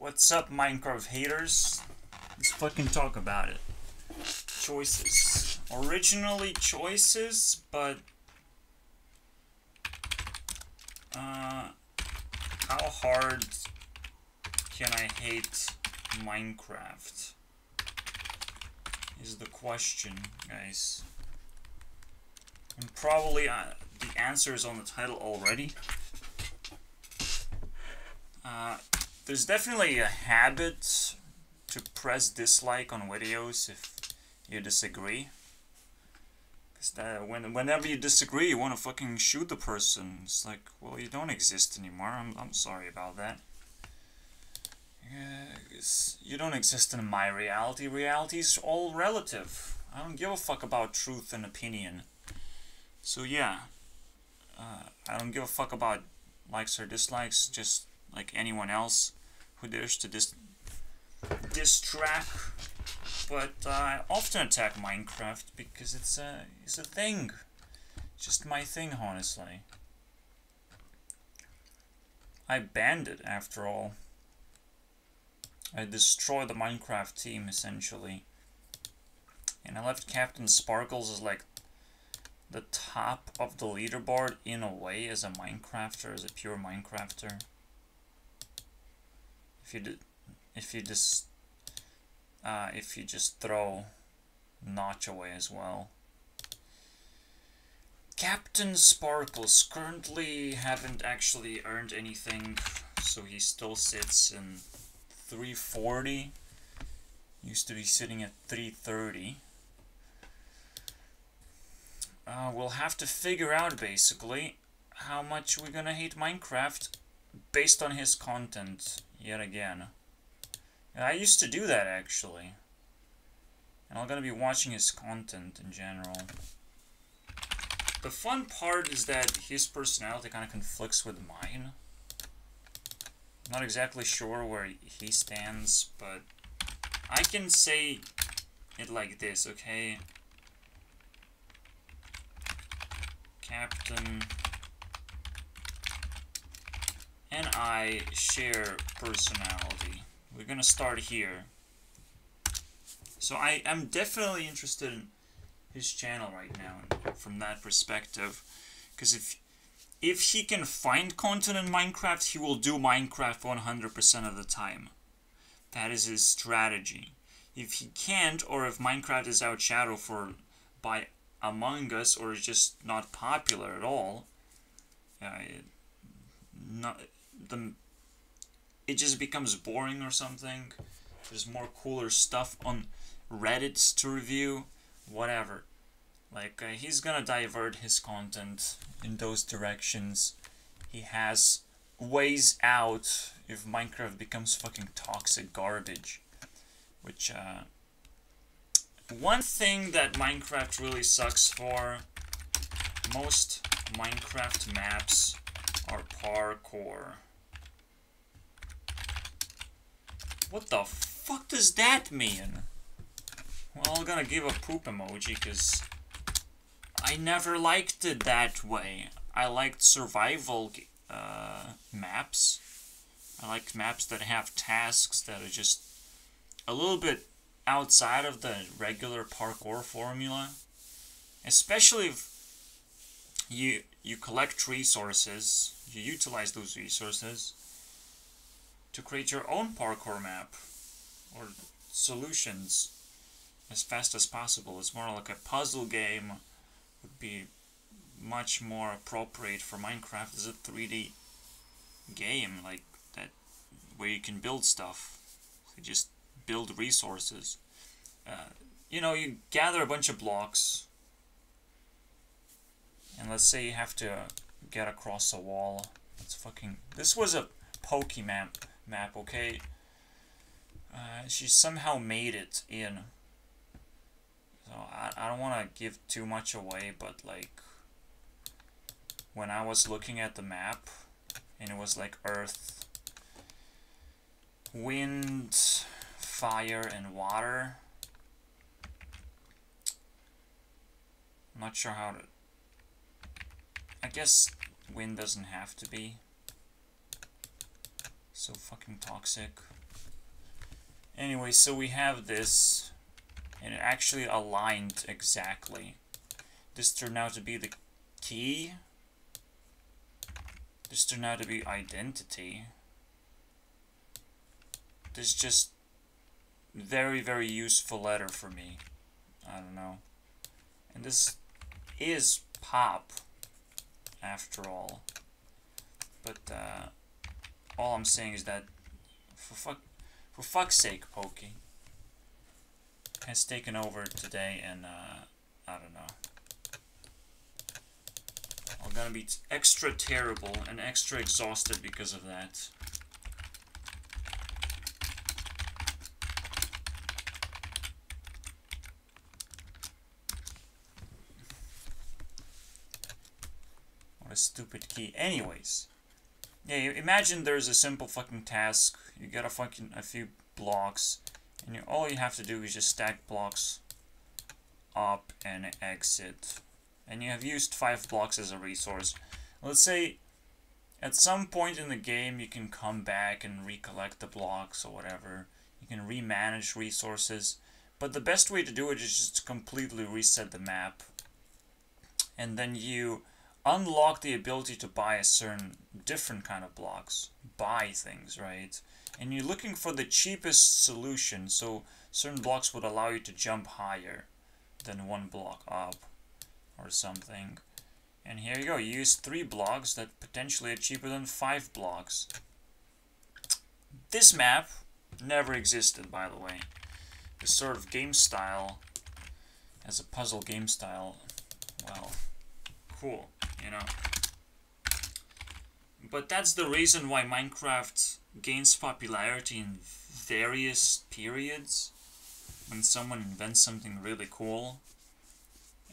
What's up, Minecraft haters? Let's fucking talk about it. Choices. Originally choices, but how hard can I hate Minecraft? Is the question, guys. And probably the answer is on the title already. There's definitely a habit to press dislike on videos if you disagree. Because whenever you disagree, you want to fucking shoot the person. It's like, well, you don't exist anymore. I'm sorry about that. You don't exist in my reality. Reality's all relative. I don't give a fuck about truth and opinion. So yeah, I don't give a fuck about likes or dislikes, just like anyone else who dares to diss track. But I often attack Minecraft because it's a thing. It's just my thing, honestly. I banned it after all. I destroyed the Minecraft team essentially. And I left Captain Sparkles as like the top of the leaderboard in a way as a Minecrafter, as a pure Minecrafter. If you just throw Notch away as well. Captain Sparkles currently haven't actually earned anything, so he still sits in 340. Used to be sitting at 330. We'll have to figure out basically how much we're gonna hate Minecraft based on his content yet again. And I used to do that actually. And I'm gonna be watching his content in general. The fun part is that his personality kind of conflicts with mine. I'm not exactly sure where he stands, but I can say it like this, okay? Captain and I share personality. We're gonna start here. So I'm definitely interested in his channel right now from that perspective. Because if he can find content in Minecraft, he will do Minecraft 100% of the time. That is his strategy. If he can't, or if Minecraft is outshadowed by Among Us, or is just not popular at all, it just becomes boring or something. There's more cooler stuff on Reddit to review, whatever. Like, he's gonna divert his content in those directions. He has ways out if Minecraft becomes fucking toxic garbage. Which, one thing that Minecraft really sucks for, most Minecraft maps are parkour. What the fuck does that mean? Well, I'm gonna give a poop emoji because I never liked it that way. I liked survival maps. I liked maps that have tasks that are just a little bit outside of the regular parkour formula. Especially if you collect resources, you utilize those resources to create your own parkour map or solutions as fast as possible. It's more like a puzzle game would be much more appropriate for Minecraft as a 3D game like that, where you can build stuff. You just build resources. You know, you gather a bunch of blocks, and let's say you have to get across a wall. This was a Pokemon map, okay? She somehow made it in. So I don't want to give too much away, but like, when I was looking at the map, and it was like earth, wind, fire, and water. I'm not sure how to... I guess wind doesn't have to be so fucking toxic. Anyway, so we have this, and it actually aligned exactly. This turned out to be the key. This turned out to be identity. This is just very, very useful letter for me. I don't know. And this is pop, after all. But all I'm saying is that, for fuck's sake, Pokey has taken over today, and I don't know. I'm gonna be extra terrible and extra exhausted because of that. What a stupid key. Anyways. Yeah, imagine there's a simple fucking task. You get a few blocks, and all you have to do is just stack blocks up and exit. And you have used 5 blocks as a resource. Let's say at some point in the game you can come back and recollect the blocks or whatever. You can remanage resources. But the best way to do it is just to completely reset the map. And then you unlock the ability to buy a certain different kind of blocks. Buy things, right? And you're looking for the cheapest solution. So certain blocks would allow you to jump higher than 1 block up or something. And here you go. You use 3 blocks that potentially are cheaper than 5 blocks. This map never existed, by the way. This sort of game style, as a puzzle game style, well, cool, you know. But that's the reason why Minecraft gains popularity in various periods. When someone invents something really cool.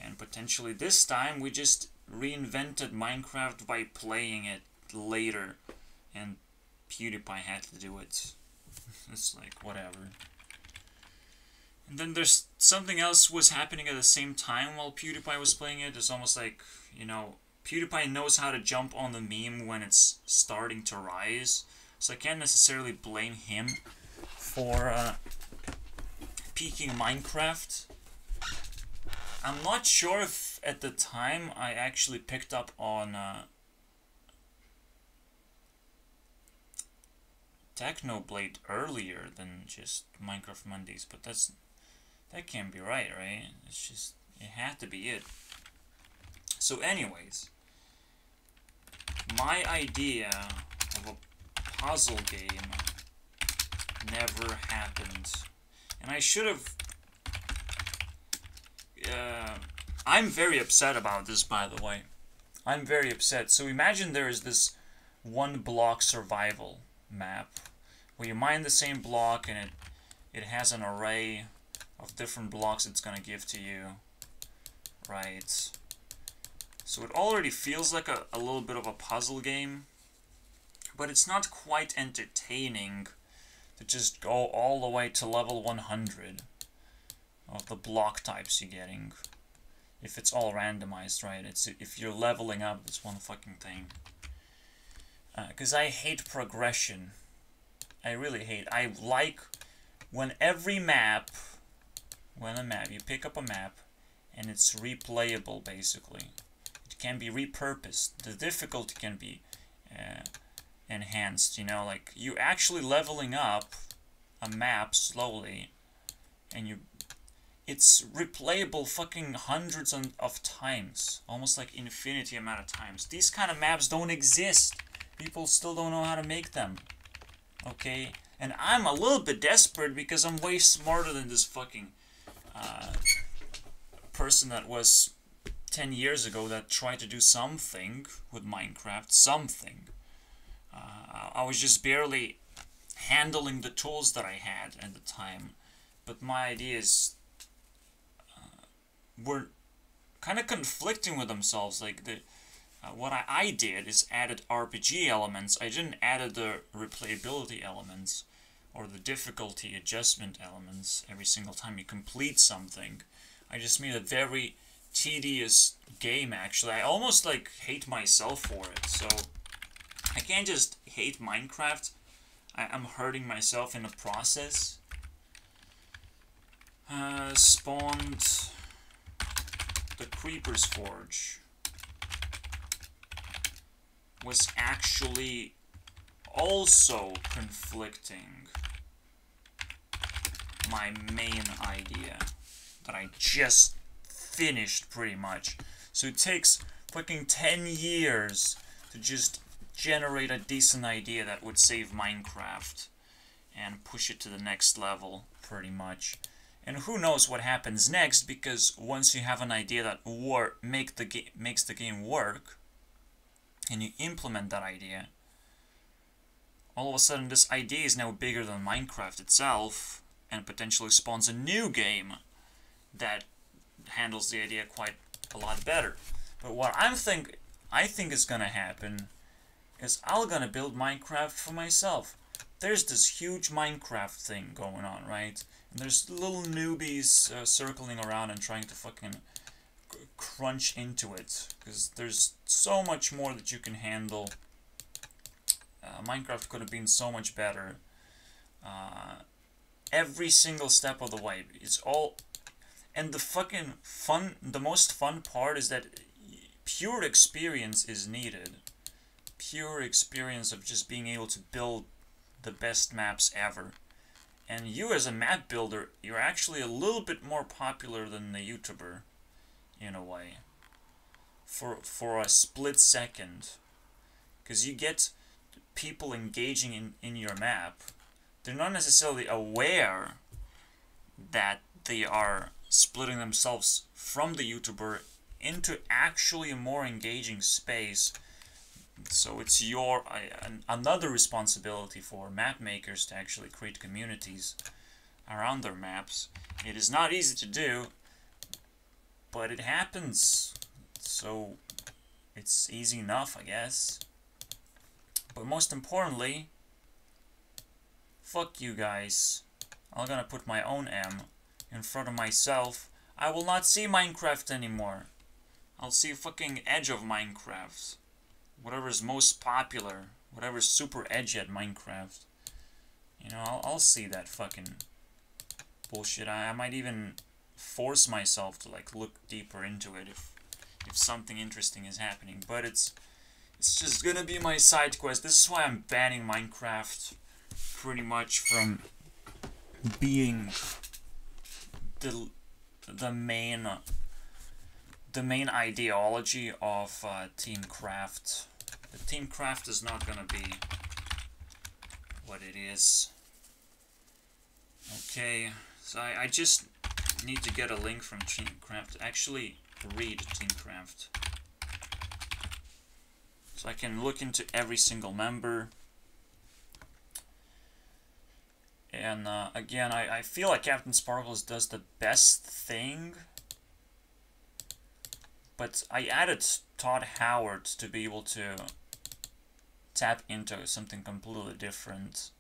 And potentially this time we just reinvented Minecraft by playing it later. And PewDiePie had to do it. It's like, whatever. And then there's something else was happening at the same time while PewDiePie was playing it. It's almost like, you know, PewDiePie knows how to jump on the meme when it's starting to rise. So I can't necessarily blame him for peaking Minecraft. I'm not sure if at the time I actually picked up on Technoblade earlier than just Minecraft Mondays, but that can't be right? It's just, it had to be it. So anyways, my idea of a puzzle game never happened. And I should have... I'm very upset about this, by the way. I'm very upset. So imagine there is this 1 block survival map where you mine the same block and it has an array of different blocks it's gonna give to you. Right. So it already feels like a little bit of a puzzle game, but it's not quite entertaining to just go all the way to level 100 of the block types you're getting. If it's all randomized, right? If you're leveling up, it's one fucking thing. Because I hate progression. I really hate. I like when every map, you pick up a map and it's replayable, basically. It can be repurposed. The difficulty can be enhanced, you know, like you actually leveling up a map slowly, and it's replayable fucking hundreds of times, almost like infinity amount of times. These kind of maps don't exist. People still don't know how to make them. Okay? And I'm a little bit desperate because I'm way smarter than this fucking person that was 10 years ago that tried to do something with Minecraft. Something. I was just barely handling the tools that I had at the time. But my ideas were kind of conflicting with themselves. Like, what I did is added RPG elements. I didn't add the replayability elements or the difficulty adjustment elements every single time you complete something. I just made a very tedious game, actually. I almost, like, hate myself for it. So I can't just hate Minecraft. I'm hurting myself in the process. Spawned the Creeper's Forge was actually also conflicting my main idea that I just finished pretty much. So it takes fucking 10 years to just generate a decent idea that would save Minecraft and push it to the next level pretty much. And who knows what happens next, because once you have an idea that makes the game work and you implement that idea, all of a sudden this idea is now bigger than Minecraft itself and potentially spawns a new game that handles the idea quite a lot better. But what I think is gonna happen is I'm gonna build Minecraft for myself. There's this huge Minecraft thing going on, right? And there's little newbies circling around and trying to fucking crunch into it, because there's so much more that you can handle. Minecraft could have been so much better. Every single step of the way. It's all... And the fucking fun... The most fun part is that pure experience is needed. Pure experience of just being able to build the best maps ever. And you as a map builder, you're actually a little bit more popular than the YouTuber, in a way. For a split second. Because you get people engaging in your map. They're not necessarily aware that they are splitting themselves from the YouTuber into actually a more engaging space. So it's another responsibility for map makers to actually create communities around their maps. It is not easy to do, but it happens. So it's easy enough, I guess. But most importantly, fuck you guys. I'm gonna put my own M in front of myself. I will not see Minecraft anymore. I'll see fucking Edge of Minecraft. Whatever's most popular. Whatever's super edgy at Minecraft. You know, I'll see that fucking bullshit. I might even force myself to like look deeper into it if something interesting is happening. But it's just gonna be my side quest. This is why I'm banning Minecraft pretty much from being the main ideology of Team Craft. The Team Craft is not gonna be what it is. Okay, so I just need to get a link from Team Craft. Actually, read Team Craft, so I can look into every single member. And again, I feel like Captain Sparkles does the best thing, but I added Todd Howard to be able to tap into something completely different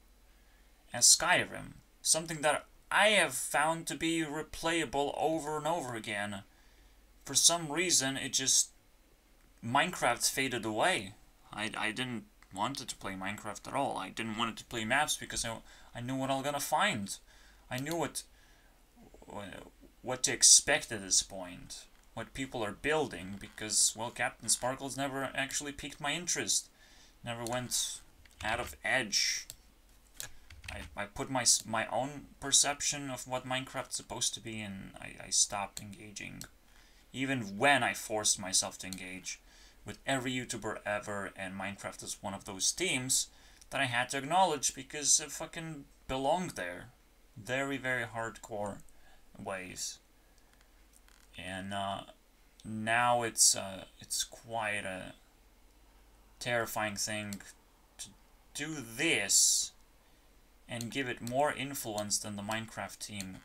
as Skyrim. Something that I have found to be replayable over and over again. For some reason, Minecraft faded away. I didn't want it to play Minecraft at all. I didn't want it to play maps because I knew what I was gonna find. I knew what to expect at this point. What people are building, because, well, Captain Sparkles never actually piqued my interest. Never went out of Edge. I put my own perception of what Minecraft's supposed to be, and I stopped engaging. Even when I forced myself to engage with every YouTuber ever, and Minecraft is one of those teams that I had to acknowledge because it fucking belonged there. Very, very hardcore ways. And now it's quite a terrifying thing to do this and give it more influence than the Minecraft team.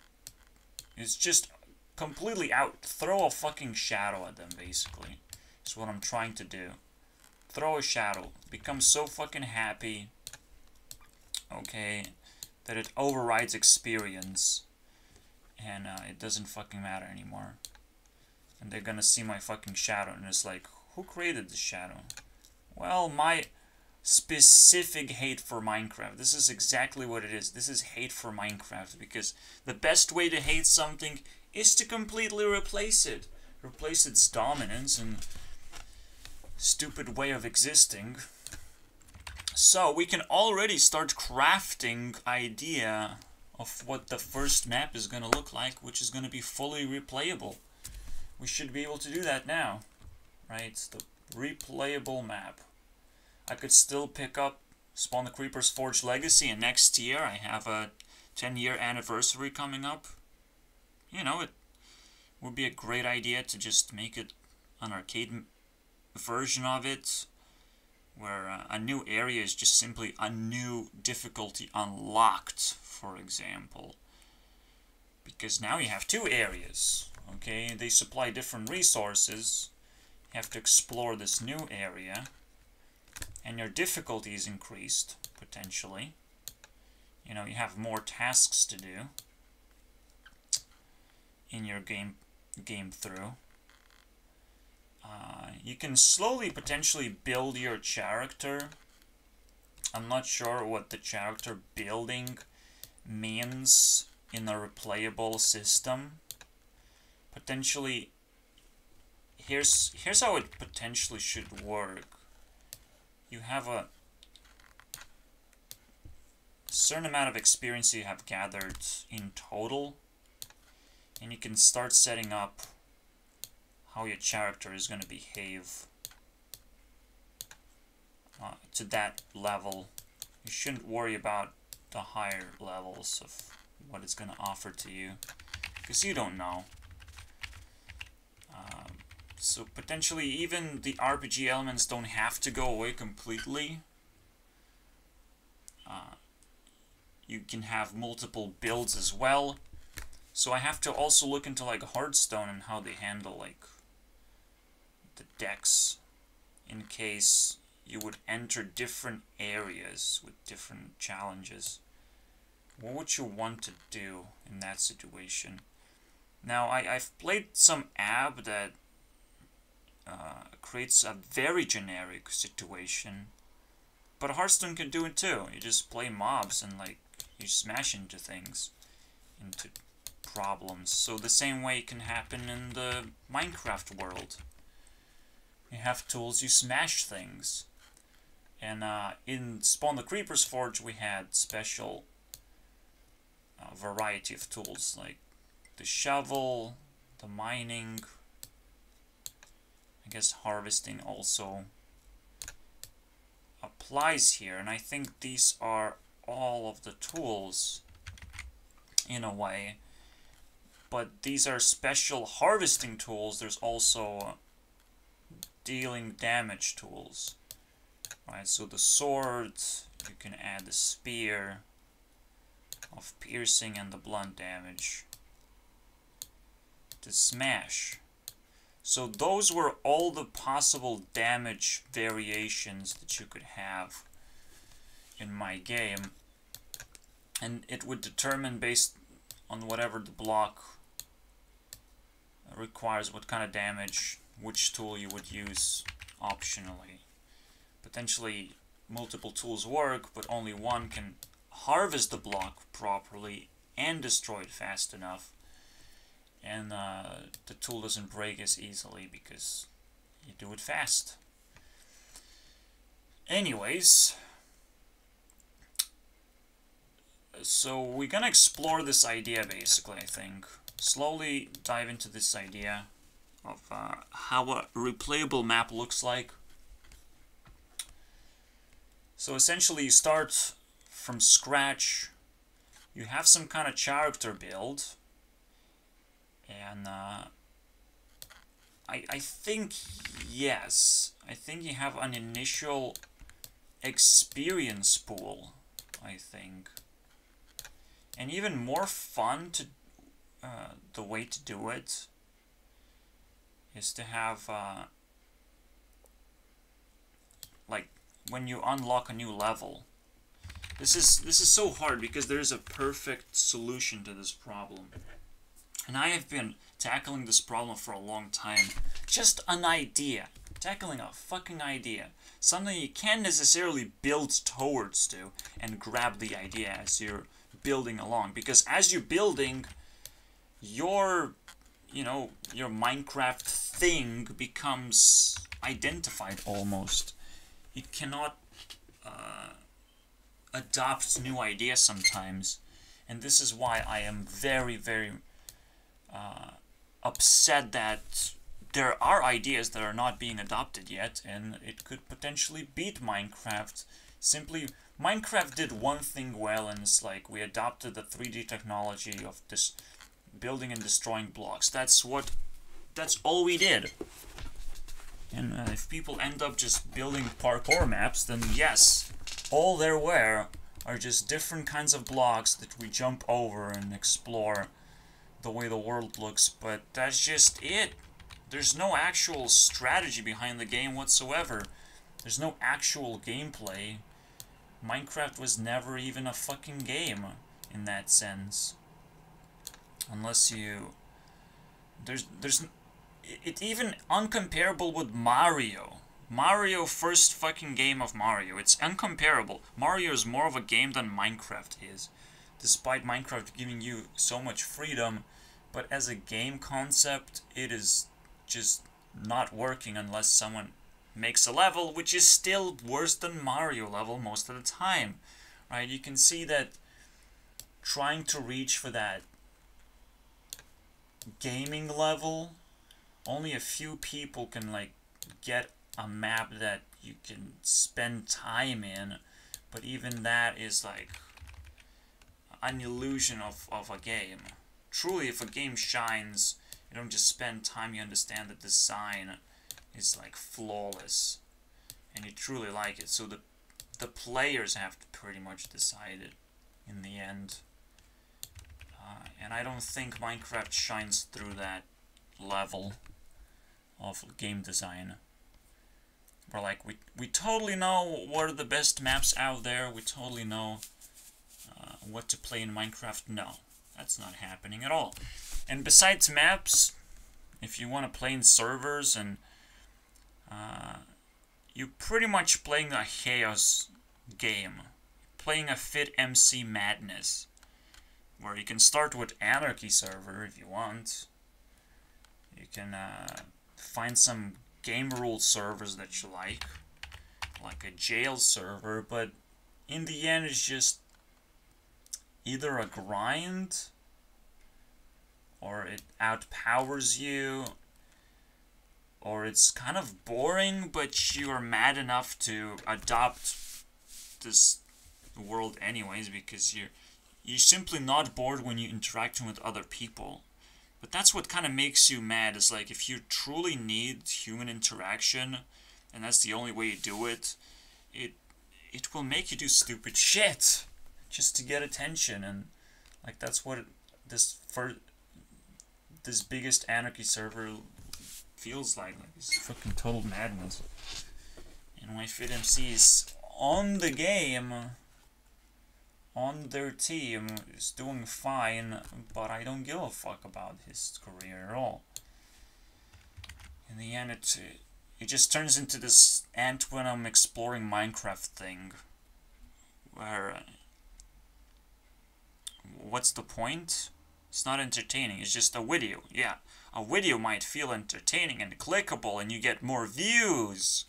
It's just completely out. Throw a fucking shadow at them, basically. Is what I'm trying to do. Throw a shadow. Become so fucking happy, okay, that it overrides experience. And it doesn't fucking matter anymore. And they're gonna see my fucking shadow and it's like, who created this shadow? Well, my specific hate for Minecraft. This is exactly what it is. This is hate for Minecraft, because the best way to hate something is to completely replace it. Replace its dominance and stupid way of existing. So we can already start crafting idea of what the first map is going to look like, which is going to be fully replayable. We should be able to do that now, right? The replayable map. I could still pick up Spawn the Creeper's Forge Legacy, and next year I have a 10-year anniversary coming up. You know, it would be a great idea to just make it an arcade version of it, where a new area is just simply a new difficulty unlocked, for example. Because now you have 2 areas, okay? They supply different resources. You have to explore this new area. And your difficulty is increased, potentially. You know, you have more tasks to do in your game through. You can slowly, potentially build your character. I'm not sure what the character building means in a replayable system. Potentially, here's how it potentially should work. You have a certain amount of experience you have gathered in total, and you can start setting up how your character is going to behave to that level. You shouldn't worry about the higher levels of what it's going to offer to you, because you don't know. So potentially even the RPG elements don't have to go away completely. You can have multiple builds as well. So I have to also look into like Hearthstone and how they handle like the decks, in case you would enter different areas with different challenges. What would you want to do in that situation? Now I've played some app that creates a very generic situation, but Hearthstone can do it too. You just play mobs and like you smash into things, into problems. So the same way can happen in the Minecraft world. You have tools, you smash things. And in Spawn the Creeper's Forge we had special variety of tools, like the shovel, the mining, I guess harvesting also applies here. And I think these are all of the tools in a way. But these are special harvesting tools. There's also dealing damage tools. Right, so the sword, you can add the spear of piercing and the blunt damage. The smash. So those were all the possible damage variations that you could have in my game. And it would determine based on whatever the block requires, what kind of damage, which tool you would use optionally. Potentially multiple tools work, but only one can harvest the block properly and destroy it fast enough. And the tool doesn't break as easily because you do it fast. Anyways, so we're gonna explore this idea basically, I think. Slowly dive into this idea of how a replayable map looks like. So essentially you start from scratch, you have some kind of character build, and I think, yes, I think you have an initial experience pool, I think. And even more fun to the way to do it is to have like when you unlock a new level. This is so hard because there is a perfect solution to this problem. And I have been tackling this problem for a long time. Just an idea. Tackling a fucking idea. Something you can't necessarily build towards to and grab the idea as you're building along. Because as you're building, your Minecraft thing becomes identified almost. It cannot adopt new ideas sometimes. And this is why I am very, very upset that there are ideas that are not being adopted yet, and it could potentially beat Minecraft. Simply, Minecraft did one thing well, and it's like we adopted the 3D technology of this building and destroying blocks. That's all we did. And if people end up just building parkour maps, then yes, all there were are just different kinds of blocks that we jump over and explore the way the world looks, but that's just it. There's no actual strategy behind the game whatsoever. There's no actual gameplay. Minecraft was never even a fucking game in that sense. Unless you... It's even uncomparable with Mario. Mario, first fucking game of Mario. It's uncomparable. Mario is more of a game than Minecraft is. Despite Minecraft giving you so much freedom, but as a game concept, it is just not working unless someone makes a level, which is still worse than Mario level most of the time. Right? You can see that trying to reach for that gaming level, only a few people can like get a map that you can spend time in, but even that is like an illusion of a game. Truly, if a game shines, you don't just spend time, you understand the design is like flawless, and you truly like it. So the players have to pretty much decide it in the end. And I don't think Minecraft shines through that level of game design. We're like, we totally know what are the best maps out there, we totally know what to play in Minecraft. No, that's not happening at all. And besides maps, if you want to play in servers, and you're pretty much playing a chaos game, playing a FitMC madness, where you can start with Anarchy server if you want. You can find some game rule servers that you like a jail server, but in the end it's just either a grind, or it outpowers you, or it's kind of boring, but you're mad enough to adopt this world anyways because you're simply not bored when you're interacting with other people. But that's what kind of makes you mad, is like if you truly need human interaction, and that's the only way you do it, it will make you do stupid shit just to get attention. And like that's what this biggest Anarchy server feels like it's fucking total madness. And my FitMC is on the game, on their team, is doing fine, but I don't give a fuck about his career at all. In the end, it just turns into this Antwenum exploring Minecraft thing, where what's the point? It's not entertaining, it's just a video. Yeah, a video might feel entertaining and clickable, and you get more views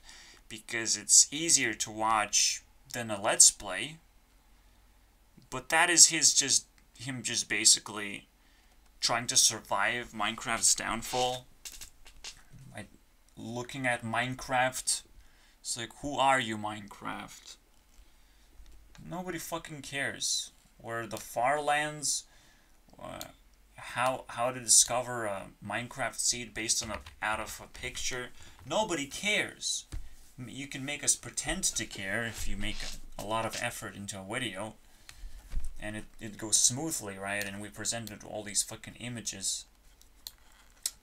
because it's easier to watch than a Let's Play. But that is him just basically trying to survive Minecraft's downfall. By looking at Minecraft, it's like, who are you, Minecraft? Nobody fucking cares. Where the Farlands, how to discover a Minecraft seed based on out of a picture. Nobody cares. You can make us pretend to care if you make a lot of effort into a video, and it goes smoothly, right? And we presented all these fucking images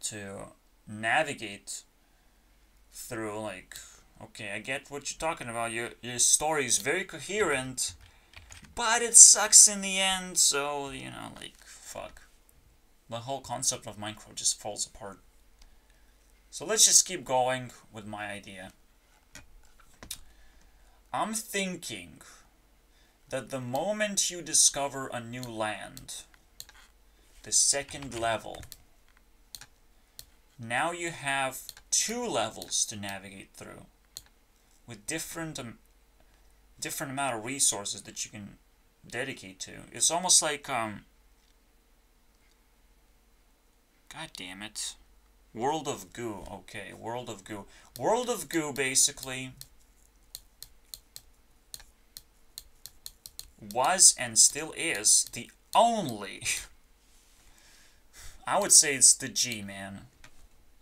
to navigate through. Like, okay, I get what you're talking about. Your story is very coherent, but it sucks in the end. So, you know, like, fuck. the whole concept of Minecraft just falls apart. So let's just keep going with my idea. I'm thinking that the moment you discover a new land, the second level, now you have 2 levels to navigate through with different amount of resources that you can dedicate to. It's almost like God damn it. World of Goo. Okay, World of Goo. World of Goo basically was and still is the only I would say it's the G, man.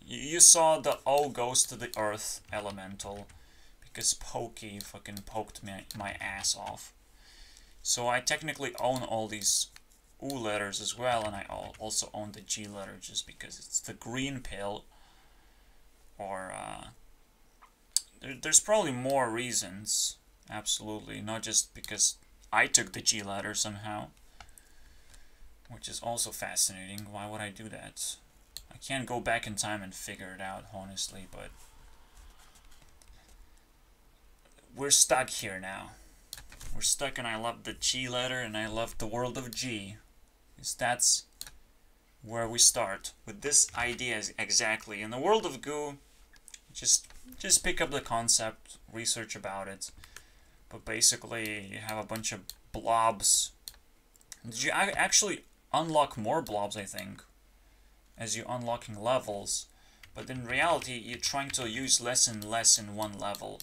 You saw the O goes to the Earth elemental because Pokey fucking poked my ass off. So I technically own all these U letters as well, and I also own the G letter just because it's the green pill. Or there's probably more reasons, absolutely, not just because I took the G letter somehow, which is also fascinating. Why would I do that? I can't go back in time and figure it out, honestly, but we're stuck here now. We're stuck, and I love the G letter, and I love the world of G. Because that's where we start with this idea exactly. In the world of Goo, just pick up the concept, research about it. But basically, you have a bunch of blobs. You actually unlock more blobs, I think, as you're unlocking levels. But in reality, you're trying to use less and less in one level.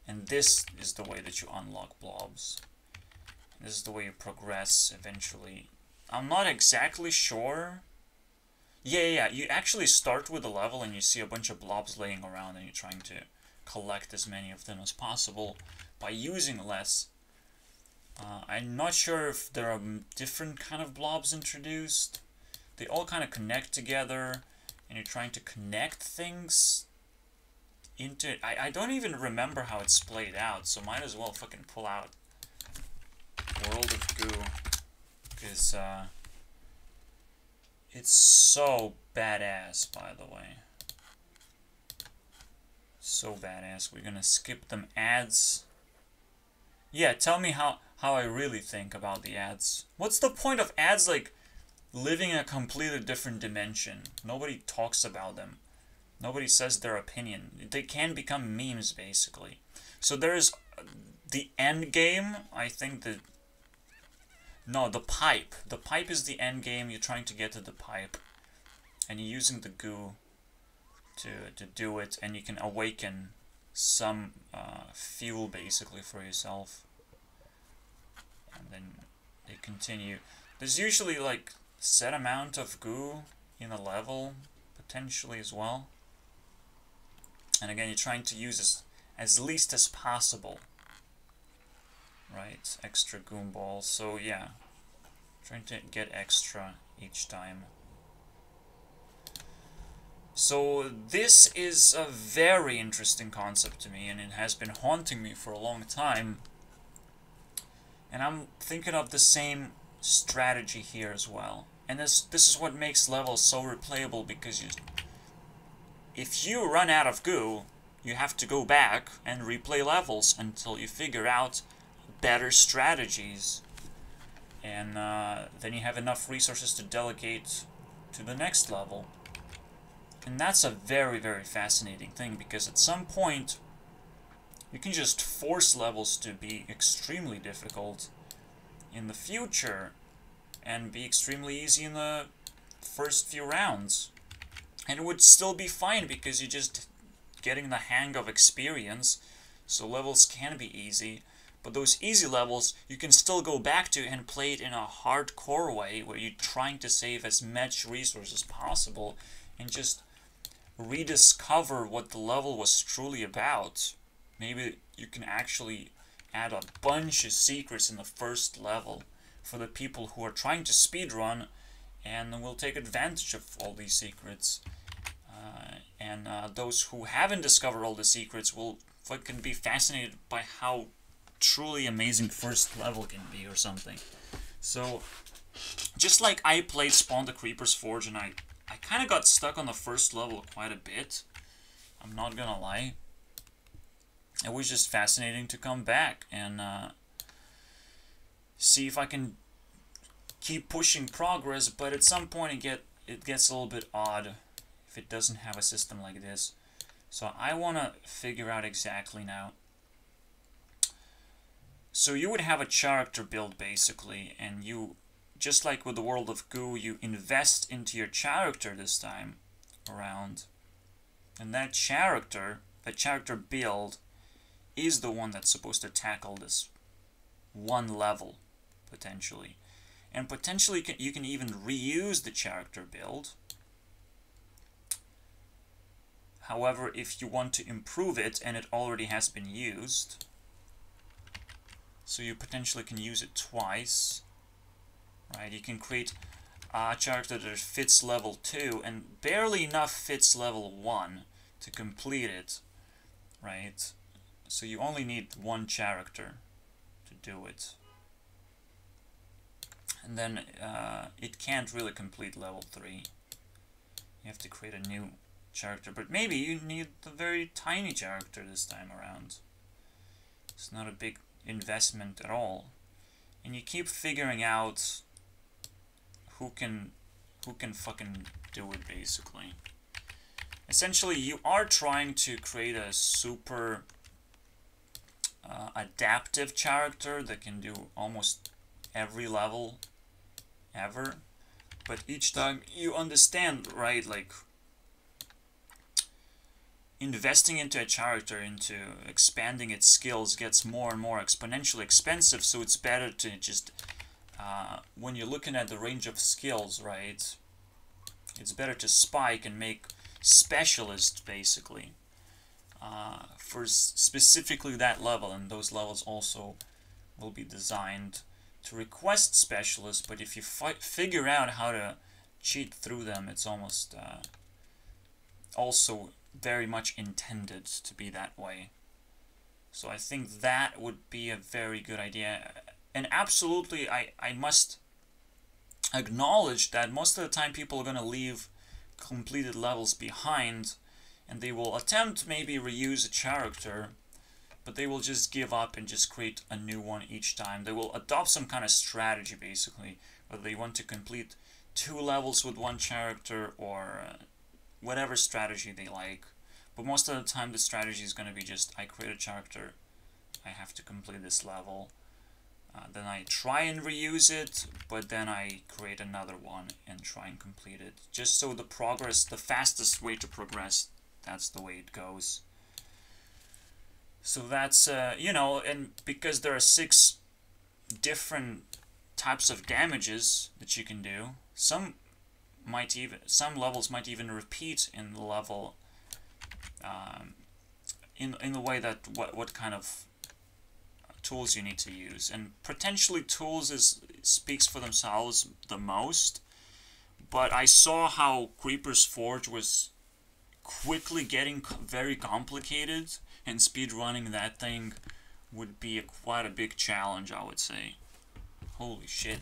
And this is the way that you unlock blobs. This is the way you progress eventually. I'm not exactly sure. Yeah, you actually start with a level and you see a bunch of blobs laying around and you're trying to collect as many of them as possible by using less. I'm not sure if there are different kind of blobs introduced. They all kind of connect together and you're trying to connect things into it. I don't even remember how it's played out, so might as well fucking pull out World of Goo. Because it's so badass, by the way. So badass. We're gonna skip them ads. Yeah, tell me how I really think about the ads. What's the point of ads, like, living in a completely different dimension? Nobody talks about them. Nobody says their opinion. They can become memes, basically. So there's the end game. I think the... No, the pipe. The pipe is the end game. You're trying to get to the pipe. And you're using the goo to do it. And you can awaken some fuel, basically, for yourself. And then they continue. There's usually, like, set amount of goo in a level, potentially as well. And again, you're trying to use as least as possible. Right, extra goom balls. So yeah, trying to get extra each time. So this is a very interesting concept to me, and it has been haunting me for a long time. And I'm thinking of the same strategy here as well. And this is what makes levels so replayable, because if you run out of goo, you have to go back and replay levels until you figure out better strategies. And then you have enough resources to delegate to the next level. And that's a very, very fascinating thing, because at some point you can just force levels to be extremely difficult in the future and be extremely easy in the first few rounds. And it would still be fine because you're just getting the hang of experience, so levels can be easy. But those easy levels, you can still go back to and play it in a hardcore way, where you're trying to save as much resources as possible and just rediscover what the level was truly about. Maybe you can actually add a bunch of secrets in the first level for the people who are trying to speedrun and will take advantage of all these secrets. And those who haven't discovered all the secrets will fucking be fascinated by how truly amazing first level can be or something. So, just like I played Spawn the Creeper's Forge, and I kind of got stuck on the first level quite a bit. I'm not gonna lie. It was just fascinating to come back and see if I can keep pushing progress, but at some point it gets a little bit odd if it doesn't have a system like this. So I want to figure out exactly now. So you would have a character build basically, and you, just like with the World of Goo, you invest into your character this time around. And that character build is the one that's supposed to tackle this one level, potentially. And potentially you can even reuse the character build. However, if you want to improve it and it already has been used, so you potentially can use it twice, right? You can create a character that fits level 2 and barely enough fits level 1 to complete it, right? So you only need one character to do it. And then it can't really complete level 3. You have to create a new character, but maybe you need a very tiny character this time around. It's not a big investment at all. And you keep figuring out who can fucking do it, basically. Essentially, you are trying to create a super adaptive character that can do almost every level ever, but each time you understand, right, like investing into a character, into expanding its skills gets more and more exponentially expensive, so it's better to just when you're looking at the range of skills, right, it's better to spike and make specialist basically for specifically that level, and those levels also will be designed to request specialists, but if you figure out how to cheat through them, it's almost also very much intended to be that way. So I think that would be a very good idea. And absolutely, I must acknowledge that most of the time people are going to leave completed levels behind, and they will attempt maybe reuse a character, but they will just give up and just create a new one each time. They will adopt some kind of strategy, basically, whether they want to complete 2 levels with one character or whatever strategy they like. But most of the time the strategy is going to be just, I create a character, I have to complete this level, then I try and reuse it, but then I create another one and try and complete it. Just so the fastest way to progress, that's the way it goes. So that's, you know, and because there are 6 different types of damages that you can do, some levels might even repeat in the level, in the way that what kind of tools you need to use, and potentially tools speaks for themselves the most. But I saw how Creeper's Forge was quickly getting very complicated, and speedrunning that thing would be quite a big challenge, I would say. Holy shit.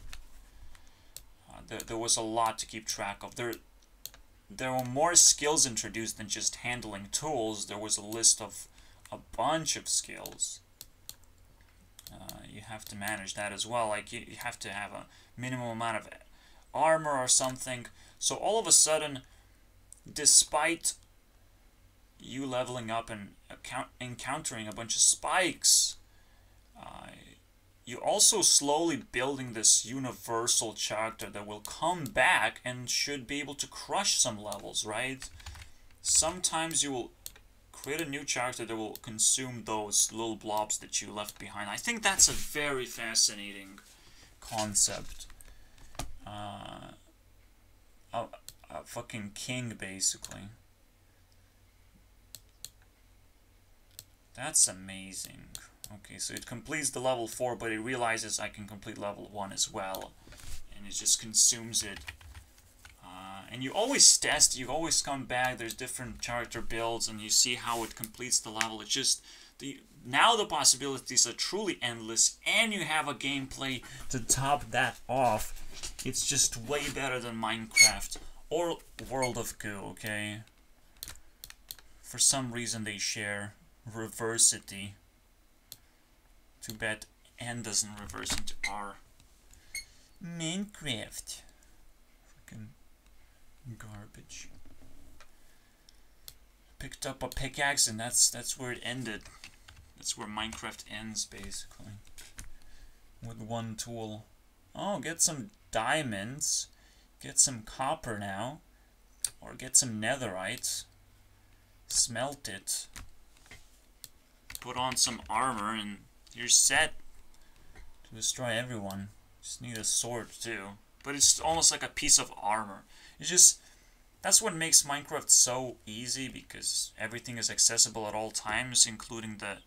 There was a lot to keep track of. There were more skills introduced than just handling tools. There was a list of a bunch of skills. You have to manage that as well. Like, you have to have a minimum amount of armor or something. So all of a sudden, despite you leveling up and encountering a bunch of spikes, you're also slowly building this universal character that will come back and should be able to crush some levels, right? Sometimes you will create a new character that will consume those little blobs that you left behind. I think that's a very fascinating concept. A fucking king, basically. That's amazing. Okay, so it completes the level 4, but it realizes I can complete level 1 as well. And it just consumes it. And you always test, you always come back, there's different character builds, and you see how it completes the level. It's just, now the possibilities are truly endless, and you have a gameplay to top that off. It's just way better than Minecraft or World of Goo, okay? For some reason they share reversity. Too bad N doesn't reverse into R. Minecraft. Fucking garbage. Picked up a pickaxe and that's where it ended. That's where Minecraft ends, basically. With one tool. Oh, get some diamonds. Get some copper now. Or get some netherite. Smelt it. Put on some armor and you're set to destroy everyone. Just need a sword too. But it's almost like a piece of armor. It's just... That's what makes Minecraft so easy, because everything is accessible at all times, including the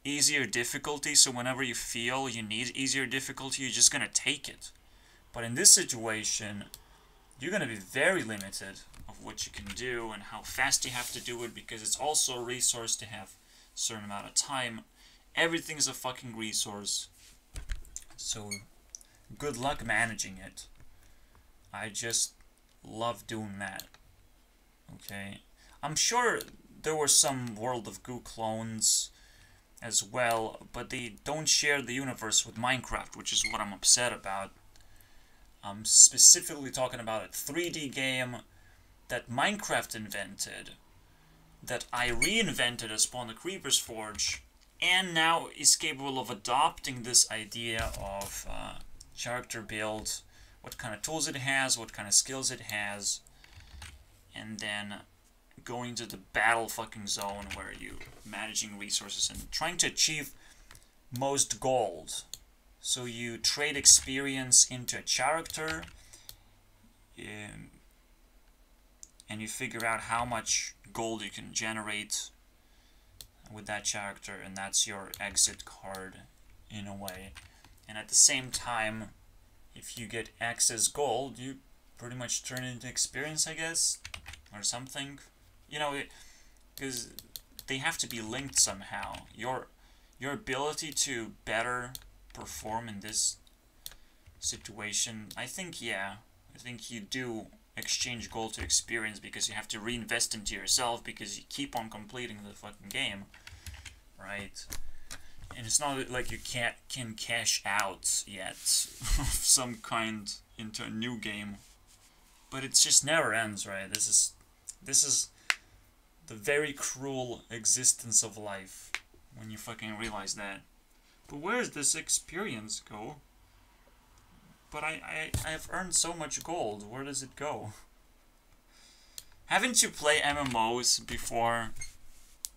easier difficulty. So whenever you feel you need easier difficulty, you're just gonna take it. But in this situation, you're gonna be very limited of what you can do and how fast you have to do it, because it's also a resource to have a certain amount of time. Everything's a fucking resource. So good luck managing it. I just love doing that. Okay, I'm sure there were some World of Goo clones as well, but they don't share the universe with Minecraft, which is what I'm upset about. I'm specifically talking about a 3D game that Minecraft invented, that I reinvented as Spawn the Creeper's Forge, and now is capable of adopting this idea of character build, what kind of tools it has, what kind of skills it has, and then going to the battle fucking zone where you managing resources and trying to achieve most gold. So you trade experience into a character, and you figure out how much gold you can generate with that character, and that's your exit card in a way. And at the same time, if you get excess gold, you pretty much turn it into experience, I guess, or something. You know, because they have to be linked somehow. Your ability to better perform in this situation, I think you do exchange gold to experience, because you have to reinvest into yourself because you keep on completing the fucking game, right? And it's not like you can cash out yet of some kind into a new game, but it just never ends, right? This is the very cruel existence of life when you fucking realize that. But where does this experience go? But I have earned so much gold. Where does it go? Haven't you played MMOs before?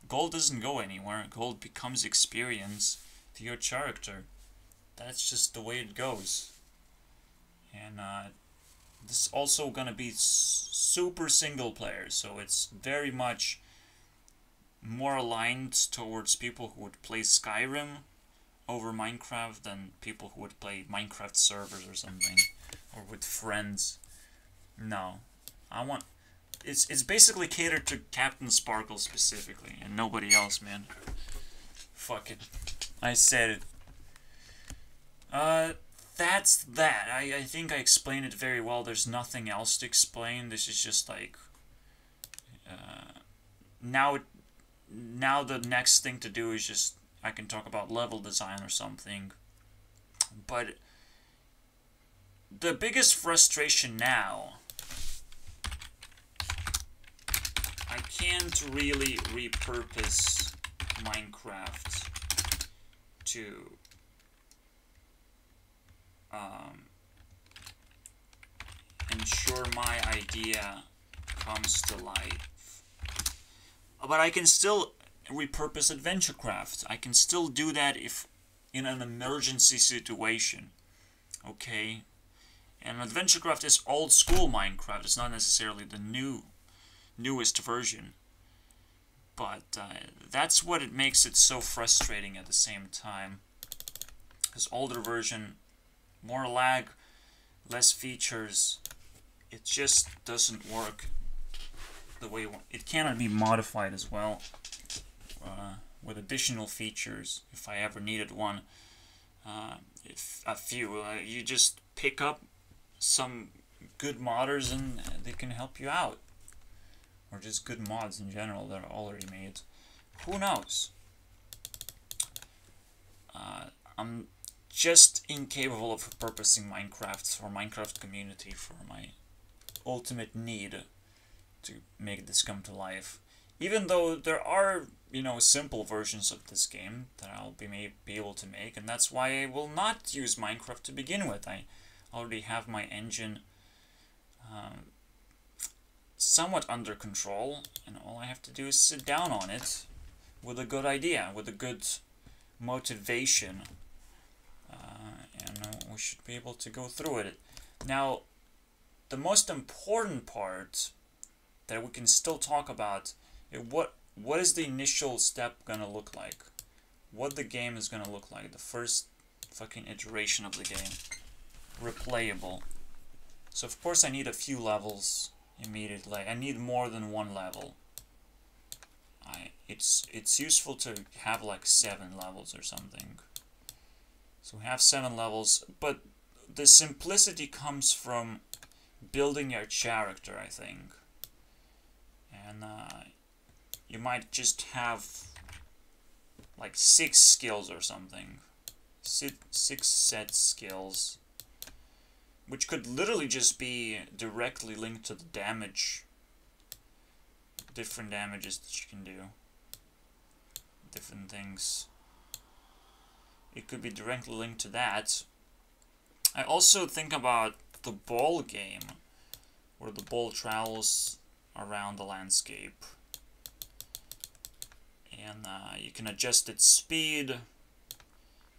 Gold doesn't go anywhere. Gold becomes experience to your character. That's just the way it goes. And this is also gonna be super single player, so it's very much more aligned towards people who would play Skyrim over Minecraft than people who would play Minecraft servers or something, or with friends. No, I want... It's basically catered to Captain Sparkle specifically, and nobody else, man. Fuck it. I said it. That's that. I think I explained it very well. There's nothing else to explain. This is just like... Now the next thing to do is just... I can talk about level design or something. But the biggest frustration now... I can't really repurpose Minecraft to ensure my idea comes to life. But I can still repurpose AdventureCraft. I can still do that if in an emergency situation. Okay? And AdventureCraft is old school Minecraft. It's not necessarily the newest version, but that's what it makes it so frustrating at the same time, because older version, more lag, less features, it just doesn't work the way it cannot be modified as well. with additional features if I ever needed one. If a few, you just pick up some good modders and they can help you out, or just good mods in general that are already made. Who knows? I'm just incapable of repurposing Minecraft for Minecraft community for my ultimate need to make this come to life. Even though there are, you know, simple versions of this game that I'll be able to make, and that's why I will not use Minecraft to begin with. I already have my engine somewhat under control, and all I have to do is sit down on it with a good idea, with a good motivation, and we should be able to go through it. Now, the most important part that we can still talk about is what is the initial step gonna look like? What the game is gonna look like, the first fucking iteration of the game. Replayable. So of course I need a few levels immediately. I need more than one level. It's useful to have like 7 levels or something. So we have 7 levels, but the simplicity comes from building your character, I think. And you might just have like 6 skills or something. 6 set skills, which could literally just be directly linked to the damage. Different damages that you can do. Different things. It could be directly linked to that. I also think about the ball game, where the ball travels around the landscape. And you can adjust its speed.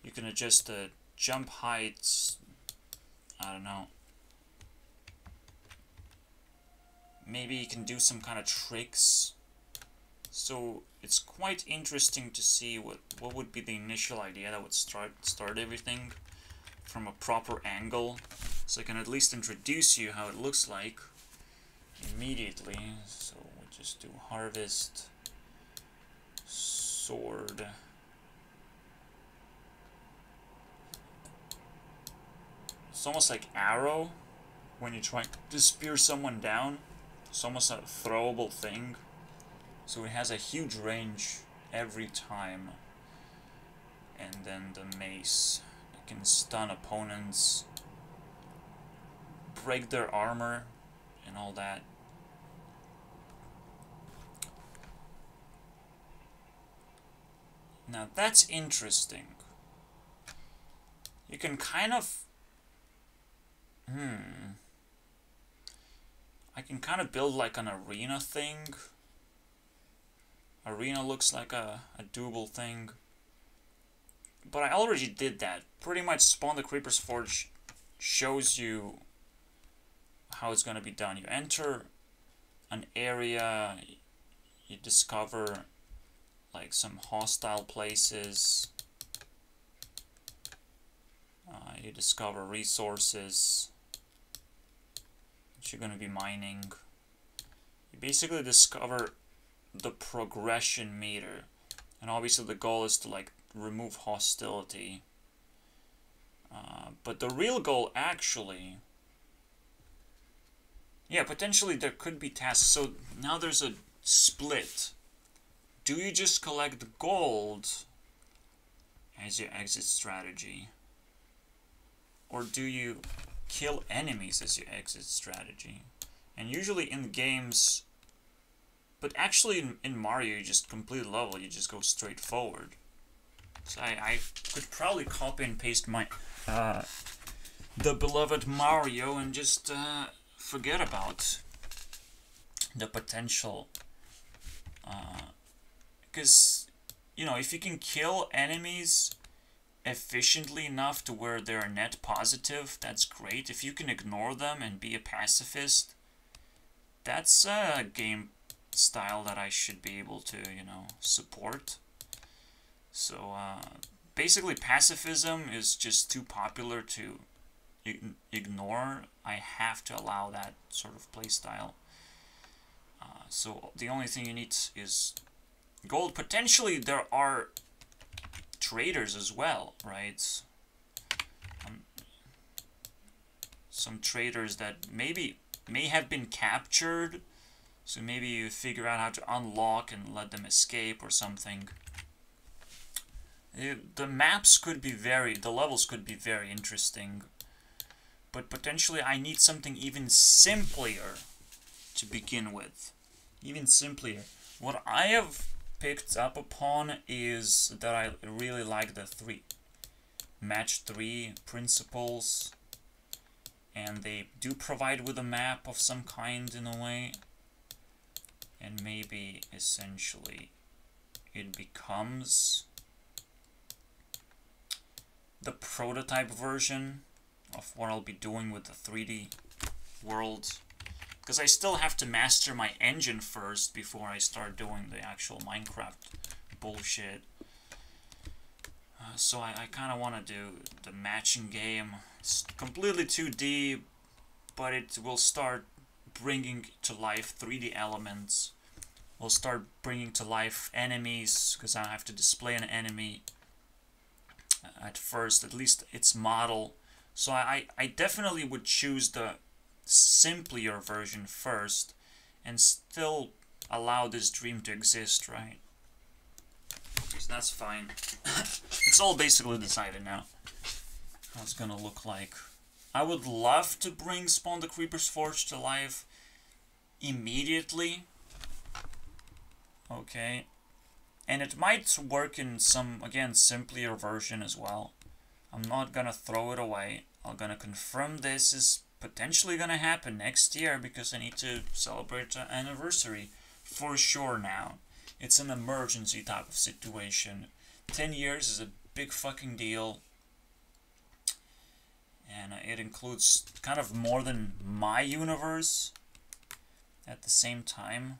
You can adjust the jump heights. I don't know. Maybe you can do some kind of tricks. So it's quite interesting to see what would be the initial idea that would start everything from a proper angle. So I can at least introduce you how it looks like immediately. So we just do harvest, sword. It's almost like arrow when you try to spear someone down. It's almost a throwable thing. So it has a huge range every time. And then the mace. It can stun opponents, break their armor, and all that. Now that's interesting. You can kind of... I can kind of build like an arena thing. Arena looks like a doable thing. But I already did that. Pretty much Spawn the Creeper's Forge shows you how it's going to be done. You enter an area, you discover like some hostile places, you discover resources that you're going to be mining. You basically discover the progression meter, and obviously the goal is to like remove hostility, but the real goal actually, yeah, potentially there could be tasks. So now there's a split. Do you just collect gold as your exit strategy, or do you kill enemies as your exit strategy? And usually in games, but actually in Mario, you just complete the level, you just go straight forward. So I could probably copy and paste my the beloved Mario and just forget about the potential. Because, you know, if you can kill enemies efficiently enough to where they're net positive, that's great. If you can ignore them and be a pacifist, that's a game style that I should be able to, you know, support. So basically pacifism is just too popular to ignore. I have to allow that sort of playstyle. So the only thing you need is gold. Potentially there are traders as well, right? Some traders that may have been captured, so maybe you figure out how to unlock and let them escape or something. The maps could be the levels could be very interesting, but potentially I need something even simpler to begin with. Even simpler. What I have picked up upon is that I really like the match 3 principles, and they do provide with a map of some kind in a way, and maybe essentially it becomes the prototype version of what I'll be doing with the 3D world. Because I still have to master my engine first before I start doing the actual Minecraft bullshit. So I kind of want to do the matching game. It's completely 2D, but it will start bringing to life 3D elements. We'll start bringing to life enemies, because I have to display an enemy at first, at least its model. So I definitely would choose the simpler version first and still allow this dream to exist, right? So that's fine. It's all basically decided now how it's gonna look like. I would love to bring Spawn the Creeper's Forge to life immediately. Okay. And it might work in some, again, simpler version as well. I'm not gonna throw it away. I'm gonna confirm this is potentially gonna happen next year, because I need to celebrate an anniversary for sure now. It's an emergency type of situation. 10 years is a big fucking deal. And it includes kind of more than my universe at the same time.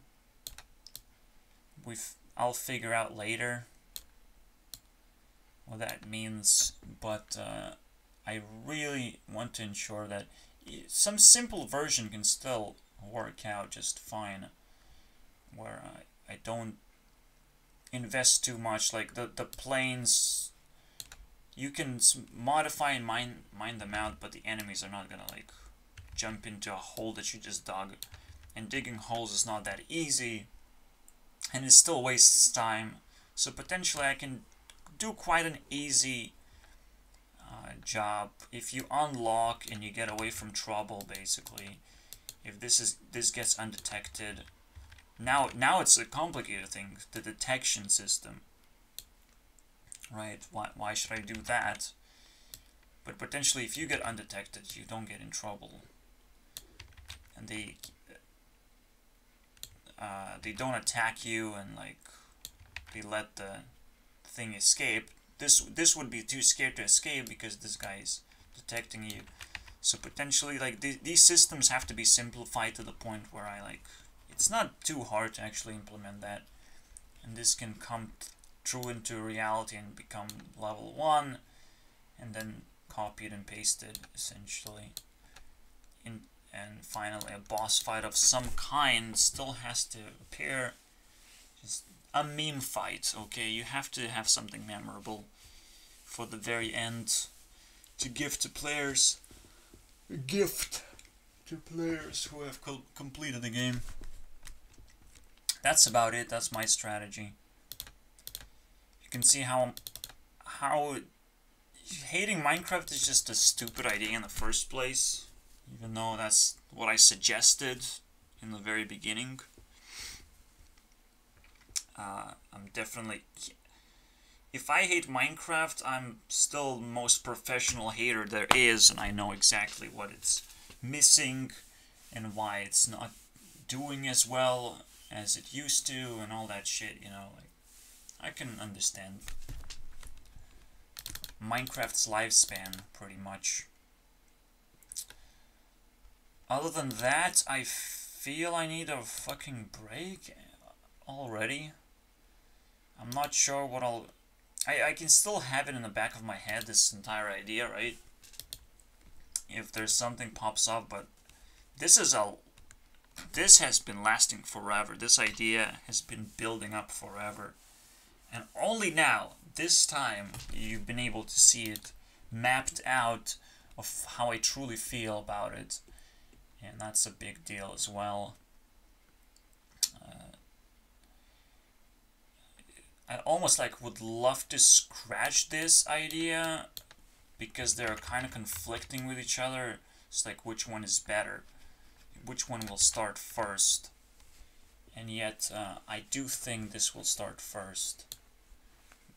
I'll figure out later what that means, but I really want to ensure that some simple version can still work out just fine, where I don't invest too much. Like the planes, you can modify and mine them out, but the enemies are not gonna like jump into a hole that you just dug, and digging holes is not that easy, and it still wastes time. So potentially I can do quite an easy job if you unlock and you get away from trouble. Basically, if this gets undetected, now it's a complicated thing, the detection system, right? Why should I do that? But potentially if you get undetected, you don't get in trouble, and they don't attack you, and like they let the thing escape. This would be too scared to escape because this guy is detecting you. So potentially, like these systems have to be simplified to the point where it's not too hard to actually implement that, and this can come true into reality and become level 1, and then copied and pasted essentially. And finally, a boss fight of some kind still has to appear. Just a meme fight, okay? You have to have something memorable for the very end to give to players. A gift to players who have completed the game. That's about it. That's my strategy. You can see how hating Minecraft is just a stupid idea in the first place, even though that's what I suggested in the very beginning. I'm definitely... If I hate Minecraft, I'm still the most professional hater there is, and I know exactly what it's missing and why it's not doing as well as it used to and all that shit, you know. Like, I can understand Minecraft's lifespan, pretty much. Other than that, I feel I need a fucking break already. I'm not sure what I can still have it in the back of my head, this entire idea, right? If there's something pops up, but this is a this has been lasting forever. This idea has been building up forever. And only now, this time, you've been able to see it mapped out of how I truly feel about it. And that's a big deal as well. I almost like would love to scratch this idea because they're kind of conflicting with each other. It's like which one is better, which one will start first. And yet I do think this will start first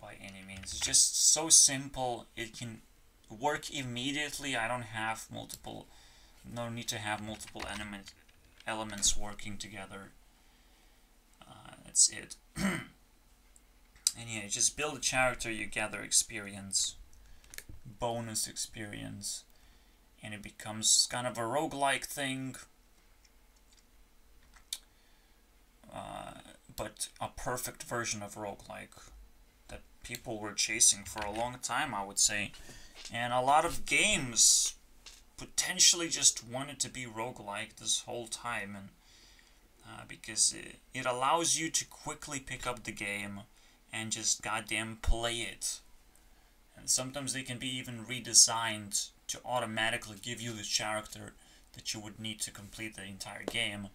by any means. It's just so simple. It can work immediately. I don't have no need to have multiple elements working together. That's it. And yeah, just build a character, you gather experience, bonus experience, and it becomes kind of a roguelike thing, but a perfect version of roguelike that people were chasing for a long time, I would say. And a lot of games potentially just wanted to be roguelike this whole time, and because it allows you to quickly pick up the game and just goddamn play it. And sometimes they can be even redesigned to automatically give you the character that you would need to complete the entire game.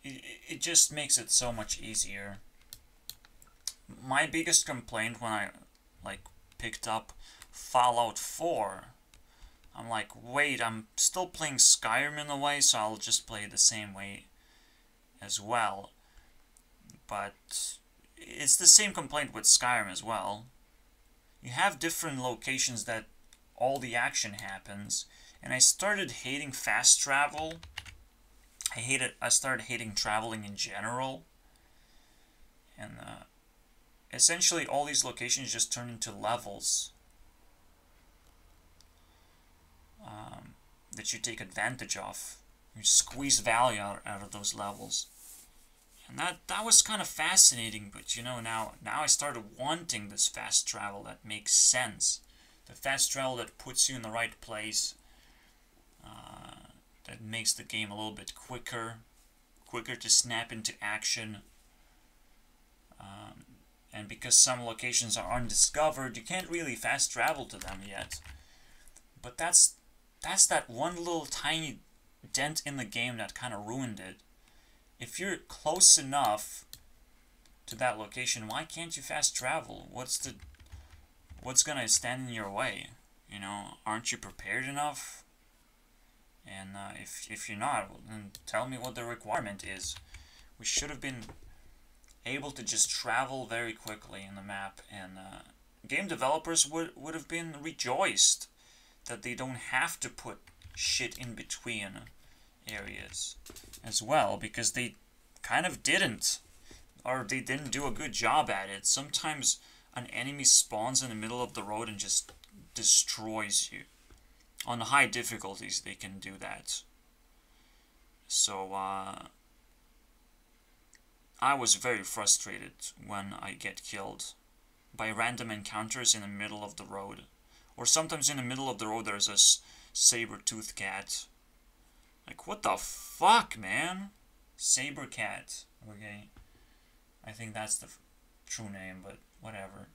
It just makes it so much easier. My biggest complaint when I picked up Fallout 4, I'm like, wait, I'm still playing Skyrim in a way, so I'll just play it the same way as well. But it's the same complaint with Skyrim as well. You have different locations that all the action happens, and I started hating fast travel. I started hating traveling in general, and essentially all these locations just turn into levels that you take advantage of. You squeeze value out of those levels. And that was kind of fascinating, but you know, now I started wanting this fast travel that makes sense. The fast travel that puts you in the right place, that makes the game a little bit quicker to snap into action. And because some locations are undiscovered, you can't really fast travel to them yet. But that's that one little tiny dent in the game that kind of ruined it. If you're close enough to that location, why can't you fast travel? What's gonna stand in your way? You know, aren't you prepared enough? And if you're not, well, then tell me what the requirement is. We should have been able to just travel very quickly in the map, and game developers would have been rejoiced that they don't have to put shit in between areas as well, because they kind of didn't, or they didn't do a good job at it. Sometimes an enemy spawns in the middle of the road and just destroys you. On high difficulties they can do that. So I was very frustrated when I get killed by random encounters in the middle of the road. Or sometimes in the middle of the road there's a saber-toothed cat. Like, what the fuck, man? Saber cat. Okay. I think that's the true name, but whatever.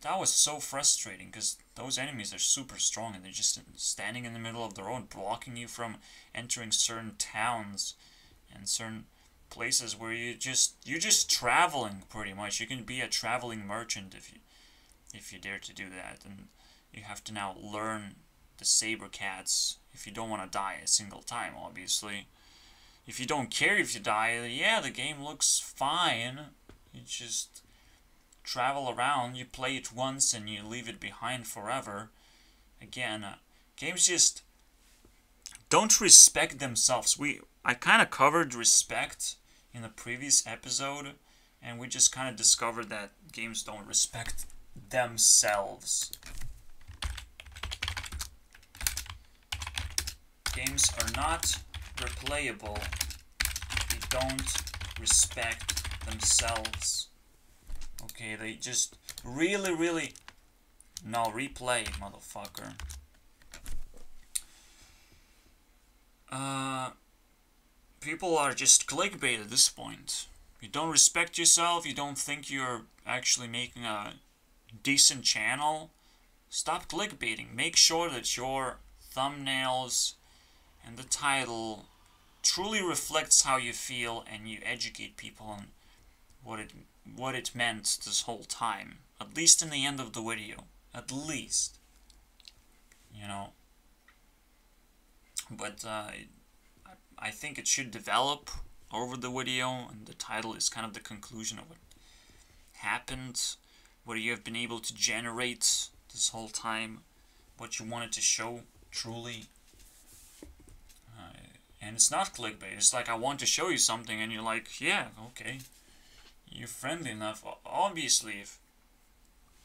That was so frustrating, because those enemies are super strong, and they're just standing in the middle of the road, blocking you from entering certain towns and certain places where you're just traveling, pretty much. You can be a traveling merchant if you dare to do that, and you have to now learn the saber cats if you don't want to die a single time, obviously. If you don't care if you die, yeah, the game looks fine. You just travel around, you play it once and you leave it behind forever. Again, games just don't respect themselves. I kind of covered respect in the previous episode, and we just kind of discovered that games don't respect themselves. Games are not replayable. They don't respect themselves. Okay, they just really No, replay, motherfucker. People are just clickbait at this point. You don't respect yourself, you don't think you're actually making a decent channel. Stop clickbaiting. Make sure that your thumbnails and the title truly reflects how you feel, and you educate people on what it meant this whole time. At least in the end of the video. At least. You know. But I think it should develop over the video, and the title is kind of the conclusion of what happened, what you have been able to generate this whole time, what you wanted to show truly. And it's not clickbait. It's like, I want to show you something, and you're like, yeah, okay. You're friendly enough. Obviously, if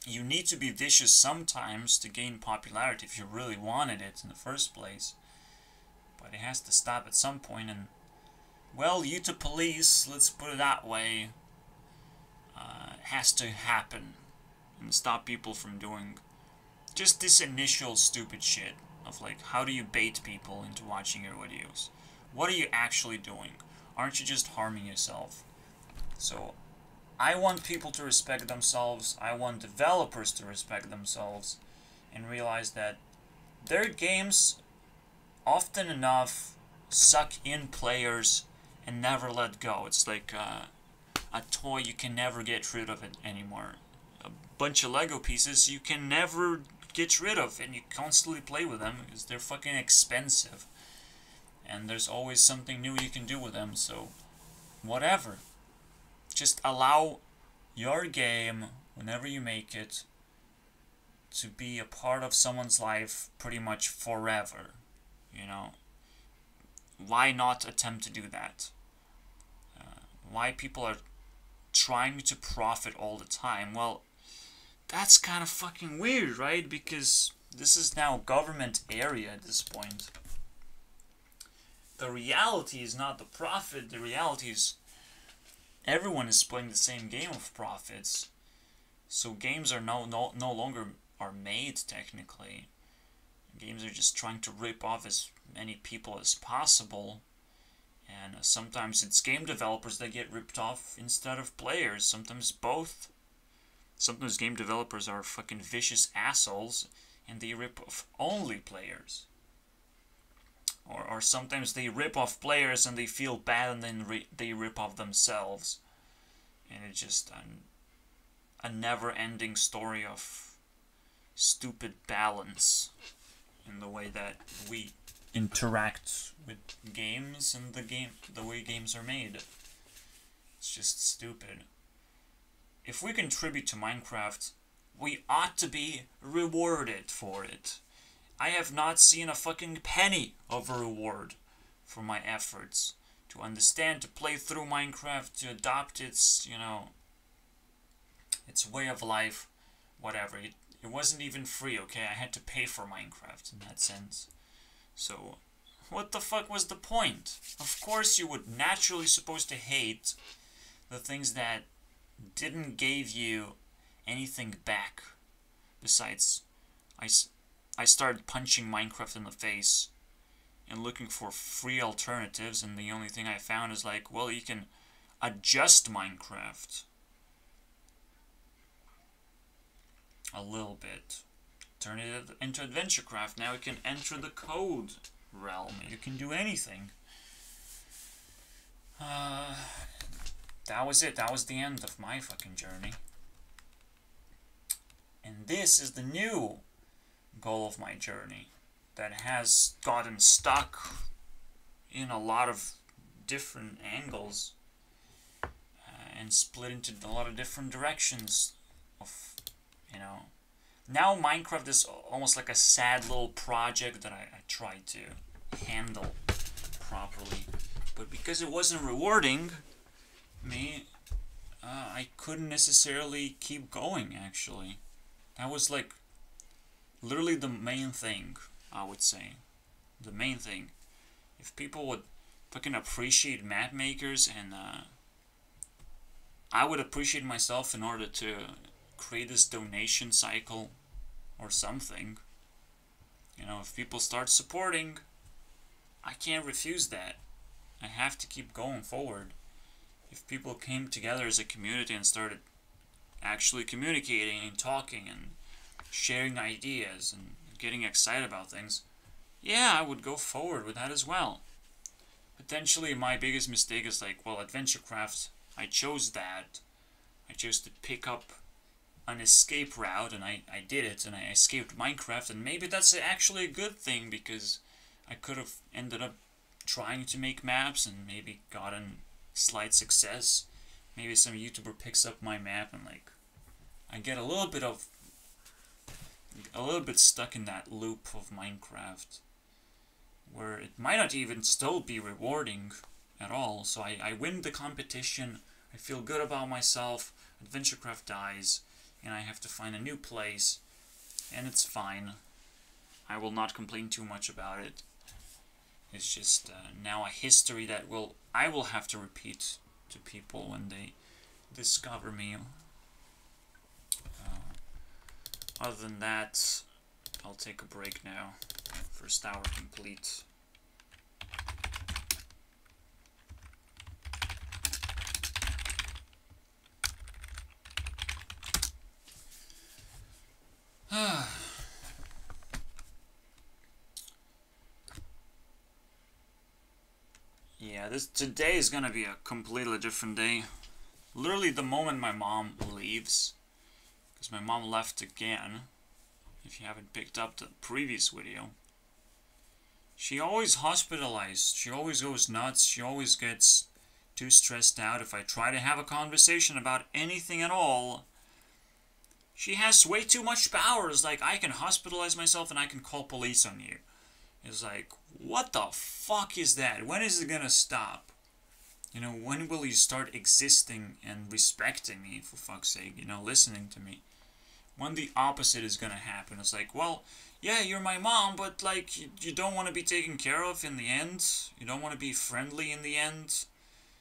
you need to be vicious sometimes to gain popularity if you really wanted it in the first place. But it has to stop at some point, and, well, YouTube police, let's put it that way, has to happen and stop people from doing just this initial stupid shit of, like, how do you bait people into watching your videos? What are you actually doing? Aren't you just harming yourself? So, I want people to respect themselves, I want developers to respect themselves, and realize that their games often enough suck in players and never let go. It's like a toy, you can never get rid of it anymore. A bunch of Lego pieces you can never get rid of, and you constantly play with them because they're fucking expensive. And there's always something new you can do with them, so whatever. Just allow your game, whenever you make it, to be a part of someone's life pretty much forever. You know, why not attempt to do that? Why people are trying to profit all the time? Well, that's kind of fucking weird, right? Because this is now government area at this point. The reality is not the profit. The reality is everyone is playing the same game of profits. So games are no longer are made technically. Games are just trying to rip off as many people as possible. And sometimes it's game developers that get ripped off instead of players. Sometimes both. Sometimes game developers are fucking vicious assholes and they rip off only players. Or sometimes they rip off players and they feel bad and then they rip off themselves. And it's just a never-ending story of stupid balance in the way that we interact with games and the way games are made. It's just stupid. If we contribute to Minecraft, we ought to be rewarded for it. I have not seen a fucking penny of a reward for my efforts to understand, to play through Minecraft, to adopt its, you know, its way of life, whatever. It wasn't even free, okay? I had to pay for Minecraft in that sense. So, what the fuck was the point? Of course you would naturally supposed to hate the things that didn't give you anything back. Besides, I started punching Minecraft in the face and looking for free alternatives, and the only thing I found is like, well, you can adjust Minecraft a little bit. Turn it into AdventureCraft. Now you can enter the code realm. You can do anything. That was it. That was the end of my fucking journey. And this is the new goal of my journey that has gotten stuck in a lot of different angles and split into a lot of different directions of, you know. Now Minecraft is almost like a sad little project that I try to handle properly. But because it wasn't rewarding me, I couldn't necessarily keep going, actually. That was like literally the main thing, I would say. The main thing. If people would fucking appreciate map makers, and I would appreciate myself in order to create this donation cycle or something. You know, if people start supporting, I can't refuse that. I have to keep going forward. If people came together as a community and started actually communicating and talking and sharing ideas and getting excited about things, yeah, I would go forward with that as well. Potentially my biggest mistake is like, well, AdventureCraft, I chose that. I chose to pick up an escape route, and I did it, and I escaped Minecraft, and maybe that's actually a good thing, because I could have ended up trying to make maps and maybe gotten slight success. Maybe some YouTuber picks up my map and like I get a little bit stuck in that loop of Minecraft where it might not even still be rewarding at all. So I win the competition, I feel good about myself, AdventureCraft dies, and I have to find a new place, and it's fine. I will not complain too much about it. It's just now a history that I will have to repeat to people when they discover me. Other than that, I'll take a break now. First hour complete. Yeah, today is gonna be a completely different day. Literally the moment my mom leaves, because my mom left again, if you haven't picked up the previous video. She always hospitalized, she always goes nuts, she always gets too stressed out if I try to have a conversation about anything at all. She has way too much powers, like I can hospitalize myself and I can call police on you. It's like, what the fuck is that? When is it gonna stop? You know, when will you start existing and respecting me, for fuck's sake, you know, listening to me? When the opposite is gonna happen. It's like, well, yeah, you're my mom, but like, you don't want to be taken care of in the end? You don't want to be friendly in the end?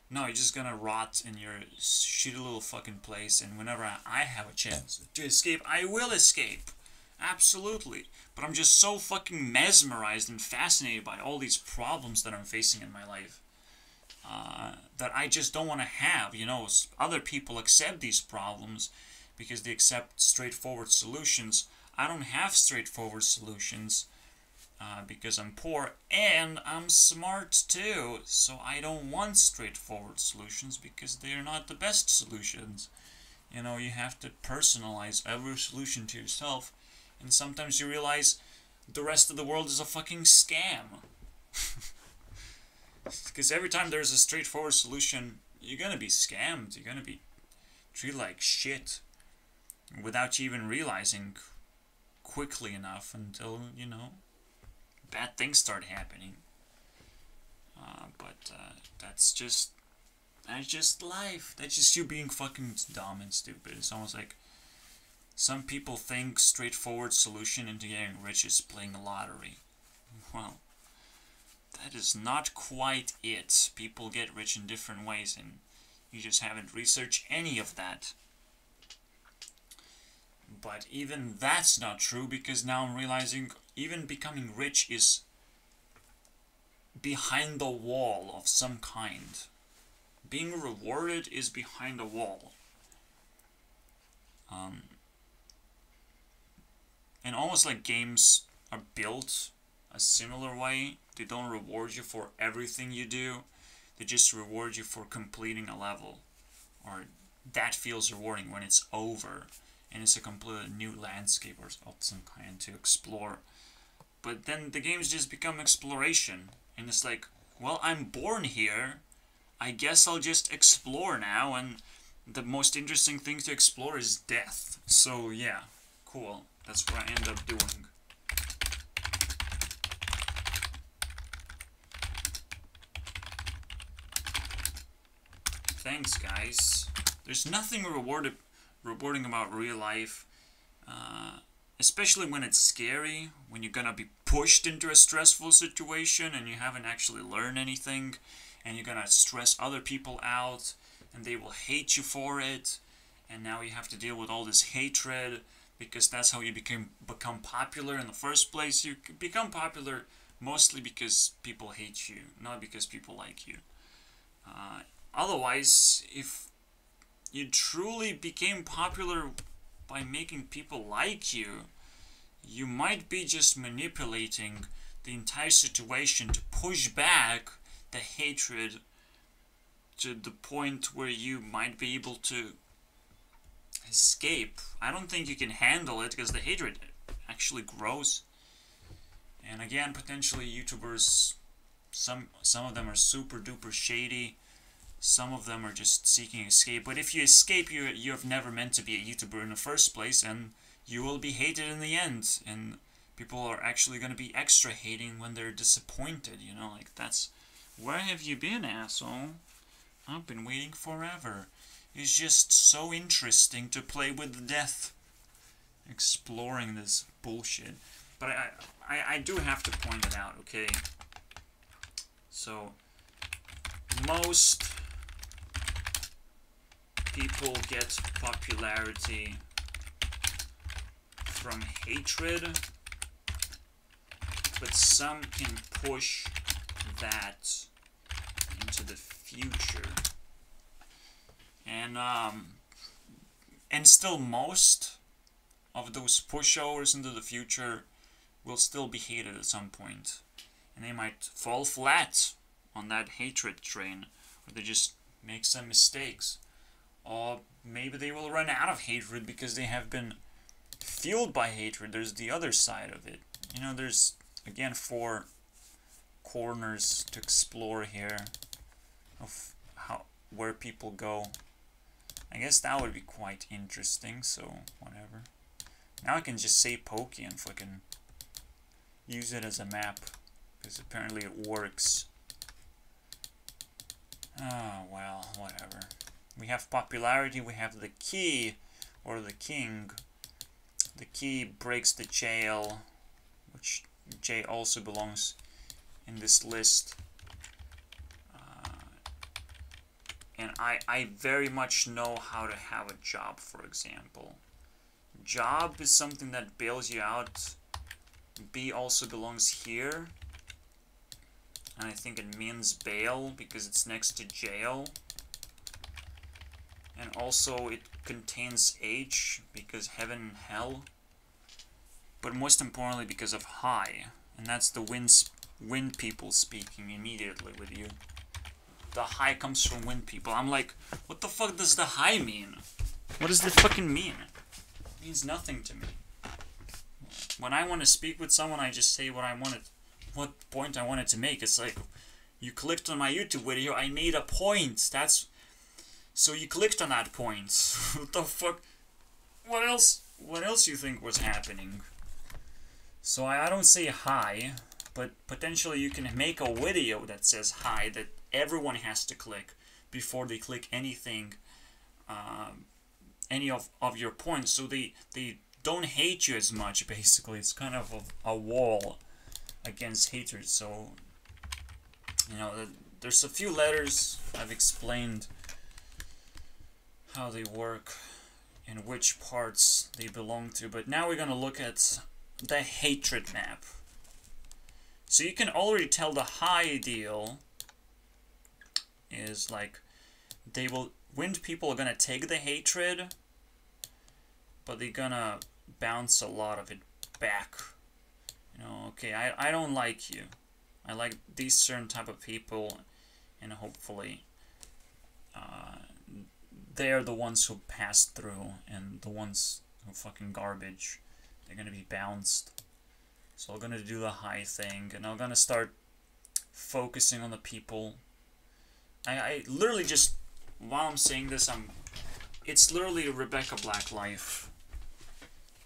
No, you're just gonna rot in your shitty little fucking place, and whenever I have a chance to escape, I will escape. Absolutely. But I'm just so fucking mesmerized and fascinated by all these problems that I'm facing in my life. That I just don't want to have, you know. Other people accept these problems because they accept straightforward solutions. I don't have straightforward solutions because I'm poor and I'm smart too. So I don't want straightforward solutions because they're not the best solutions. You know, you have to personalize every solution to yourself, and sometimes you realize the rest of the world is a fucking scam. Because every time there's a straightforward solution, you're gonna be scammed, you're gonna be treated like shit without you even realizing quickly enough until, you know, bad things start happening. But that's just life. That's just you being fucking dumb and stupid. It's almost like some people think straightforward solution into getting rich is playing the lottery. Well, that is not quite it. People get rich in different ways, and you just haven't researched any of that. But even that's not true, because now I'm realizing even becoming rich is behind the wall of some kind. Being rewarded is behind a wall. And almost like games are built a similar way. They don't reward you for everything you do. They just reward you for completing a level. Or that feels rewarding when it's over and it's a completely new landscape or of some kind to explore. But then the games just become exploration. And it's like, well, I'm born here. I guess I'll just explore now, and the most interesting thing to explore is death. So yeah, cool. That's what I end up doing. Thanks, guys. There's nothing rewarding about real life, especially when it's scary, when you're gonna be pushed into a stressful situation and you haven't actually learned anything, and you're gonna stress other people out, and they will hate you for it, and now you have to deal with all this hatred because that's how you become popular in the first place. You become popular mostly because people hate you, not because people like you. Otherwise, if you truly became popular by making people like you, you might be just manipulating the entire situation to push back the hatred to the point where you might be able to escape. I don't think you can handle it because the hatred actually grows. And again, potentially YouTubers, some of them are super duper shady. Some of them are just seeking escape. But if you escape, you have never meant to be a YouTuber in the first place, and you will be hated in the end. And people are actually going to be extra hating when they're disappointed, you know, like that's... Where have you been, asshole? I've been waiting forever. It's just so interesting to play with death. Exploring this bullshit. But I do have to point it out, okay? So, most people get popularity from hatred, but some can push that into the future. And still most of those pushovers into the future will still be hated at some point. And they might fall flat on that hatred train, or they just make some mistakes. Or maybe they will run out of hatred because they have been fueled by hatred. There's the other side of it. You know, there's, again, 4 corners to explore here of where people go. I guess that would be quite interesting, so whatever. Now I can just say Pokey and fucking use it as a map, because apparently it works. Oh, well, whatever. We have popularity, we have the key, or the king. The key breaks the jail, which J also belongs in this list. And I very much know how to have a job, for example. Job is something that bails you out. B also belongs here. And I think it means bail because it's next to jail. And also it contains H because heaven and hell. But most importantly because of high. And that's the wind people speaking immediately with you. The high comes from wind people. I'm like, what the fuck does the high mean? What does this fucking mean? It means nothing to me. When I want to speak with someone, I just say what point I wanted to make. It's like, you clicked on my YouTube video, I made a point. So you clicked on that point. What the fuck? What else you think was happening? So I don't say hi, but potentially you can make a video that says hi that everyone has to click before they click anything, any of your points, so they don't hate you as much, basically. It's kind of a wall against hatred. So, you know, there's a few letters. I've explained how they work and which parts they belong to, but now we're gonna look at the hatred map. So you can already tell the high deal is like wind people are gonna take the hatred, but they're gonna bounce a lot of it back. You know, okay, I don't like you. I like these certain type of people, and hopefully they're the ones who pass through, and the ones who fucking garbage, they're gonna be bounced. So I'm gonna do the high thing, and I'm gonna start focusing on the people. I literally just, while I'm saying this, it's literally Rebecca Black life.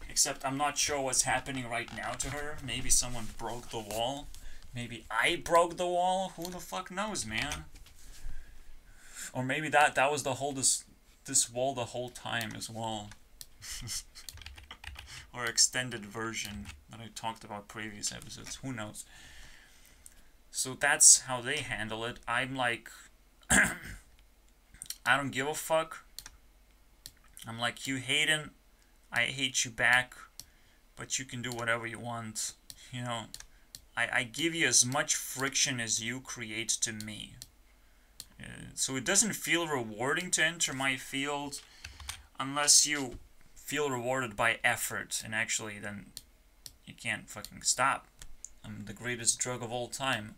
Except I'm not sure what's happening right now to her. Maybe someone broke the wall. Maybe I broke the wall. Who the fuck knows, man? Or maybe that was this wall the whole time as well. Or extended version that I talked about previous episodes. Who knows? So that's how they handle it. I'm like, I don't give a fuck. I'm like, you hating? I hate you back, but you can do whatever you want. You know, I give you as much friction as you create to me. So it doesn't feel rewarding to enter my field unless you feel rewarded by effort, and actually then you can't fucking stop. I'm the greatest drug of all time,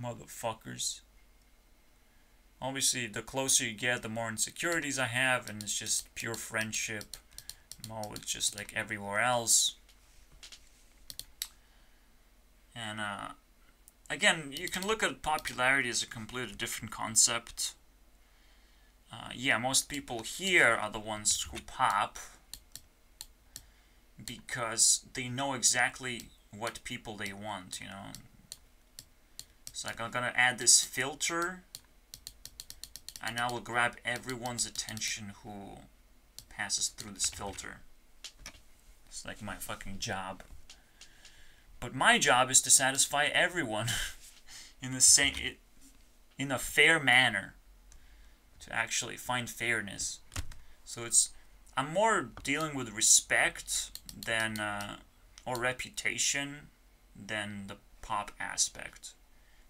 motherfuckers. Obviously, the closer you get, the more insecurities I have, and it's just pure friendship. It's just like everywhere else. And again, you can look at popularity as a completely different concept. Yeah, most people here are the ones who pop because they know exactly what people they want, you know. It's like I'm gonna add this filter, and I will grab everyone's attention who passes through this filter. It's like my fucking job. But my job is to satisfy everyone in a fair manner. To actually find fairness. So I'm more dealing with respect than or reputation than the pop aspect.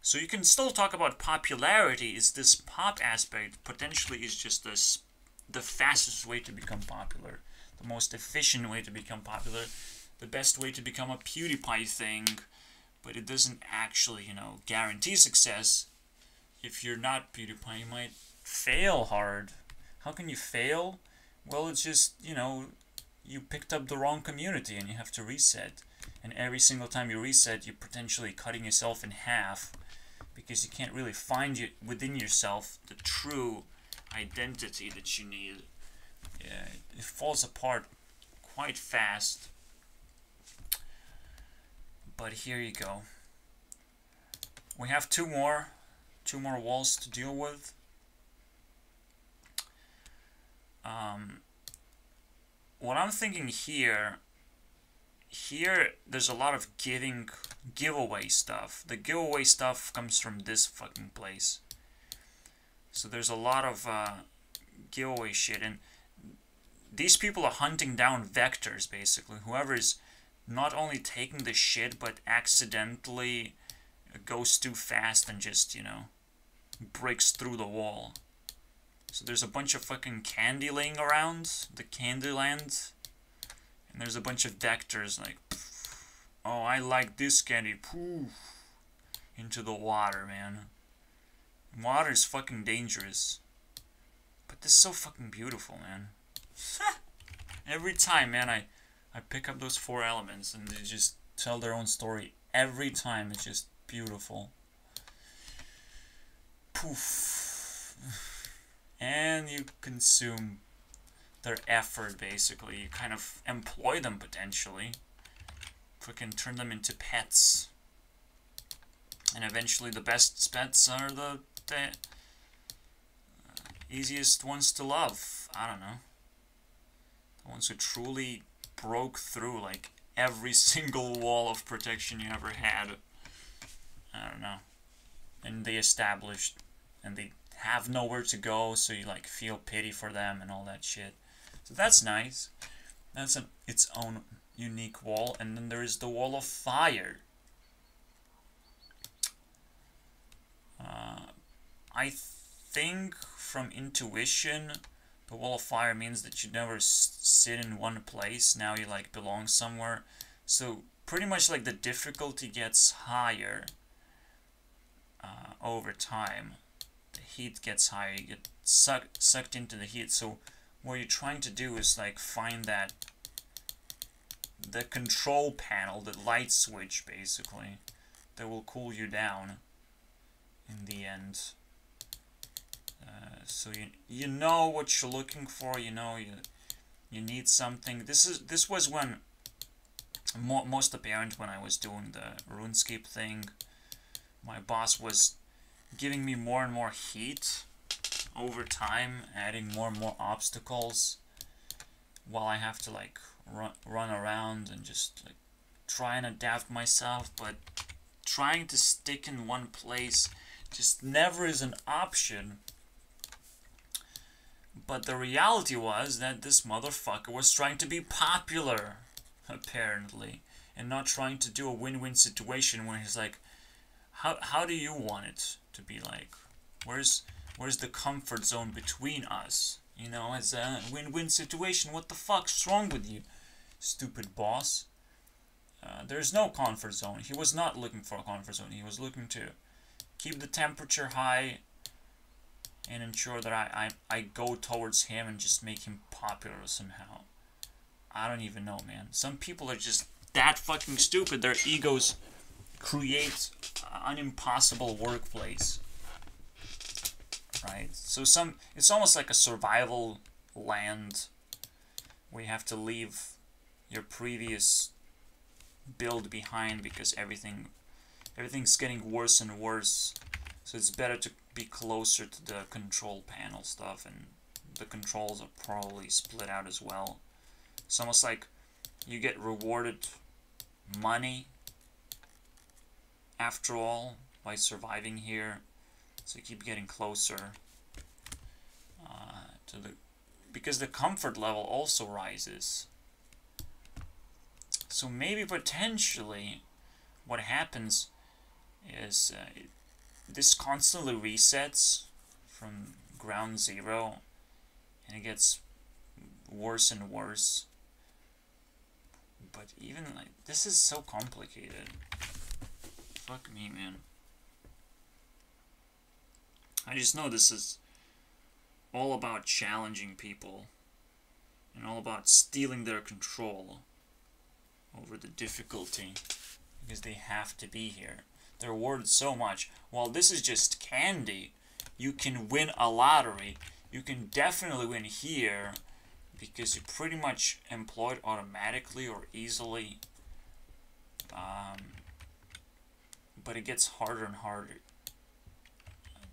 So you can still talk about popularity. Is this pop aspect potentially is just the fastest way to become popular, the most efficient way to become popular, the best way to become a PewDiePie thing, but it doesn't actually, you know, guarantee success. If you're not PewDiePie, you might fail hard. How can you fail? Well, it's just, you know, you picked up the wrong community and you have to reset. And every single time you reset, you're potentially cutting yourself in half because you can't really find within yourself the true identity that you need. Yeah, it falls apart quite fast. But here you go. We have two more walls to deal with. What I'm thinking here, there's a lot of giveaway stuff. The giveaway stuff comes from this fucking place. So there's a lot of giveaway shit, and these people are hunting down vectors, basically. Whoever's not only taking the shit, but accidentally goes too fast and just, you know, breaks through the wall. So there's a bunch of fucking candy laying around, the Candyland, and there's a bunch of vectors like, oh, I like this candy, poof, into the water, man. Water is fucking dangerous, but this is so fucking beautiful, man. Every time, man, I pick up those 4 elements and they just tell their own story. Every time, it's just beautiful. Poof. And you consume their effort, basically. You kind of employ them, potentially. Fucking turn them into pets. And eventually the best pets are the easiest ones to love. I don't know. The ones who truly broke through, like, every single wall of protection you ever had. I don't know. And they established, and they have nowhere to go, so you like feel pity for them and all that shit. So that's nice. That's its own unique wall. And then there is the wall of fire. I think from intuition, the wall of fire means that you never sit in one place. Now you like belong somewhere. So pretty much like the difficulty gets higher over time. The heat gets higher, you get sucked into the heat. So what you're trying to do is like find the control panel, the light switch basically, that will cool you down in the end. So you know what you're looking for. You know you need something. This was when most apparent when I was doing the RuneScape thing. My boss was giving me more and more heat over time, adding more and more obstacles, while I have to like run around and just like try and adapt myself. But trying to stick in one place just never is an option But the reality was that this motherfucker was trying to be popular, apparently, and not trying to do a win-win situation where he's like, how do you want it to be like? Where's the comfort zone between us? You know, as a win-win situation. What the fuck's wrong with you, stupid boss? There's no comfort zone. He was not looking for a comfort zone. He was looking to keep the temperature high and ensure that I go towards him and just make him popular somehow. I don't even know, man. Some people are just that fucking stupid. Their egos create an impossible workplace. Right? So it's almost like a survival land where you have to leave your previous build behind because everything's getting worse and worse. So it's better to be closer to the control panel stuff, and the controls are probably split out as well. It's almost like you get rewarded money after all by surviving here. So you keep getting closer to because the comfort level also rises. So maybe potentially what happens is this constantly resets from ground zero, and it gets worse and worse. But even like this is so complicated. Fuck me, man. I just know this is all about challenging people and all about stealing their control over the difficulty because they have to be here. They're rewarded so much. While this is just candy, you can win a lottery. You can definitely win here because you're pretty much employed automatically or easily. But it gets harder and harder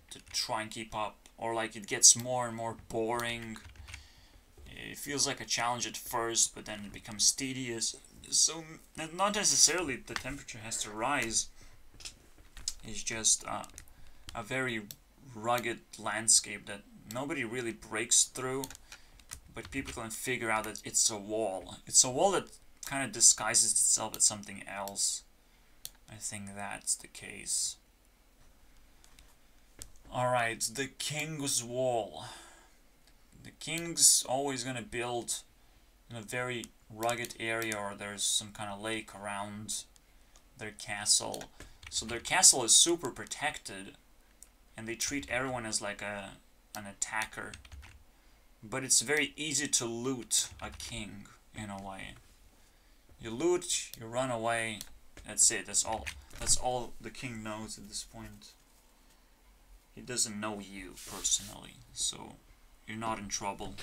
to try and keep up, or like it gets more and more boring. It feels like a challenge at first, but then it becomes tedious. So not necessarily the temperature has to rise. It's just a very rugged landscape that nobody really breaks through, but people can figure out that it's a wall. It's a wall that kind of disguises itself as something else. I think that's the case. Alright, the King's Wall. The King's always gonna build in a very rugged area, or there's some kind of lake around their castle. So their castle is super protected, and they treat everyone as like an attacker. But it's very easy to loot a king, in a way. You loot, you run away, that's it, that's all the king knows at this point. He doesn't know you personally, so you're not in trouble.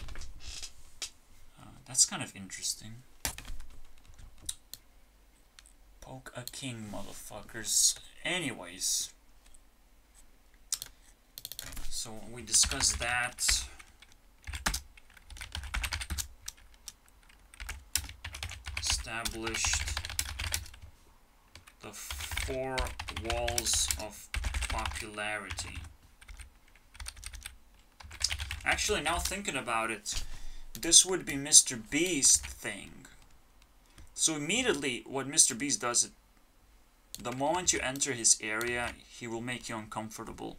That's kind of interesting. Poke a king, motherfuckers. Anyways, so we discussed that. Established the 4 walls of popularity. Actually, now thinking about it, this would be Mr. Beast thing. So immediately, what Mr. Beast does, the moment you enter his area, he will make you uncomfortable.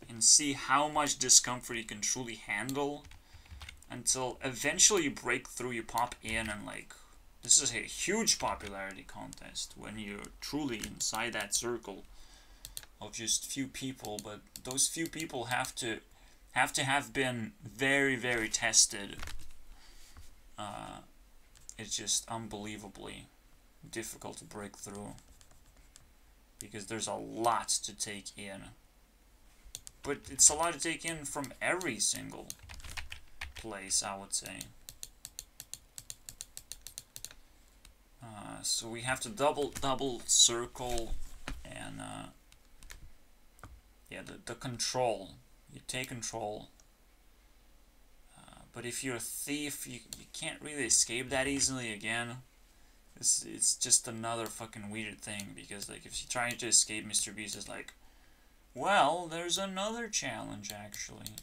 And see how much discomfort you can truly handle, until eventually you break through, you pop in, and like, this is a huge popularity contest when you're truly inside that circle of just few people, but those few people have to have been very, very tested. It's just unbelievably difficult to break through because there's a lot to take in. But it's a lot to take in from every single place, I would say. So we have to double circle, and yeah, the control. You take control. But if you're a thief, you can't really escape that easily again. It's just another fucking weird thing, because like if you're trying to escape, Mr. Beast is like, well, there's another challenge actually.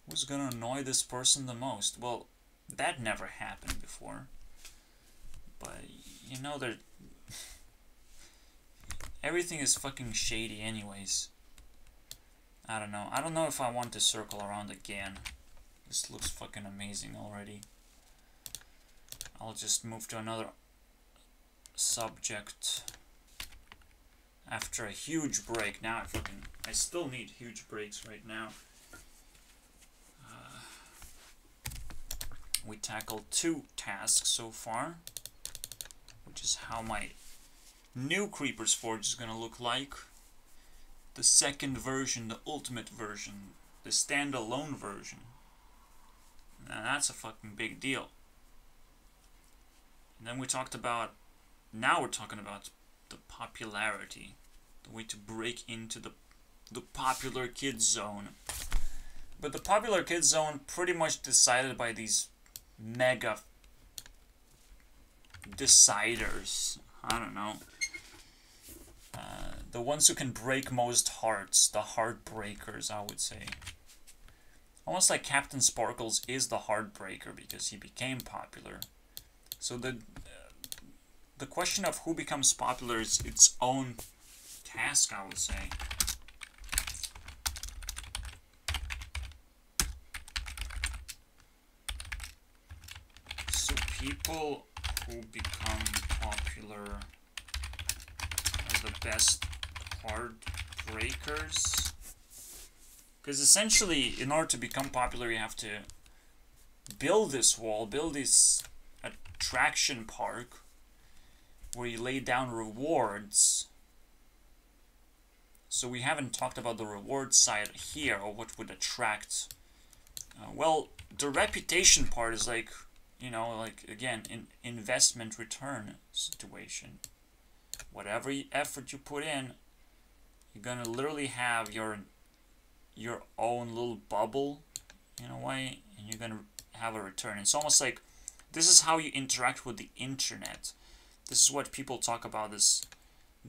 Who's gonna annoy this person the most? Well, that never happened before. But, you know, everything is fucking shady anyways. I don't know. I don't know if I want to circle around again. This looks fucking amazing already. I'll just move to another subject after a huge break. Now I still need huge breaks right now. We tackled 2 tasks so far, which is how my new Creeper's Forge is gonna look like. The second version, the ultimate version, the standalone version. Now that's a fucking big deal. And then we talked about, now we're talking about the popularity, the way to break into the popular kids zone. But the popular kids zone pretty much decided by these mega deciders. I don't know. The ones who can break most hearts, the heartbreakers, I would say. Almost like Captain Sparkles is the heartbreaker because he became popular. So the question of who becomes popular is its own task, I would say. So people who become popular are the best heartbreakers. Because essentially, in order to become popular, you have to build this wall, build this attraction park, where you lay down rewards. So we haven't talked about the reward side here, or what would attract. Well, the reputation part is like, you know, like, again, an investment return situation. Whatever effort you put in, you're gonna literally have your own little bubble, in a way, and you're gonna have a return. It's almost like, this is how you interact with the internet. This is what people talk about, this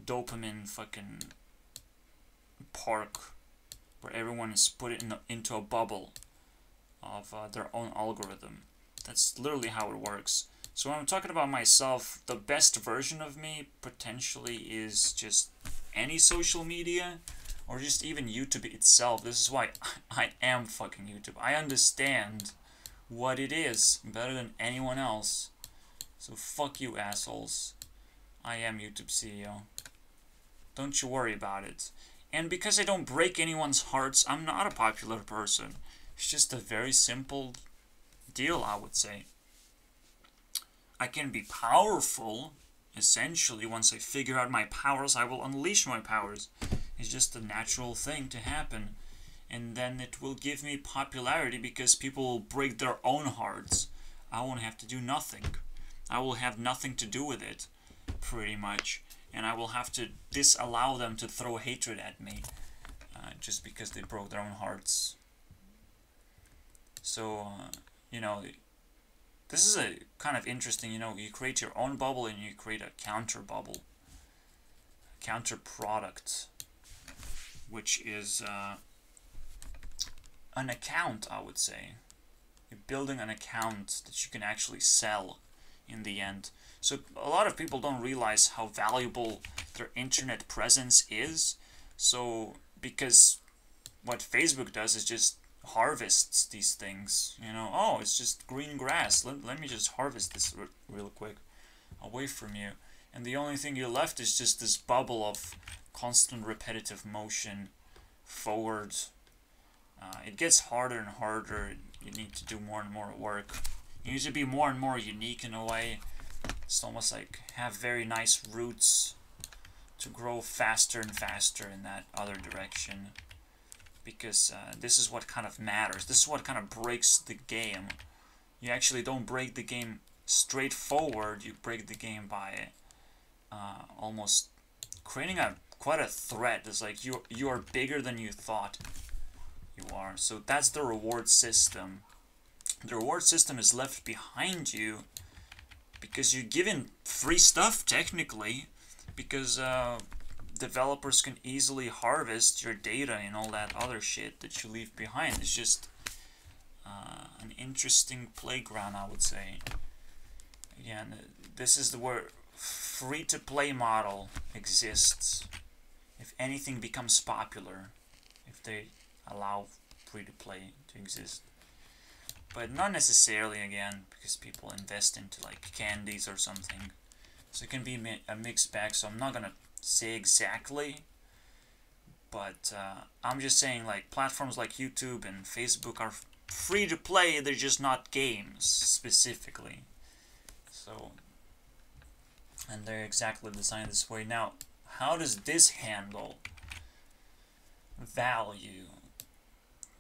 dopamine fucking park, where everyone is put into a bubble of their own algorithm. That's literally how it works. So when I'm talking about myself, the best version of me potentially is just any social media, or just even YouTube itself. This is why I am fucking YouTube. I understand what it is better than anyone else. So fuck you, assholes. I am YouTube CEO. Don't you worry about it. And because I don't break anyone's hearts, I'm not a popular person. It's just a very simple deal, I would say. I can be powerful, essentially. Once I figure out my powers, I will unleash my powers. It's just a natural thing to happen. And then it will give me popularity because people will break their own hearts. I won't have to do nothing. I will have nothing to do with it, pretty much. And I will have to disallow them to throw hatred at me, just because they broke their own hearts. So, you know, this is a kind of interesting, you know, you create your own bubble and you create a counter bubble. Counter product, which is an account, I would say. You're building an account that you can actually sell in the end. So a lot of people don't realize how valuable their internet presence is. So, because what Facebook does is just harvests these things. You know, oh, it's just green grass. Let me just harvest this real quick away from you. And the only thing you're left is just this bubble of constant repetitive motion forward. It gets harder and harder. You need to do more and more work. You need to be more and more unique in a way. It's almost like have very nice roots to grow faster and faster in that other direction. Because this is what kind of matters. This is what kind of breaks the game. You actually don't break the game straightforward. You break the game by almost creating quite a threat. It's like you are bigger than you thought you are. So that's the reward system. The reward system is left behind you because you're given free stuff, technically, because developers can easily harvest your data and all that other shit that you leave behind. It's just interesting playground, I would say. Again, this is where free-to-play model exists. If anything becomes popular, if they allow free-to-play to exist. But not necessarily, again, because people invest into like candies or something. So it can be a mixed bag, so I'm not gonna say exactly. But I'm just saying, like, platforms like YouTube and Facebook are free to play, they're just not games, specifically. So, and they're exactly designed this way. Now, how does this handle value?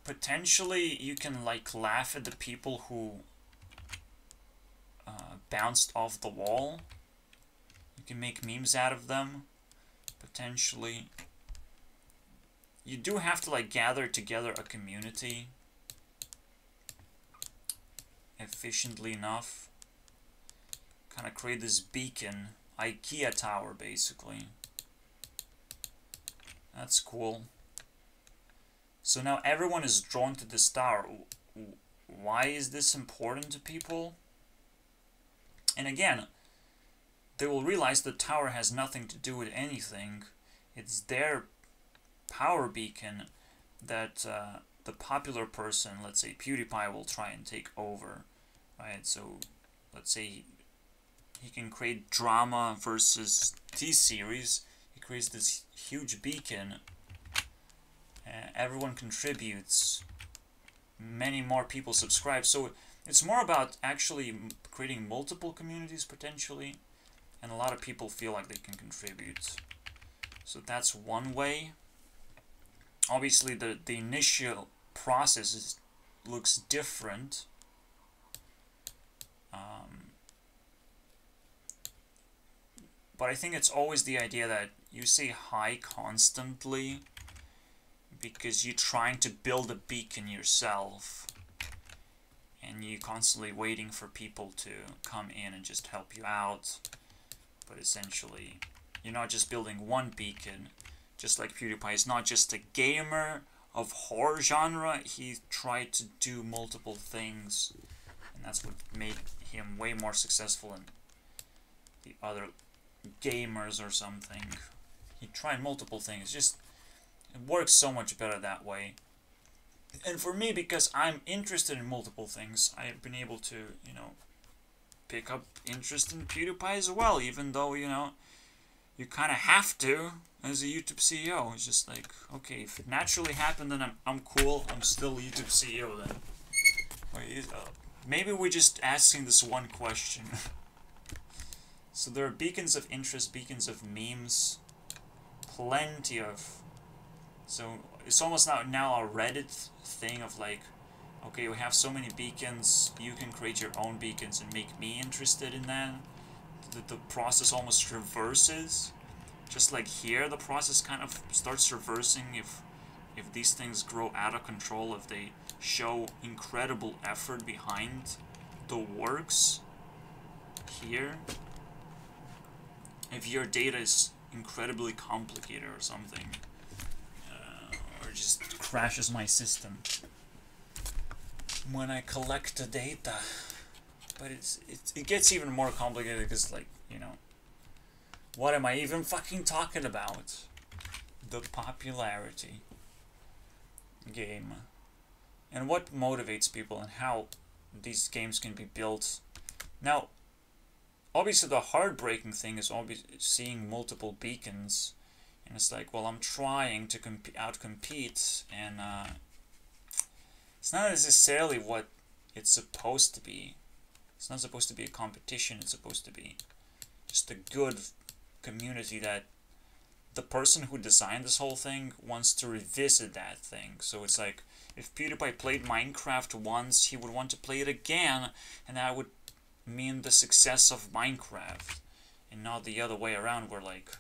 Potentially, you can, like, laugh at the people who bounced off the wall. You can make memes out of them, potentially. You do have to like gather together a community efficiently enough. Kind of create this beacon, IKEA tower basically. That's cool. So now everyone is drawn to this tower. Why is this important to people? And again, they will realize the tower has nothing to do with anything. It's their power beacon that the popular person, let's say PewDiePie, will try and take over, right? So let's say he can create drama versus T-Series. He creates this huge beacon. Everyone contributes. Many more people subscribe. So it's more about actually creating multiple communities potentially, and a lot of people feel like they can contribute. So that's one way. Obviously, the initial process looks different. But I think it's always the idea that you say hi constantly because you're trying to build a beacon yourself. And you're constantly waiting for people to come in and just help you out. But essentially, you're not just building one beacon. Just like PewDiePie is not just a gamer of horror genre, he tried to do multiple things. And that's what made him way more successful than the other gamers or something. He tried multiple things. Just, it works so much better that way. And for me, because I'm interested in multiple things, I've been able to, you know, pick up interest in PewDiePie as well, even though, you know, you kind of have to as a YouTube CEO. It's just like, okay, if it naturally happened, then I'm cool. I'm still YouTube CEO then. Maybe we're just asking this one question. So there are beacons of interest, beacons of memes, plenty of. So it's almost now a Reddit thing of like, okay, we have so many beacons, you can create your own beacons and make me interested in that. The process almost reverses. Just like here, the process kind of starts reversing if these things grow out of control, if they show incredible effort behind the works here. If your data is incredibly complicated or something, or just crashes my system when I collect the data. But it gets even more complicated because, like, you know, what am I even fucking talking about? The popularity game. And what motivates people and how these games can be built. Now, obviously the heartbreaking thing is seeing multiple beacons. And it's like, well, I'm trying to outcompete, and it's not necessarily what it's supposed to be. It's not supposed to be a competition, it's supposed to be just a good community that the person who designed this whole thing wants to revisit that thing. So it's like, if PewDiePie played Minecraft once, he would want to play it again, and that would mean the success of Minecraft, and not the other way around where, like,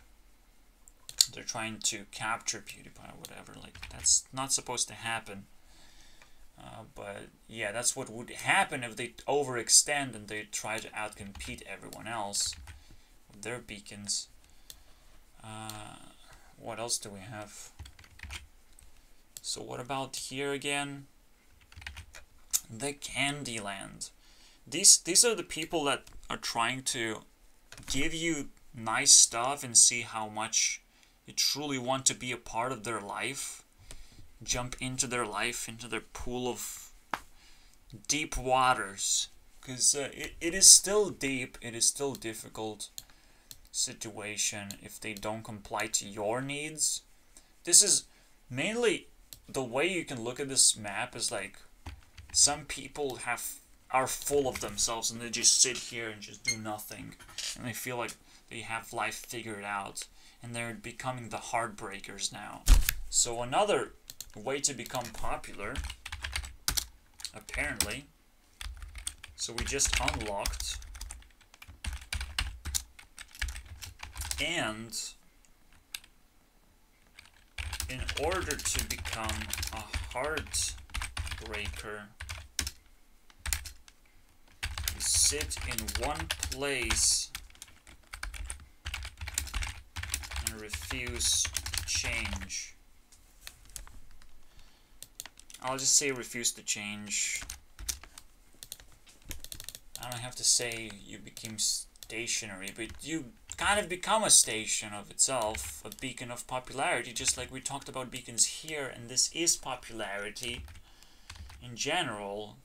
they're trying to capture PewDiePie or whatever. Like, that's not supposed to happen. But yeah, that's what would happen if they overextend and they try to outcompete everyone else with their beacons. What else do we have? So what about here again? The Candyland. These are the people that are trying to give you nice stuff and see how much you truly want to be a part of their life. Jump into their life, into their pool of deep waters. Because it is still deep, it is still difficult situation if they don't comply to your needs. This is mainly the way you can look at this map is like some people are full of themselves and they just sit here and just do nothing and they feel like they have life figured out and they're becoming the heartbreakers now. So another way to become popular, apparently, so we just unlocked, and in order to become a heartbreaker, you sit in one place and refuse to change. I'll just say refuse to change. I don't have to say you became stationary, but you kind of become a station of itself, a beacon of popularity, just like we talked about beacons here, and this is popularity in general,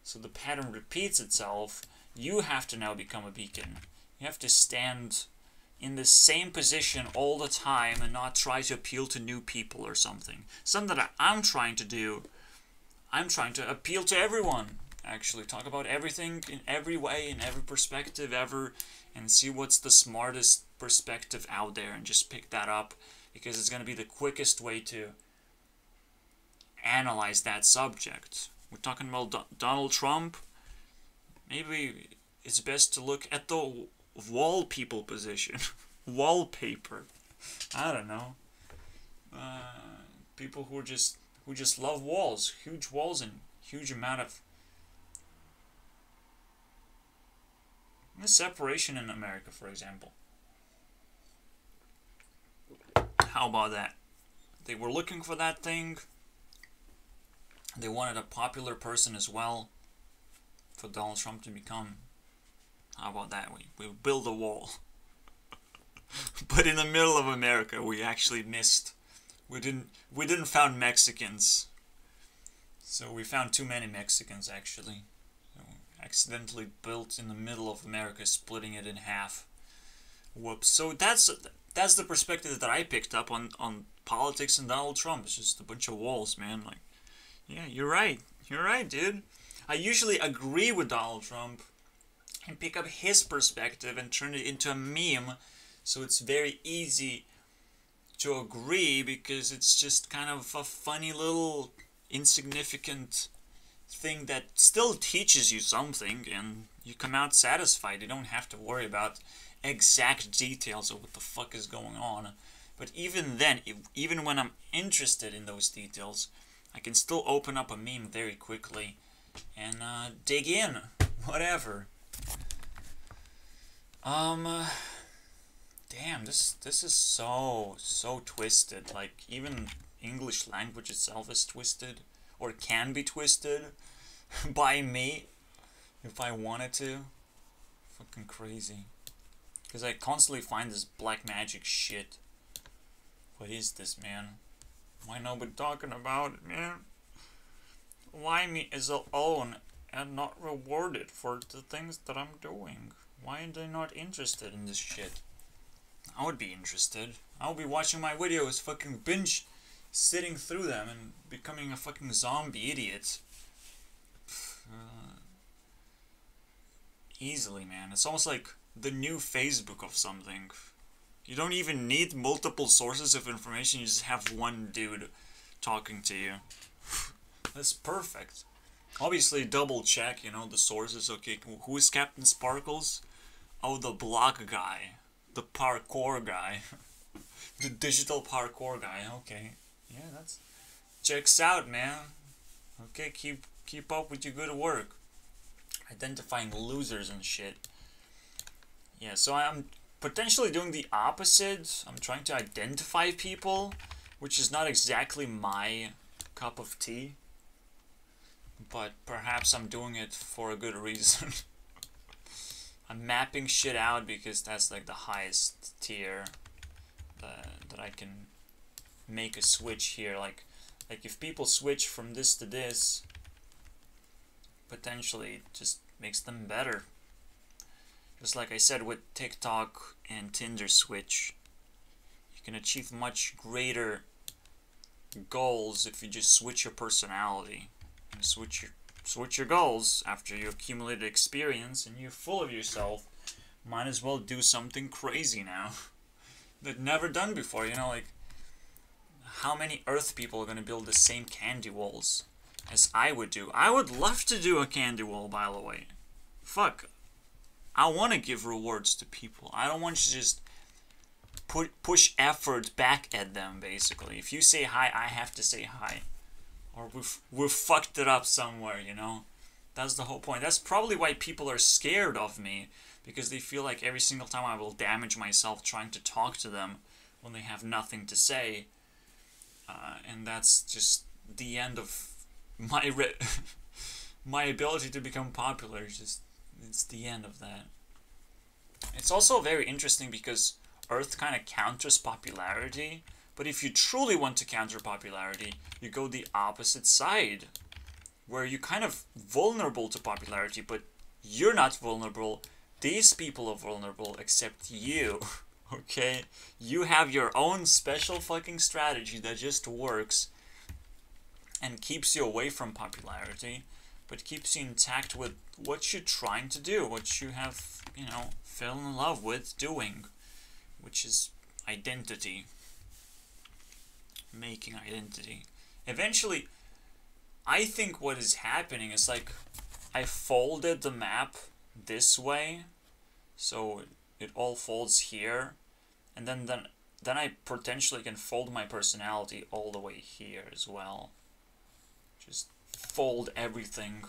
so the pattern repeats itself. You have to now become a beacon. You have to stand in the same position all the time and not try to appeal to new people or something. Something that I'm trying to do. I'm trying to appeal to everyone. Actually, talk about everything in every way, in every perspective ever, and see what's the smartest perspective out there and just pick that up, because it's going to be the quickest way to analyze that subject. We're talking about Donald Trump. Maybe it's best to look at the wall people position. Wallpaper. I don't know. People who just love walls. Huge walls and huge amount of separation in America, for example. How about that? They were looking for that thing. They wanted a popular person as well for Donald Trump to become. How about that? We build a wall. But in the middle of America, we actually missed. We didn't found Mexicans. So we found too many Mexicans, actually. Accidentally built in the middle of America, splitting it in half. Whoops. So that's the perspective that I picked up on politics and Donald Trump. It's just a bunch of walls, man. Like, yeah, you're right. You're right, dude. I usually agree with Donald Trump and pick up his perspective and turn it into a meme, so it's very easy to agree because it's just kind of a funny little insignificant thing that still teaches you something and you come out satisfied. You don't have to worry about exact details of what the fuck is going on. But even then, even when I'm interested in those details, I can still open up a meme very quickly and dig in. Whatever. Damn, this is so twisted. Like, even English language itself is twisted, or can be twisted by me if I wanted to. Fucking crazy. Because I constantly find this black magic shit. What is this, man? Why nobody talking about it, man? Why me is alone and not rewarded for the things that I'm doing? Why are they not interested in this shit? I would be interested. I would be watching my videos, fucking binge sitting through them and becoming a fucking zombie idiot. Easily, man. It's almost like the new Facebook of something. You don't even need multiple sources of information, you just have one dude talking to you. That's perfect. Obviously, double check, you know, the sources. Okay, who is Captain Sparkles? Oh, the block guy. The parkour guy. The digital parkour guy. Okay. Yeah, that's... checks out, man. Okay, keep up with your good work. Identifying losers and shit. Yeah, so I'm potentially doing the opposite. I'm trying to identify people, which is not exactly my cup of tea. but perhaps I'm doing it for a good reason. I'm mapping shit out because that's like the highest tier that I can make a switch here. Like if people switch from this to this, potentially it just makes them better. Just like I said with TikTok and Tinder switch, you can achieve much greater goals if you just switch your personality and switch your goals after you accumulated experience and you're full of yourself. Might as well do something crazy now that never done before. You know, like how many Earth people are gonna build the same candy walls as I would do? I would love to do a candy wall, by the way. Fuck. I want to give rewards to people. I don't want to just push effort back at them, basically. If you say hi, I have to say hi. Or we've fucked it up somewhere, you know? That's the whole point. That's probably why people are scared of me. Because they feel like every single time I will damage myself trying to talk to them when they have nothing to say. And that's just the end of my my ability to become popular. It's the end of that. It's also very interesting because Earth kind of counters popularity, but if you truly want to counter popularity, you go the opposite side, where you're kind of vulnerable to popularity, but you're not vulnerable. These people are vulnerable, except you. Okay? You have your own special fucking strategy that just works and keeps you away from popularity, but keeps you intact with what you're trying to do, what you have, you know, fell in love with doing, which is identity. Making identity. Eventually, I think what is happening is like, I folded the map this way, so it all folds here, and then I potentially can fold my personality all the way here as well. Just fold everything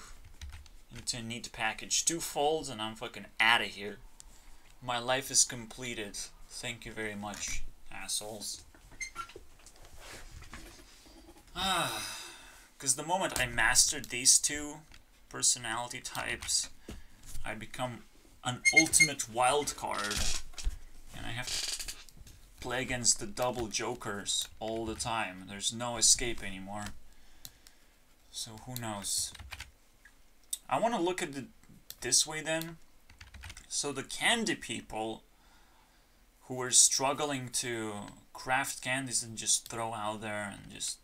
into a neat package. 2 folds and I'm fucking out of here. My life is completed. Thank you very much, assholes. Because the moment I mastered these 2 personality types, I become an ultimate wild card. And I have to play against the double jokers all the time. There's no escape anymore. So who knows? I want to look at it this way then. So the candy people who are struggling to craft candies and just throw out there and just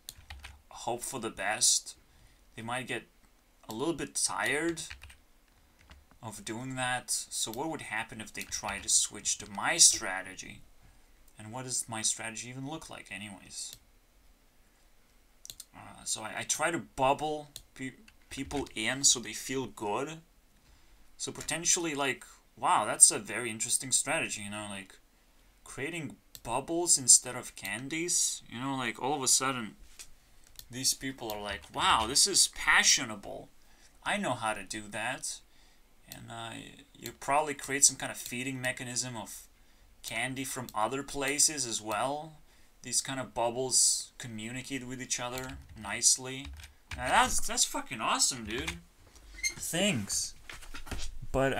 hope for the best, they might get a little bit tired of doing that. So what would happen if they try to switch to my strategy? And what does my strategy even look like anyways? So I try to bubble people in so they feel good. So potentially, like, wow, that's a very interesting strategy, you know, like creating bubbles instead of candies. You know, like all of a sudden these people are like, wow, this is passionable. I know how to do that. And you probably create some kind of feeding mechanism of candy from other places as well. These kind of bubbles communicate with each other nicely. Now that's fucking awesome, dude. Thanks. But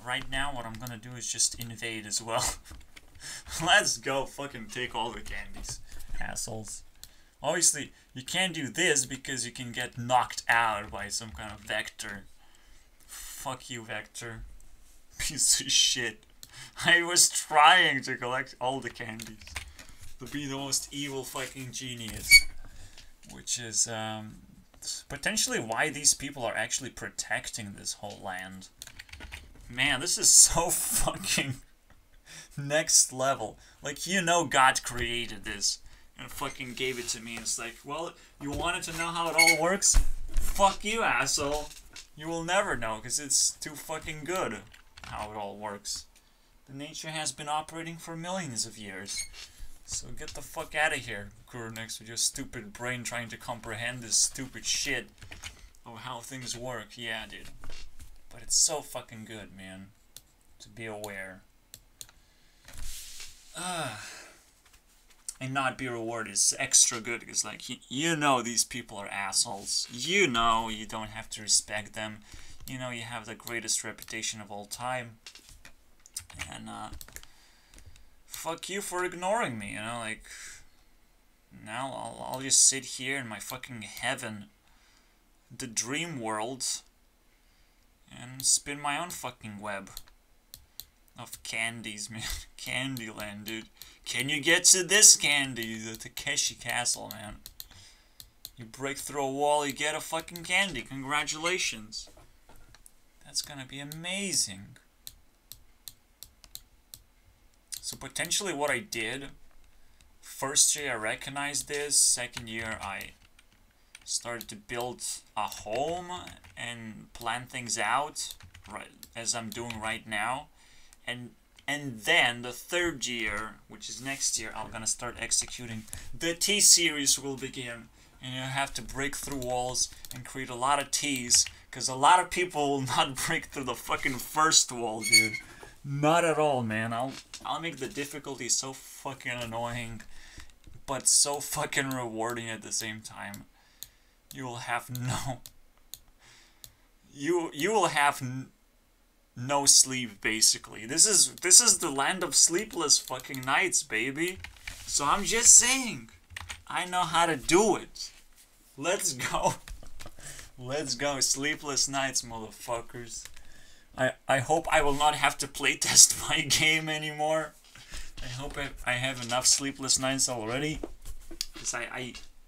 right now what I'm gonna do is just invade as well. Let's go fucking take all the candies, assholes. Obviously, you can't do this because you can get knocked out by some kind of Vector. Fuck you, Vector. Piece of shit. I was trying to collect all the candies. To be the most evil fucking genius. Which is potentially why these people are actually protecting this whole land. Man, this is so fucking next level. Like, you know God created this and fucking gave it to me. And it's like, well, you wanted to know how it all works? Fuck you, asshole. You will never know because it's too fucking good how it all works. The nature has been operating for millions of years. So get the fuck out of here, Kurnex, with your stupid brain trying to comprehend this stupid shit of how things work. Yeah, dude. But it's so fucking good, man, to be aware. and not be rewarded is extra good, because like you know these people are assholes. You know you don't have to respect them. You know you have the greatest reputation of all time. And fuck you for ignoring me, you know, like now I'll just sit here in my fucking heaven, the dream world, and spin my own fucking web of candies, man. Candyland, dude. Can you get to this candy? The Takeshi Castle, man. You break through a wall, you get a fucking candy. Congratulations. That's gonna be amazing. So potentially what I did, first year I recognized this, second year I started to build a home and plan things out, right, as I'm doing right now. And then the third year, which is next year, I'm gonna start executing. The T-series will begin, and you have to break through walls and create a lot of T's, because a lot of people will not break through the fucking first wall, dude. Not at all, man. I'll make the difficulty so fucking annoying, but so fucking rewarding at the same time. You will have no... You will have no sleep, basically. This is the land of sleepless fucking nights, baby. So I'm just saying, I know how to do it. Let's go. Let's go. Sleepless nights, motherfuckers. I hope I will not have to playtest my game anymore. I hope I have enough sleepless nights already. Because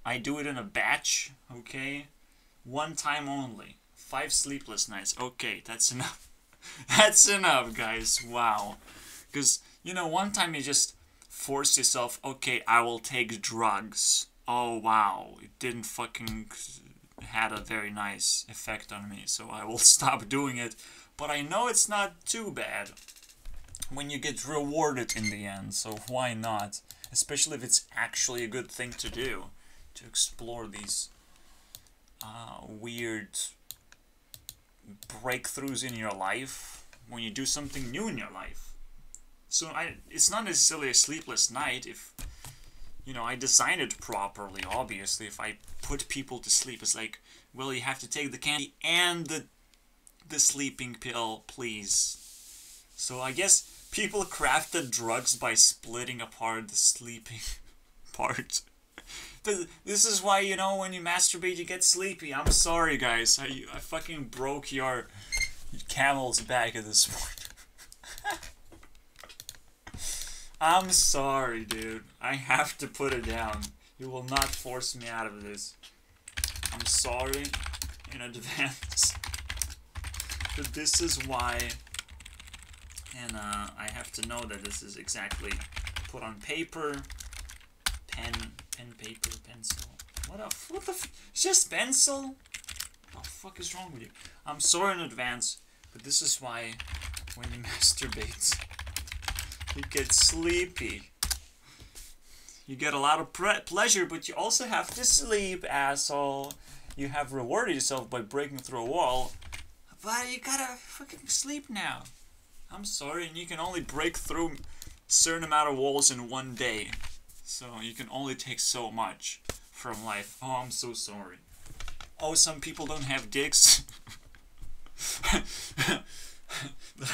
I do it in a batch, okay? One time only. 5 sleepless nights. Okay, that's enough. That's enough, guys. Wow. Because, you know, one time you just force yourself, okay, I will take drugs. Oh, wow. It didn't fucking had a very nice effect on me, so I will stop doing it. But I know it's not too bad when you get rewarded in the end, so why not? Especially if it's actually a good thing to do, to explore these weird breakthroughs in your life when you do something new in your life. So it's not necessarily a sleepless night if, you know, I designed it properly, obviously. If I put people to sleep, it's like, well, you have to take the candy and the sleeping pill, please. So I guess people crafted drugs by splitting apart the sleeping part. This is why, you know, when you masturbate you get sleepy. I'm sorry, guys. I fucking broke your camel's back at this point. I'm sorry, dude. I have to put it down. You will not force me out of this. I'm sorry in advance. But this is why. And I have to know that this is exactly put on paper. Pen, paper, pencil. What the it's just pencil? What the fuck is wrong with you? I'm sorry in advance, but this is why when you masturbate, you get sleepy. You get a lot of pleasure, but you also have to sleep, asshole. You have rewarded yourself by breaking through a wall, but you gotta fucking sleep now. I'm sorry, and you can only break through a certain amount of walls in one day. So you can only take so much from life. Oh, I'm so sorry. Oh, some people don't have dicks. Did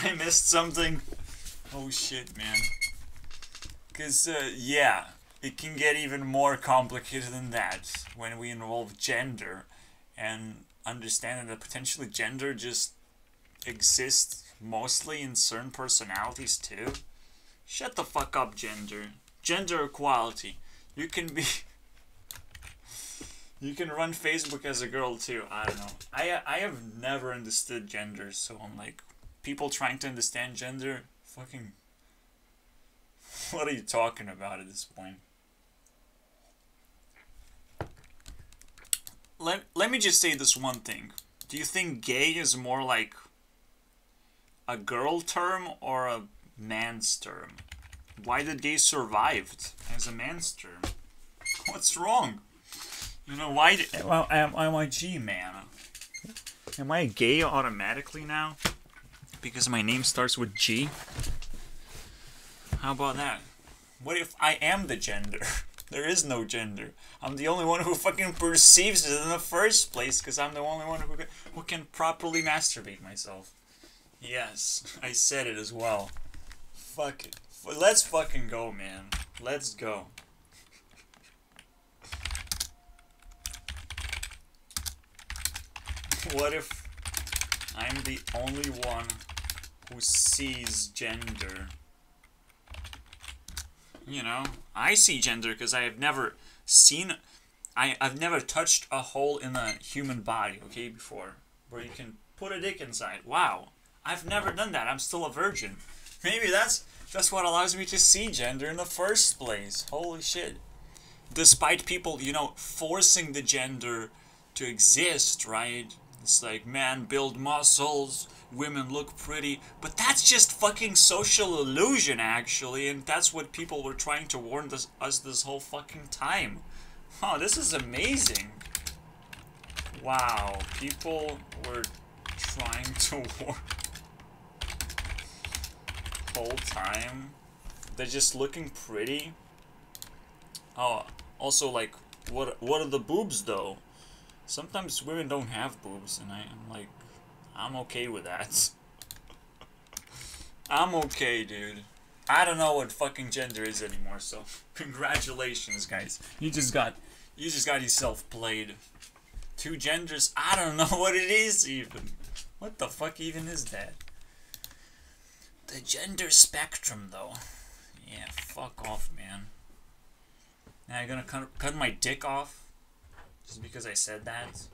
I missed something? Oh shit, man. Cause, yeah, it can get even more complicated than that when we involve gender and understanding that potentially gender just exists mostly in certain personalities too. Shut the fuck up, gender. Gender equality. You can be... You can run Facebook as a girl too. I don't know. I have never understood gender, so I'm like... People trying to understand gender? Fucking... What are you talking about at this point? Let me just say this one thing. Do you think gay is more like a girl term or a man's term? Why did gay survived as a man's term? What's wrong? You know, why am I G, man? Am I gay automatically now? Because my name starts with G? How about that? What if I am the gender? There is no gender. I'm the only one who fucking perceives it in the first place, because I'm the only one who can properly masturbate myself. Yes, I said it as well. Fuck it. Let's fucking go, man. Let's go. What if I'm the only one who sees gender? You know, I see gender because I have never seen... I've never touched a hole in a human body, okay, before. Where you can put a dick inside. Wow. I've never done that. I'm still a virgin. Maybe that's what allows me to see gender in the first place. Holy shit. Despite people, you know, forcing the gender to exist, right? It's like, man, build muscles, women look pretty. But that's just fucking social illusion, actually. And that's what people were trying to warn us this whole fucking time. Oh, this is amazing. Wow, people were trying to warn whole time. They're just looking pretty. Oh, also, like, what are the boobs, though? Sometimes women don't have boobs, and I'm like, I'm okay with that. I'm okay, dude. I don't know what fucking gender is anymore, so congratulations, guys. You just got yourself played. 2 genders, I don't know what it is even. What the fuck even is that? The gender spectrum, though. Yeah, fuck off, man. Now you're gonna cut my dick off? Just because I said that?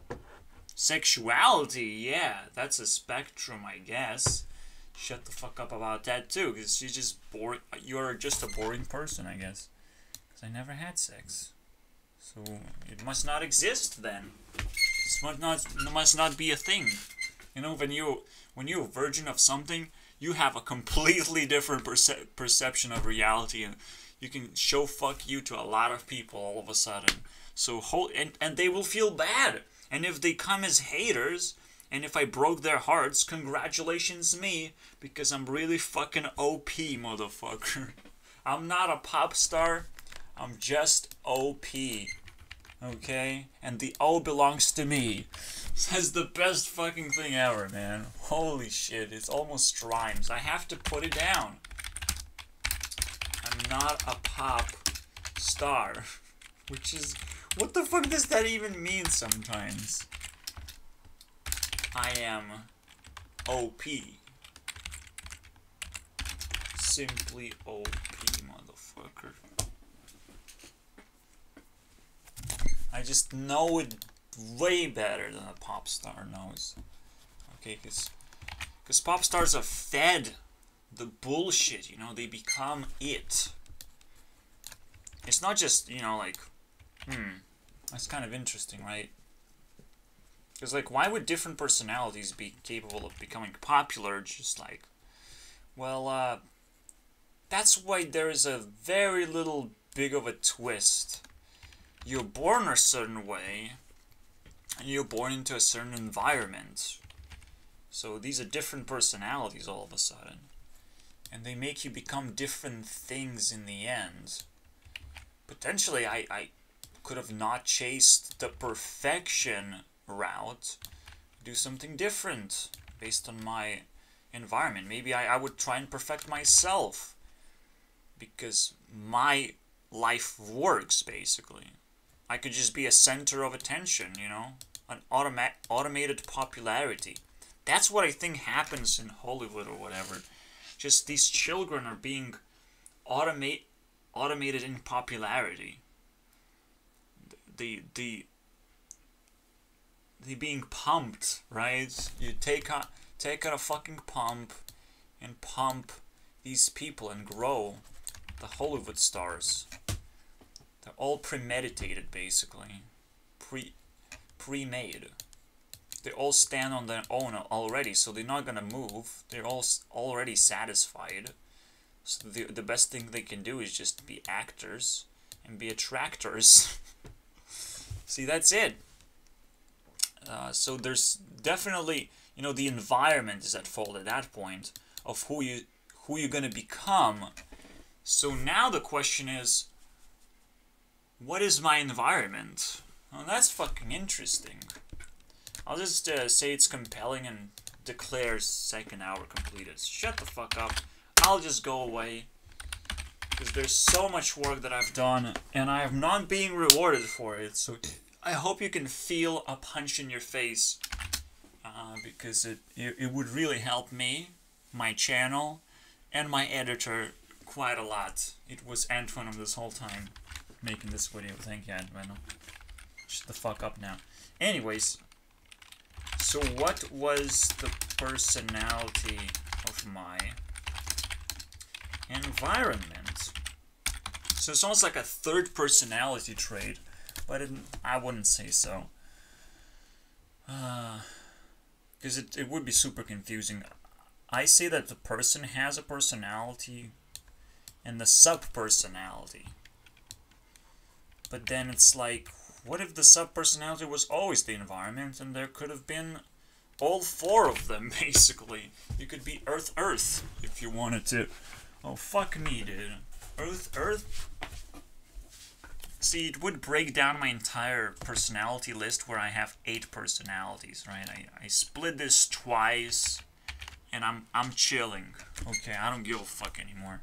Sexuality, yeah, that's a spectrum, I guess. Shut the fuck up about that, too, because you're just boring. You're just a boring person, I guess. Because I never had sex. So, it must not exist, then. It must not be a thing. You know, when you're a virgin of something, you have a completely different perception of reality, and you can show fuck you to a lot of people all of a sudden. So and they will feel bad. And if they come as haters, and if I broke their hearts, congratulations me, because I'm really fucking OP, motherfucker. I'm not a pop star, I'm just OP. Okay? And the O belongs to me. That's the best fucking thing ever, man. Holy shit, it almost rhymes. I have to put it down. I'm not a pop star. Which is... What the fuck does that even mean sometimes? I am OP. Simply OP, motherfucker. I just know it way better than a pop star knows. Okay, because pop stars are fed the bullshit, you know, they become it. It's not just, you know, like, that's kind of interesting, right? Because, like, why would different personalities be capable of becoming popular? Just like, well, that's why there is a very little big of a twist. You're born a certain way, and you're born into a certain environment. So these are different personalities all of a sudden. And they make you become different things in the end. Potentially, I could have not chased the perfection route. Do something different based on my environment. Maybe I would try and perfect myself. Because my life works, basically. I could just be a center of attention, you know? An automated popularity. That's what I think happens in Hollywood or whatever. Just these children are being automated in popularity. They being pumped, right? You take out a fucking pump and pump these people and grow the Hollywood stars. They're all premeditated, basically. Pre-made. They all stand on their own already, so they're not gonna move. They're all already satisfied. So the best thing they can do is just be actors and be attractors. See, that's it. So there's definitely, you know, the environment is at fault at that point of who you're gonna become. So now the question is, what is my environment? Well, that's fucking interesting. I'll just say it's compelling and declare second hour completed. Shut the fuck up. I'll just go away. Because there's so much work that I've done, and I am not being rewarded for it. So I hope you can feel a punch in your face. Because it would really help me, my channel, and my editor quite a lot. It was Antoine this whole time making this video. Thank you, Antoine. Shut the fuck up now. Anyways, so what was the personality of my environment? So it's almost like a third personality trait, but I wouldn't say so. Because it would be super confusing. I say that the person has a personality and the sub-personality. But then it's like, what if the sub-personality was always the environment and there could have been all four of them, basically? You could be Earth if you wanted to. Oh, fuck me, dude. Earth? See, it would break down my entire personality list where I have 8 personalities, right? I split this twice, and I'm chilling. Okay, I don't give a fuck anymore.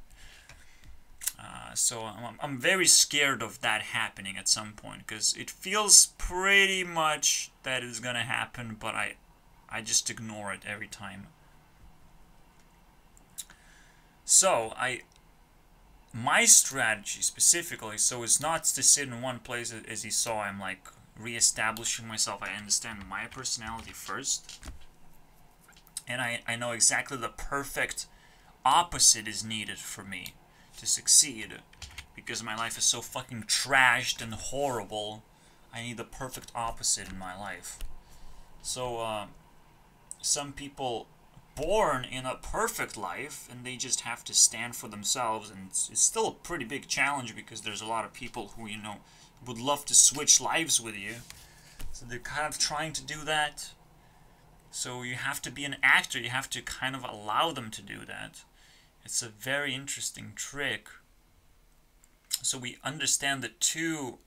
So I'm very scared of that happening at some point, because it feels pretty much that it's gonna happen, but I just ignore it every time. So, my strategy specifically, so it's not to sit in one place. As you saw, I'm like re-establishing myself. I understand my personality first, and I know exactly the perfect opposite is needed for me to succeed, because my life is so fucking trashed and horrible. I need the perfect opposite in my life. So some people born in a perfect life, and they just have to stand for themselves, and it's still a pretty big challenge, because there's a lot of people who, you know, would love to switch lives with you, so they're kind of trying to do that. So you have to be an actor, you have to kind of allow them to do that. It's a very interesting trick. So we understand the two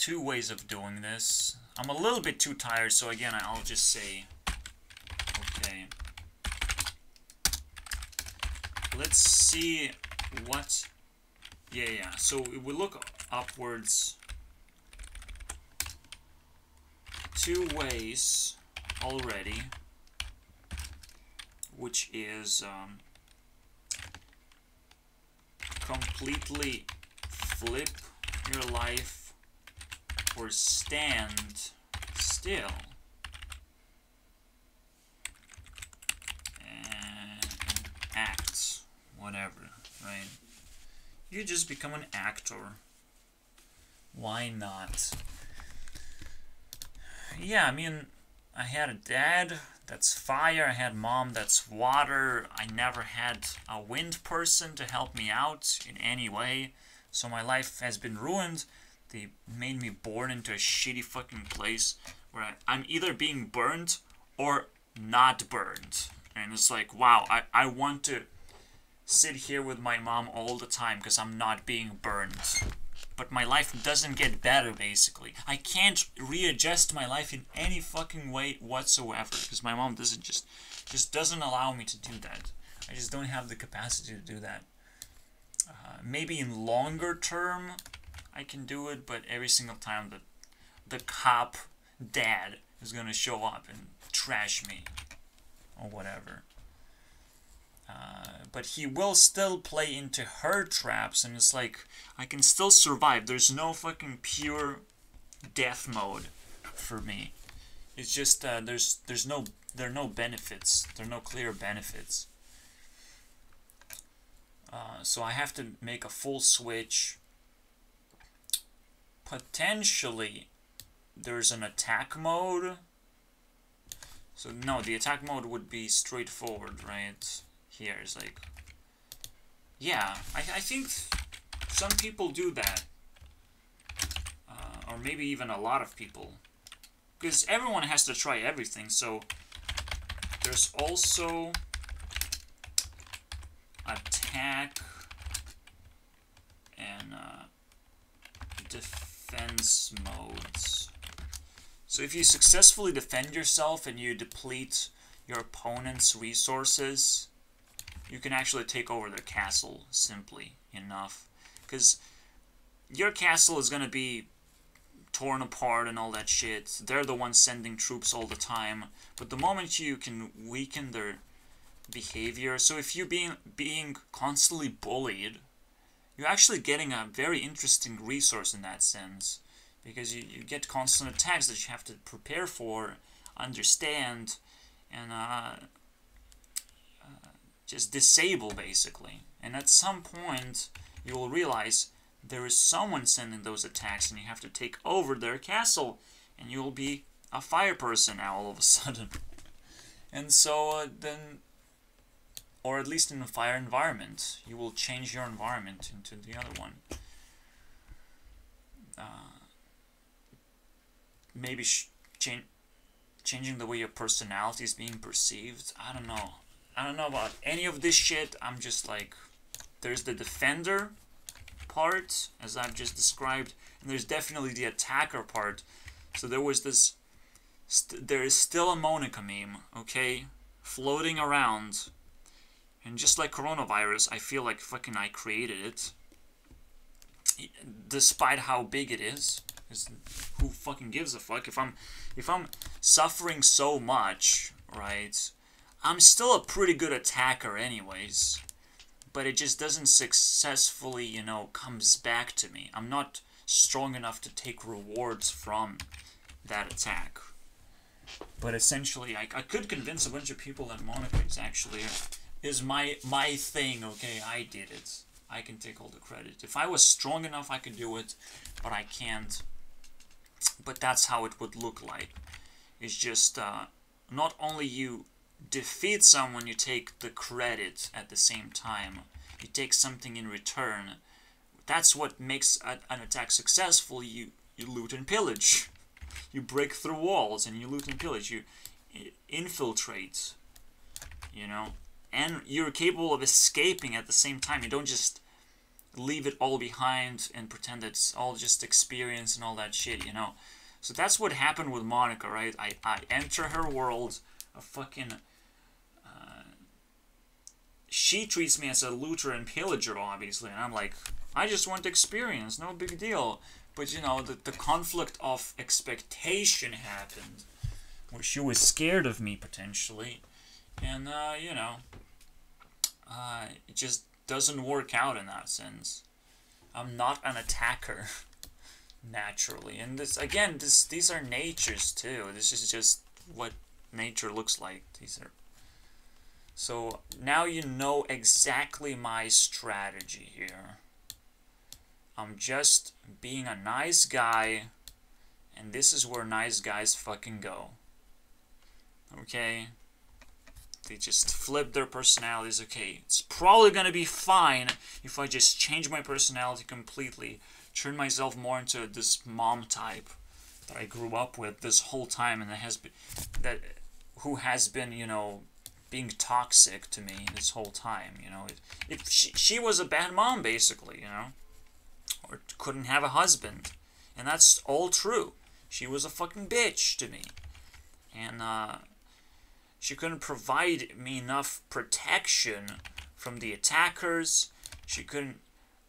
ways of doing this. I'm a little bit too tired, so again, I'll just say, okay, let's see what, yeah, so if we look upwards, 2 ways already, which is completely flip your life or stand still. And act, whatever, right? You just become an actor. Why not? Yeah, I mean, I had a dad that's fire, I had mom that's water, I never had a wind person to help me out in any way, so my life has been ruined. They made me born into a shitty fucking place where I'm either being burned or not burned. And it's like, wow, I want to sit here with my mom all the time because I'm not being burned. But my life doesn't get better, basically. I can't readjust my life in any fucking way whatsoever, because my mom just doesn't allow me to do that. I just don't have the capacity to do that. Maybe in longer term, I can do it, but every single time the cop dad is gonna show up and trash me, or whatever. But he will still play into her traps, and it's like, I can still survive. There's no fucking pure death mode for me. It's just there are no benefits. There are no clear benefits. So I have to make a full switch. Potentially, there's an attack mode. So no, the attack mode would be straightforward, right? Here is like, yeah, I think some people do that, or maybe even a lot of people, because everyone has to try everything. So there's also attack defense modes. So if you successfully defend yourself and you deplete your opponent's resources, you can actually take over their castle simply enough. Because your castle is going to be torn apart and all that shit. They're the ones sending troops all the time. But the moment you can weaken their behavior, so if you're being constantly bullied, you're actually getting a very interesting resource in that sense. Because you get constant attacks that you have to prepare for, understand, and just disable, basically. And at some point, you will realize there is someone sending those attacks, and you have to take over their castle, and you will be a fire person now all of a sudden. And so then, or at least in a fire environment, you will change your environment into the other one. Maybe changing the way your personality is being perceived. I don't know. I don't know about any of this shit. I'm just like, there's the defender part, as I've just described, and there's definitely the attacker part. So there was this, there is still a Monika meme, okay, floating around, and just like coronavirus, I feel like fucking I created it, despite how big it is. Because who fucking gives a fuck? If I'm suffering so much, right, I'm still a pretty good attacker anyways. But it just doesn't successfully, you know, comes back to me. I'm not strong enough to take rewards from that attack. But essentially, I could convince a bunch of people that Monika is actually is my thing, okay? I did it. I can take all the credit. If I was strong enough, I could do it, but I can't. But that's how it would look like. It's just, not only you defeat someone, you take the credit at the same time. You take something in return. That's what makes an attack successful. You loot and pillage. You break through walls and you loot and pillage. You infiltrate, you know. And you're capable of escaping at the same time. You don't just leave it all behind and pretend it's all just experience and all that shit, you know. So that's what happened with Monika, right? I enter her world, a fucking... she treats me as a looter and pillager, obviously, and I'm like, I just want experience, no big deal. But, you know, the conflict of expectation happened, where she was scared of me, potentially, and, you know, it just doesn't work out in that sense. I'm not an attacker, naturally. And this, again, these are natures, too. This is just what nature looks like. These are... So, now you know exactly my strategy here. I'm just being a nice guy, and this is where nice guys fucking go. Okay? They just flip their personalities. Okay, it's probably gonna be fine if I just change my personality completely, turn myself more into this mom type that I grew up with this whole time, and who has been, you know, being toxic to me this whole time, you know. She was a bad mom, basically, you know, or couldn't have a husband, and that's all true. She was a fucking bitch to me, and she couldn't provide me enough protection from the attackers. She couldn't,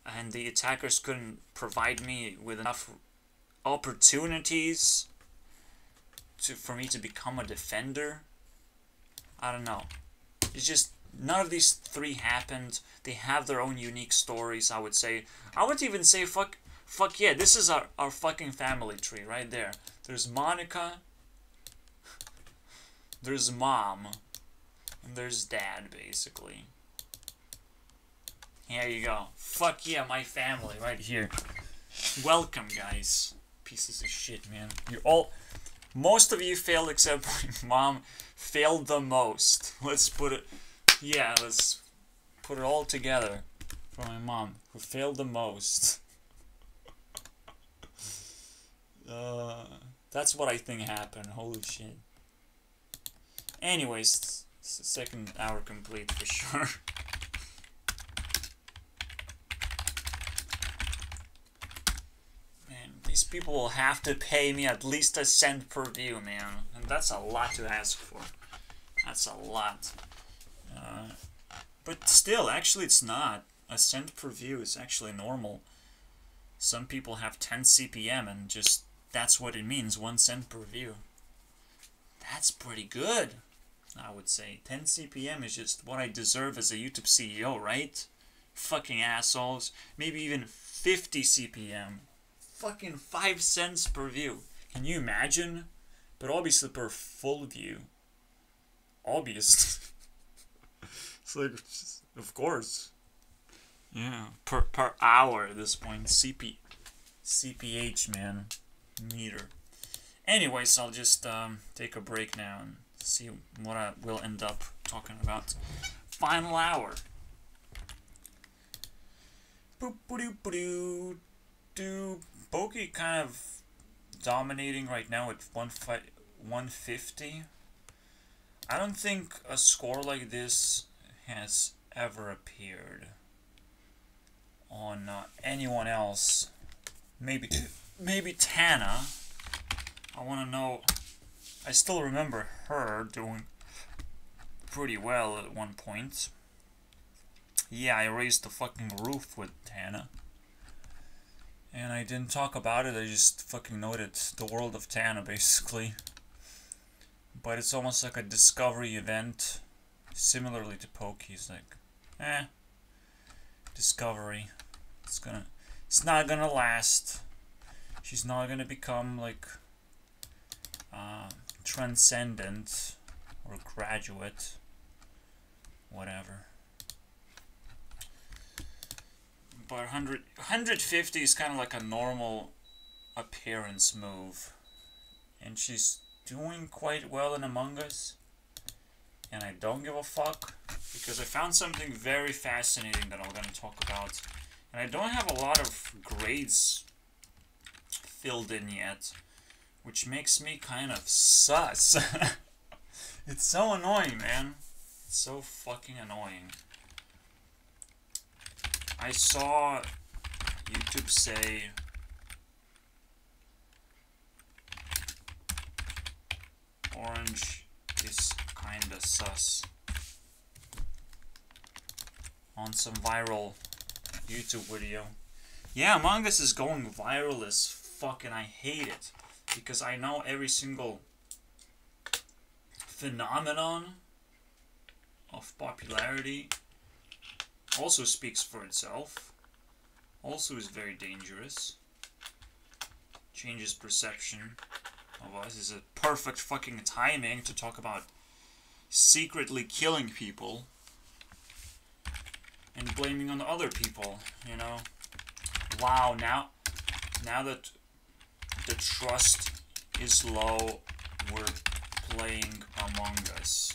and the attackers couldn't provide me with enough opportunities for me to become a defender. I don't know. It's just, none of these three happened. They have their own unique stories, I would say. I would even say, fuck yeah, this is our fucking family tree right there. There's Monika, there's Mom, and there's Dad, basically. Here you go. Fuck yeah, my family right here. Welcome, guys. Pieces of shit, man. You all... Most of you failed except my mom failed the most. Let's put it... Yeah, let's put it all together for my mom, who failed the most. That's what I think happened. Holy shit. Anyways, it's the second hour complete for sure. Man, These people will have to pay me at least a cent per view, man. And that's a lot to ask for. That's a lot. But still, actually it's not. A cent per view is actually normal. Some people have 10 CPM and just, that's what it means, 1 cent per view. That's pretty good, I would say. 10 CPM is just what I deserve as a YouTube CEO, right? Fucking assholes. Maybe even 50 CPM. Fucking 5 cents per view. Can you imagine? But obviously per full view. Obvious. It's like, of course. Yeah, per hour at this point. CPH, man. Meter. Anyways, I'll just take a break now and see what I will end up talking about. Final hour. Boop-a-doo-ba-doo. Pokey kind of dominating right now at 150. I don't think a score like this has ever appeared on anyone else. Maybe Tana. I want to know. I still remember her doing pretty well at one point. Yeah, I raised the fucking roof with Tana. And I didn't talk about it, I just fucking noted the world of Tana, basically. But it's almost like a discovery event. Similarly to Pokey's, like, discovery. It's not gonna last. She's not gonna become, like, transcendent or graduate. Whatever. But 150 is kind of like a normal appearance move. And she's doing quite well in Among Us. And I don't give a fuck. Because I found something very fascinating that I'm going to talk about. And I don't have a lot of grades filled in yet. Which makes me kind of sus. It's so annoying, man. It's so fucking annoying. I saw YouTube say Orange is kinda sus on some viral YouTube video. Yeah, Among Us is going viral as fuck and I hate it because I know every single phenomenon of popularity also speaks for itself, also is very dangerous, changes perception of us, is a perfect fucking timing to talk about secretly killing people and blaming on other people, you know. Wow, now that the trust is low, we're playing Among Us.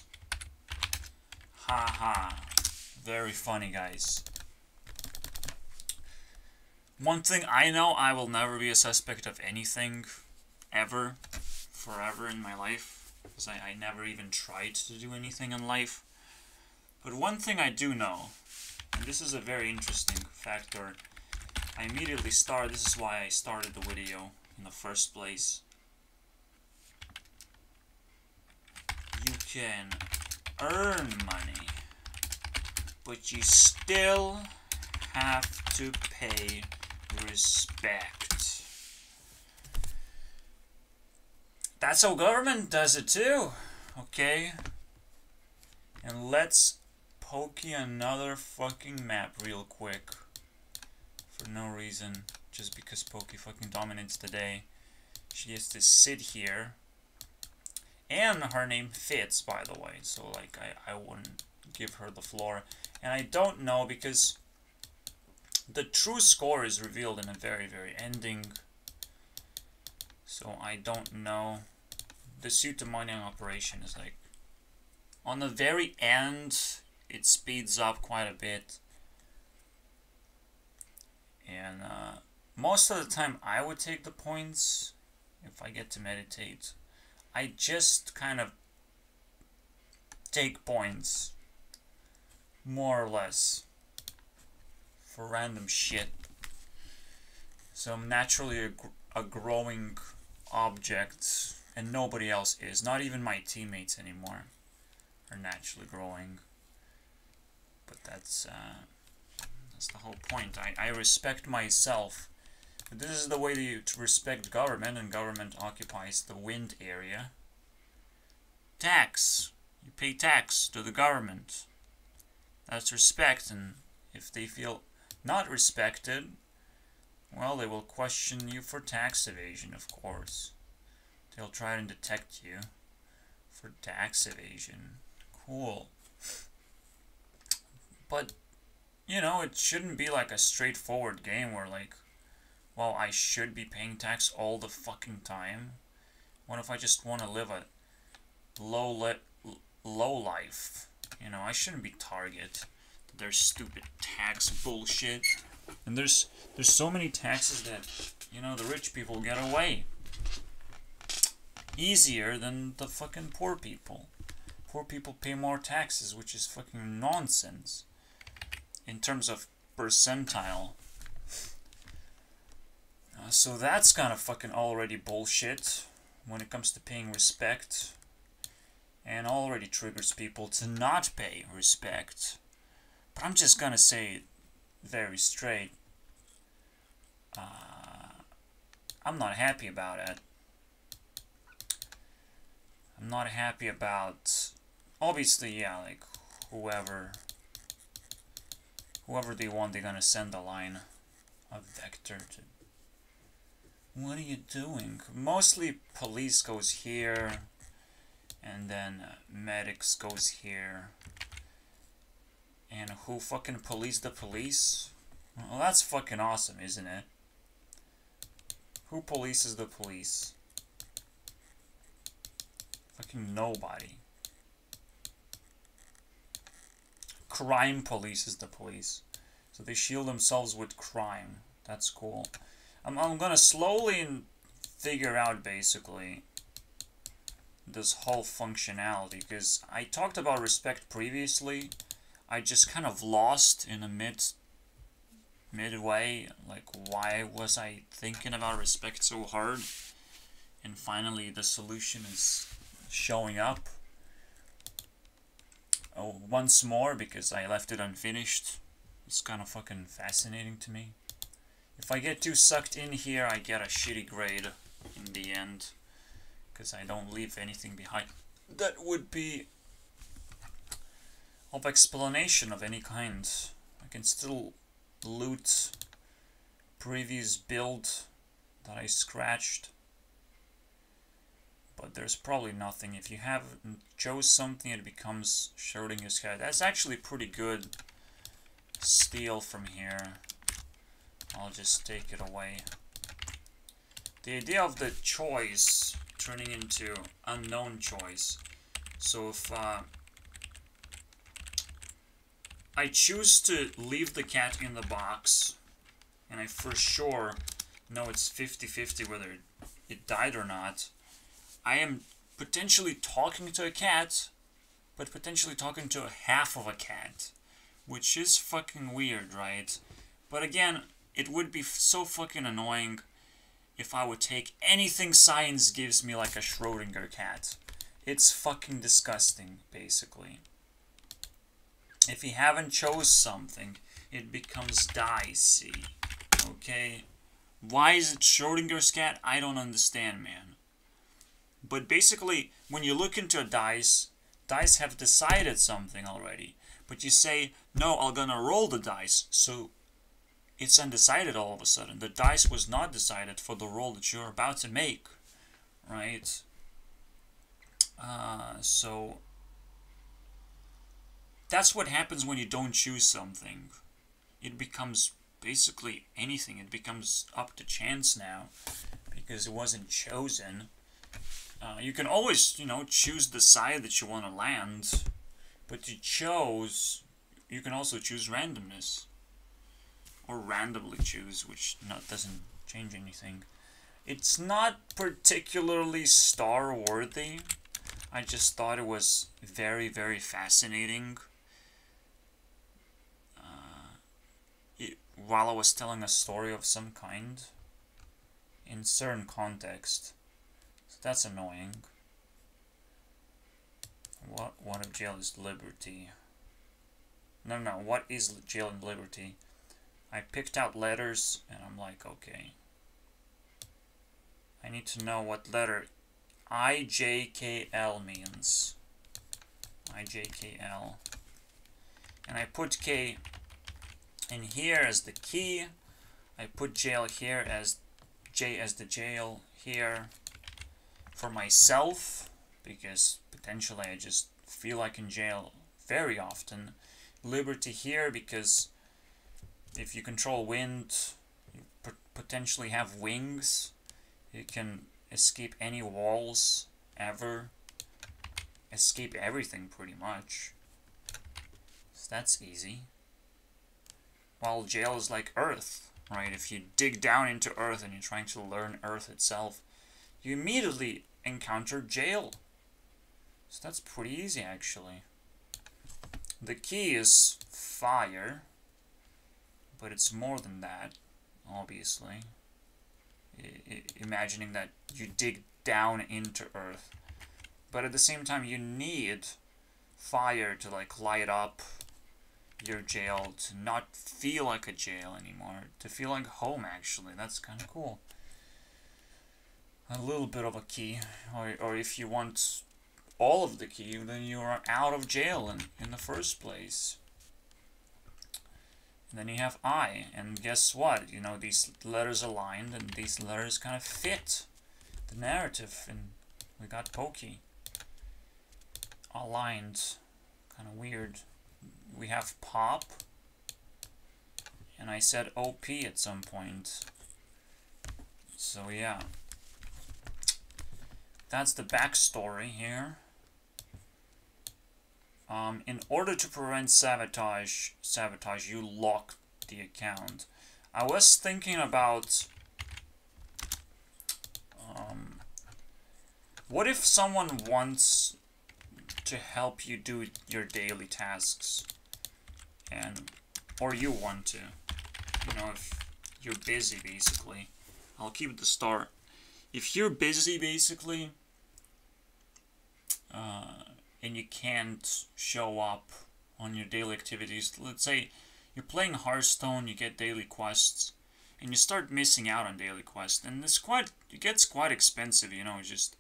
Haha. Very funny, guys. One thing I know, I will never be a suspect of anything, ever, forever in my life, because I never even tried to do anything in life. But one thing I do know, and this is a very interesting factor, I immediately started, this is why I started the video in the first place. You can earn money, but you still have to pay respect. That's how government does it too, okay? And let's pokey another fucking map real quick. For no reason, just because Pokey fucking dominates the day. She has to sit here. And her name fits, by the way, so like I wouldn't give her the floor. And I don't know because the true score is revealed in a very, very ending. So I don't know. The pseudo-mining operation is like on the very end, it speeds up quite a bit. And most of the time I would take the points if I get to meditate. I just kind of take points, more or less, for random shit. So I'm naturally a growing object, and nobody else is. Not even my teammates anymore are naturally growing. But that's the whole point. I respect myself. But this is the way to respect government, and government occupies the wind area. Tax. You pay tax to the government. That's respect, and if they feel not respected, well, they will question you for tax evasion, of course. They'll try to detect you for tax evasion. Cool. But, you know, it shouldn't be like a straightforward game where, like, well, I should be paying tax all the fucking time. What if I just want to live a low life? You know, I shouldn't be target to their stupid tax bullshit. And there's so many taxes that, you know, the rich people get away easier than the fucking poor people. Poor people pay more taxes, which is fucking nonsense in terms of percentile. So that's kind of fucking already bullshit when it comes to paying respect, and already triggers people to not pay respect. But I'm just gonna say it very straight. I'm not happy about it. I'm not happy about, obviously, yeah, like whoever they want, they're gonna send a line of vector to. What are you doing? Mostly police goes here, and then medics goes here. And who fucking police the police? Well, that's fucking awesome, isn't it? Who polices the police? Fucking nobody. Crime polices the police. So they shield themselves with crime. That's cool. I'm gonna slowly figure out, basically, this whole functionality, because I talked about respect previously. I just kind of lost in a midway, like, why was I thinking about respect so hard? And finally the solution is showing up. Oh, once more, because I left it unfinished. It's kind of fucking fascinating to me. If I get too sucked in here, I get a shitty grade in the end, because I don't leave anything behind that would be of explanation of any kind. I can still loot previous build that I scratched, but there's probably nothing. If you haven't chose something, it becomes Schrodinger's cat. That's actually pretty good steal from here. I'll just take it away. The idea of the choice turning into unknown choice. So if I choose to leave the cat in the box, and I for sure know it's 50-50 whether it died or not, I am potentially talking to a cat, but potentially talking to a half of a cat, which is fucking weird, right? But again, it would be so fucking annoying if I would take anything science gives me like a Schrodinger cat. It's fucking disgusting, basically. If you haven't chose something, it becomes dicey. Okay? Why is it Schrodinger's cat? I don't understand, man. But basically, when you look into a dice have decided something already. But you say, no, I'm gonna roll the dice, so it's undecided all of a sudden. The dice was not decided for the roll that you're about to make, right? So that's what happens when you don't choose something. It becomes basically anything. It becomes up to chance now because it wasn't chosen. You can always, you know, choose the side that you want to land, but you can also choose randomness. Or randomly choose, which doesn't change anything. It's not particularly star-worthy. I just thought it was very, very fascinating. While I was telling a story of some kind. in certain context. So that's annoying. What if jail is liberty? No, what is jail and liberty? I picked out letters and I'm like, okay. I need to know what letter IJKL means. IJKL. And I put K in here as the key. I put jail here as J as the jail here for myself, because potentially I just feel like in jail very often. Liberty here because if you control wind, you potentially have wings. You can escape any walls ever. Escape everything pretty much. So that's easy. While jail is like Earth, right? If you dig down into Earth and you're trying to learn Earth itself, you immediately encounter jail. So that's pretty easy actually. The key is fire, but it's more than that, obviously. Imagining that you dig down into Earth. But at the same time, you need fire to like light up your jail, to not feel like a jail anymore, to feel like home actually. That's kind of cool. A little bit of a key, or if you want all of the key, then you are out of jail in the first place. And then you have I, and guess what? You know, these letters aligned, and these letters kind of fit the narrative, and we got Pokey aligned. Kind of weird. We have Pop, and I said OP at some point. So yeah. That's the backstory here. In order to prevent sabotage, you lock the account. I was thinking about what if someone wants to help you do your daily tasks, or you want to, you know, if you're busy basically. I'll keep the start. If you're busy basically, and you can't show up on your daily activities. Let's say you're playing Hearthstone, you get daily quests, and you start missing out on daily quests, and it gets quite expensive, you know, just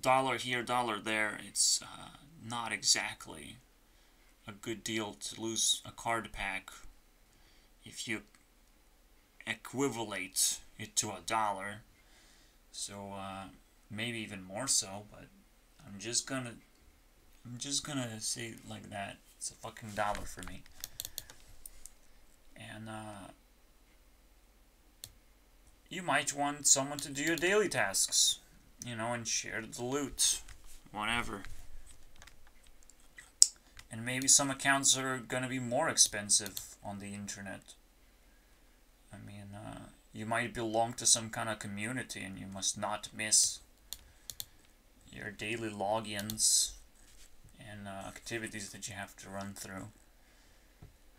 dollar here, dollar there. It's not exactly a good deal to lose a card pack if you equivalate it to $1. So maybe even more so, but I'm just gonna say it like that. It's a fucking $1 for me. And you might want someone to do your daily tasks, you know, and share the loot, whatever. And maybe some accounts are gonna be more expensive on the internet. I mean, you might belong to some kind of community and you must not miss your daily logins and activities that you have to run through.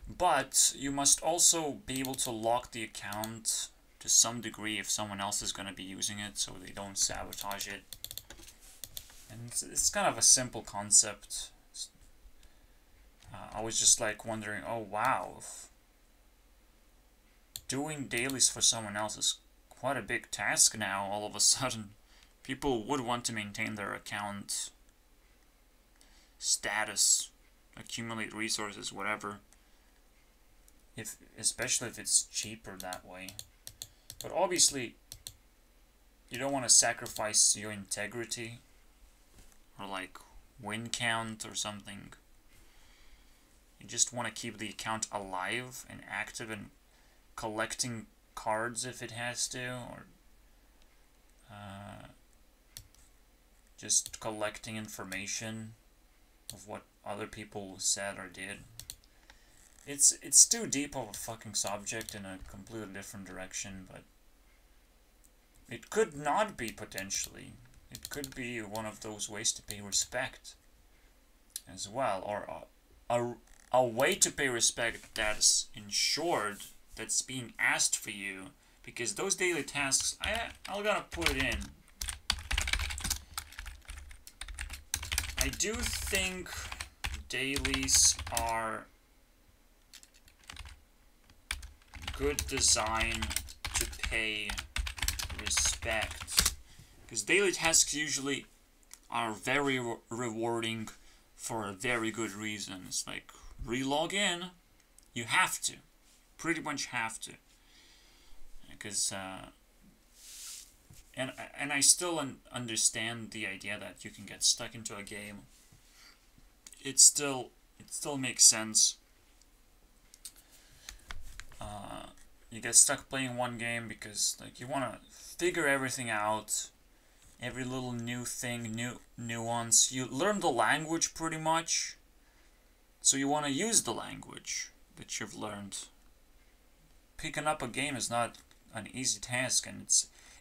But you must also be able to lock the account to some degree if someone else is going to be using it, so they don't sabotage it. And it's kind of a simple concept. I was just like wondering, oh wow, doing dailies for someone else is quite a big task now all of a sudden. People would want to maintain their account status, accumulate resources, whatever. Especially if it's cheaper that way. But obviously, you don't want to sacrifice your integrity or like win count or something. You just want to keep the account alive and active and collecting cards if it has to, or just collecting information of what other people said or did. It's too deep of a fucking subject in a completely different direction, but it could not be potentially. It could be one of those ways to pay respect as well, or a way to pay respect that's ensured, that's being asked for you Because those daily tasks, I'm gonna put it in. I do think dailies are good design to pay respect. Because daily tasks usually are very rewarding for a very good reason. It's like, re-log in, you have to. Pretty much have to. Because, and I still understand the idea that you can get stuck into a game. It still makes sense. You get stuck playing one game because like you want to figure everything out, every little new thing, new nuance. You learn the language pretty much, so you want to use the language that you've learned. Picking up a game is not an easy task, and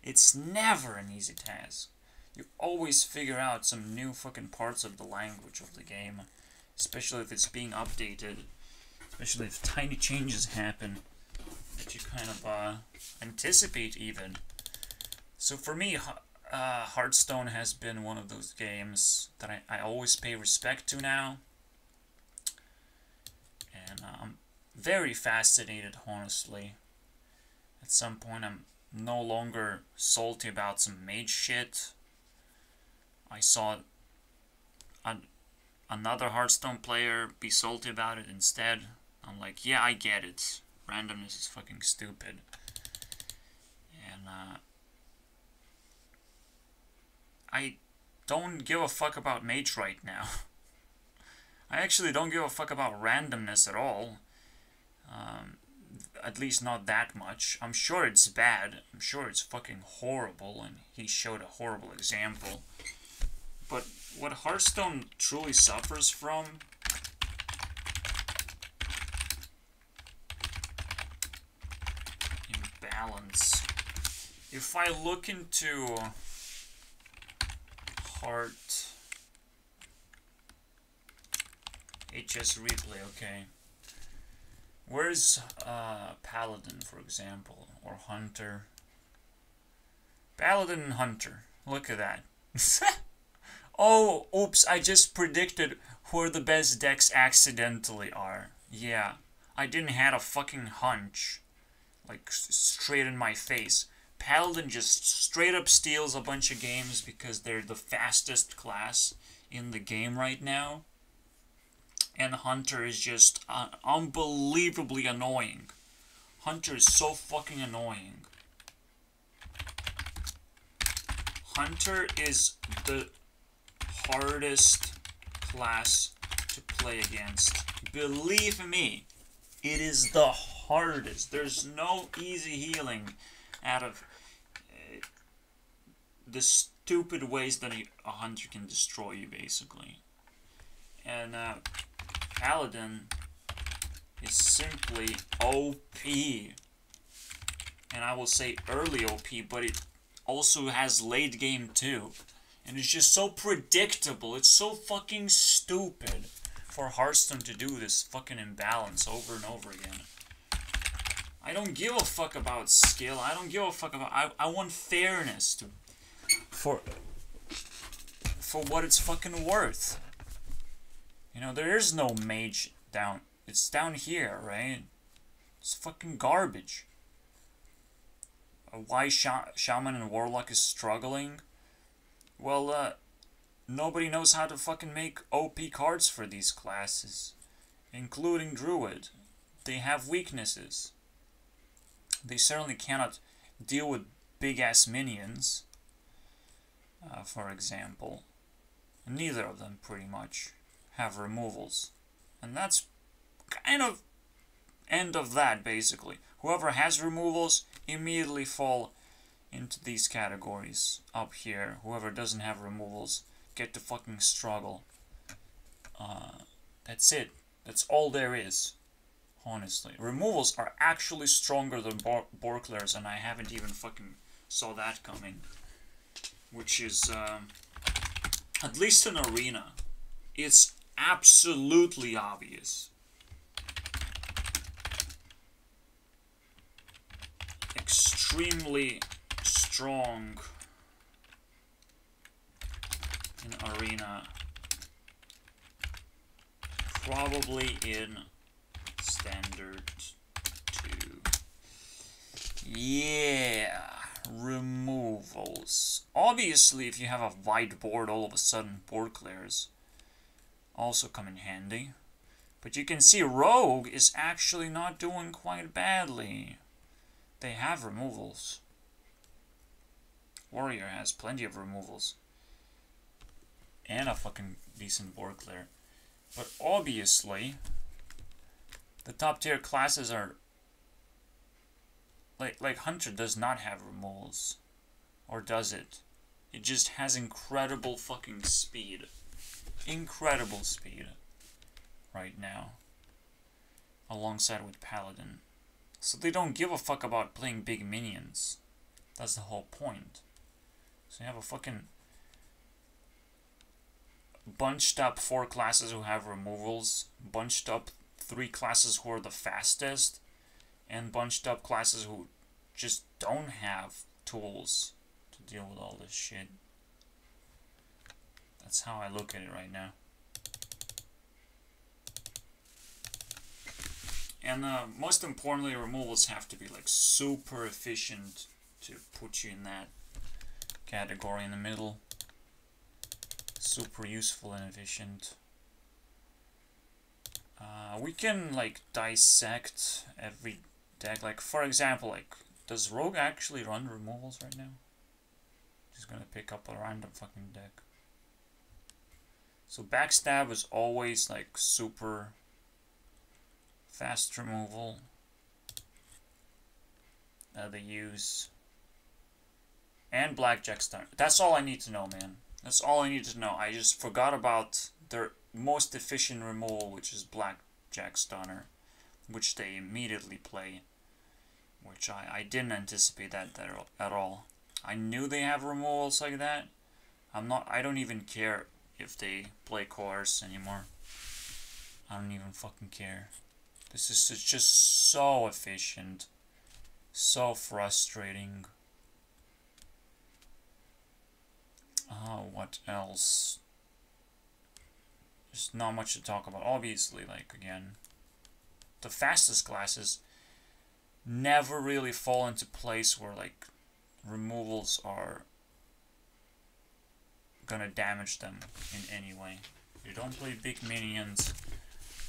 it's never an easy task. You always figure out some new fucking parts of the language of the game, especially if it's being updated, especially if tiny changes happen that you kind of anticipate even. So for me, Hearthstone has been one of those games that I always pay respect to now. And I'm very fascinated, honestly. At some point, I'm no longer salty about some mage shit. I saw another Hearthstone player be salty about it instead. I'm like, yeah, I get it. Randomness is fucking stupid. And I don't give a fuck about mage right now. I actually don't give a fuck about randomness at all. At least not that much. I'm sure it's bad. I'm sure it's fucking horrible, and he showed a horrible example. But what Hearthstone truly suffers from imbalance. If I look into Heart HS replay, okay. Where's Paladin, for example, or Hunter? Paladin and Hunter. Look at that. Oh, oops, I just predicted where the best decks accidentally are. Yeah, I didn't have a fucking hunch. Like, straight in my face. Paladin just straight up steals a bunch of games because they're the fastest class in the game right now. And Hunter is just unbelievably annoying. Hunter is so fucking annoying. Hunter is the hardest class to play against. Believe me, it is the hardest. There's no easy healing out of the stupid ways that a Hunter can destroy you, basically. And Paladin is simply OP. And I will say early OP, but it also has late game too. And it's just so predictable. It's so fucking stupid for Hearthstone to do this fucking imbalance over and over again. I don't give a fuck about skill. I don't give a fuck about... I want fairness for what it's fucking worth. You know, there is no mage down. It's down here, right? It's fucking garbage. Why Shaman and Warlock is struggling? Well, nobody knows how to fucking make OP cards for these classes. Including Druid. They have weaknesses. They certainly cannot deal with big-ass minions. For example. Neither of them, pretty much, have removals. And that's kind of end of that, basically. Whoever has removals immediately fall into these categories up here. Whoever doesn't have removals get to fucking struggle. That's it. That's all there is. Honestly. Removals are actually stronger than Borklers, and I haven't even fucking saw that coming. Which is, at least in Arena, it's absolutely obvious. extremely strong in Arena. Probably in Standard 2. Yeah, removals. Obviously, if you have a wide board, all of a sudden board clears also come in handy. But you can see Rogue is actually not doing quite badly. They have removals. Warrior has plenty of removals. And a fucking decent board clear. But obviously, the top tier classes are... Like Hunter does not have removals. Or does it? It just has incredible fucking speed. Incredible speed. Right now. Alongside with Paladin. So they don't give a fuck about playing big minions. That's the whole point. So you have a fucking... bunched up 4 classes who have removals. Bunched up 3 classes who are the fastest. And bunched up classes who just don't have tools to deal with all this shit. That's how I look at it right now. And most importantly, removals have to be like super efficient to put you in that category in the middle. Super useful and efficient. We can like dissect every deck. Like for example, like does Rogue actually run removals right now? Just gonna pick up a random fucking deck. So Backstab is always like super fast removal that they use. And Blackjack Stunner. That's all I need to know, man. That's all I need to know. I just forgot about their most efficient removal, which is Blackjack Stunner, which they immediately play. Which I didn't anticipate that at all. I knew they have removals like that. I don't even care if they play Coerce anymore. I don't even fucking care. This is just so efficient. So frustrating. What else? There's not much to talk about. Obviously, like, again, the fastest classes never really fall into place where, like, removals are gonna damage them in any way. You don't play big minions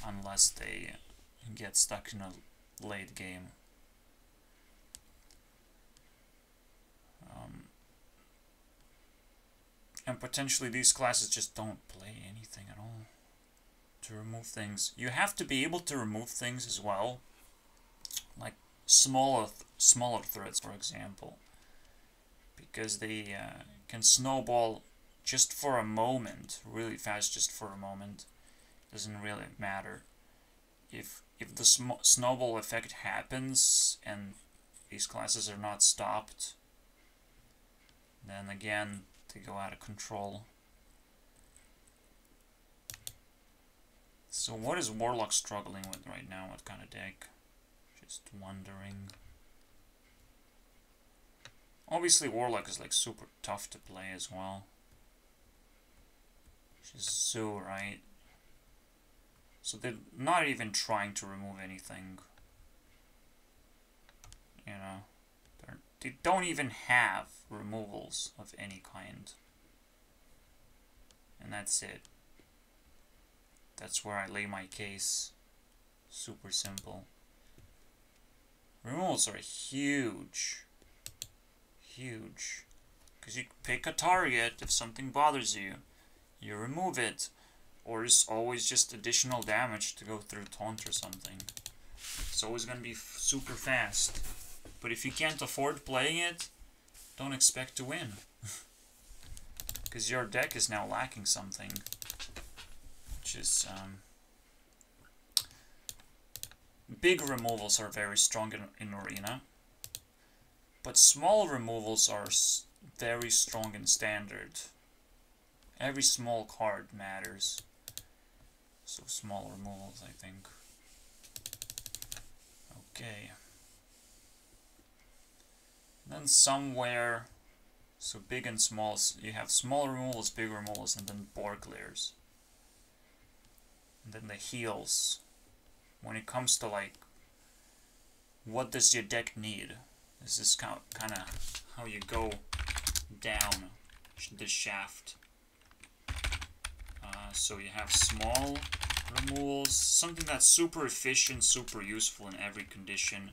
unless they get stuck in a late game. And potentially these classes just don't play anything at all to remove things. You have to be able to remove things as well, like smaller threats, for example, because they can snowball just for a moment, really fast, just for a moment. Doesn't really matter. If the snowball effect happens and these classes are not stopped, then again they go out of control. So what is Warlock struggling with right now? What kind of deck? Just wondering. Obviously Warlock is like super tough to play as well. Which is so right. So they're not even trying to remove anything. You know. They don't even have removals of any kind. And that's it. That's where I lay my case. Super simple. Removals are huge. Huge. Because you pick a target, if something bothers you, you remove it. Or it's always just additional damage to go through taunt or something. It's always going to be super fast. But if you can't afford playing it, don't expect to win. Because your deck is now lacking something. Which is... big removals are very strong in Arena. But small removals are very strong in Standard. Every small card matters. So small removals, I think. Okay. then somewhere, so big and small, you have small removals, big removals, and then board clears. And then the heals. When it comes to like, what does your deck need? This is kind of how you go down the shaft. So you have small removals, something that's super efficient, super useful in every condition.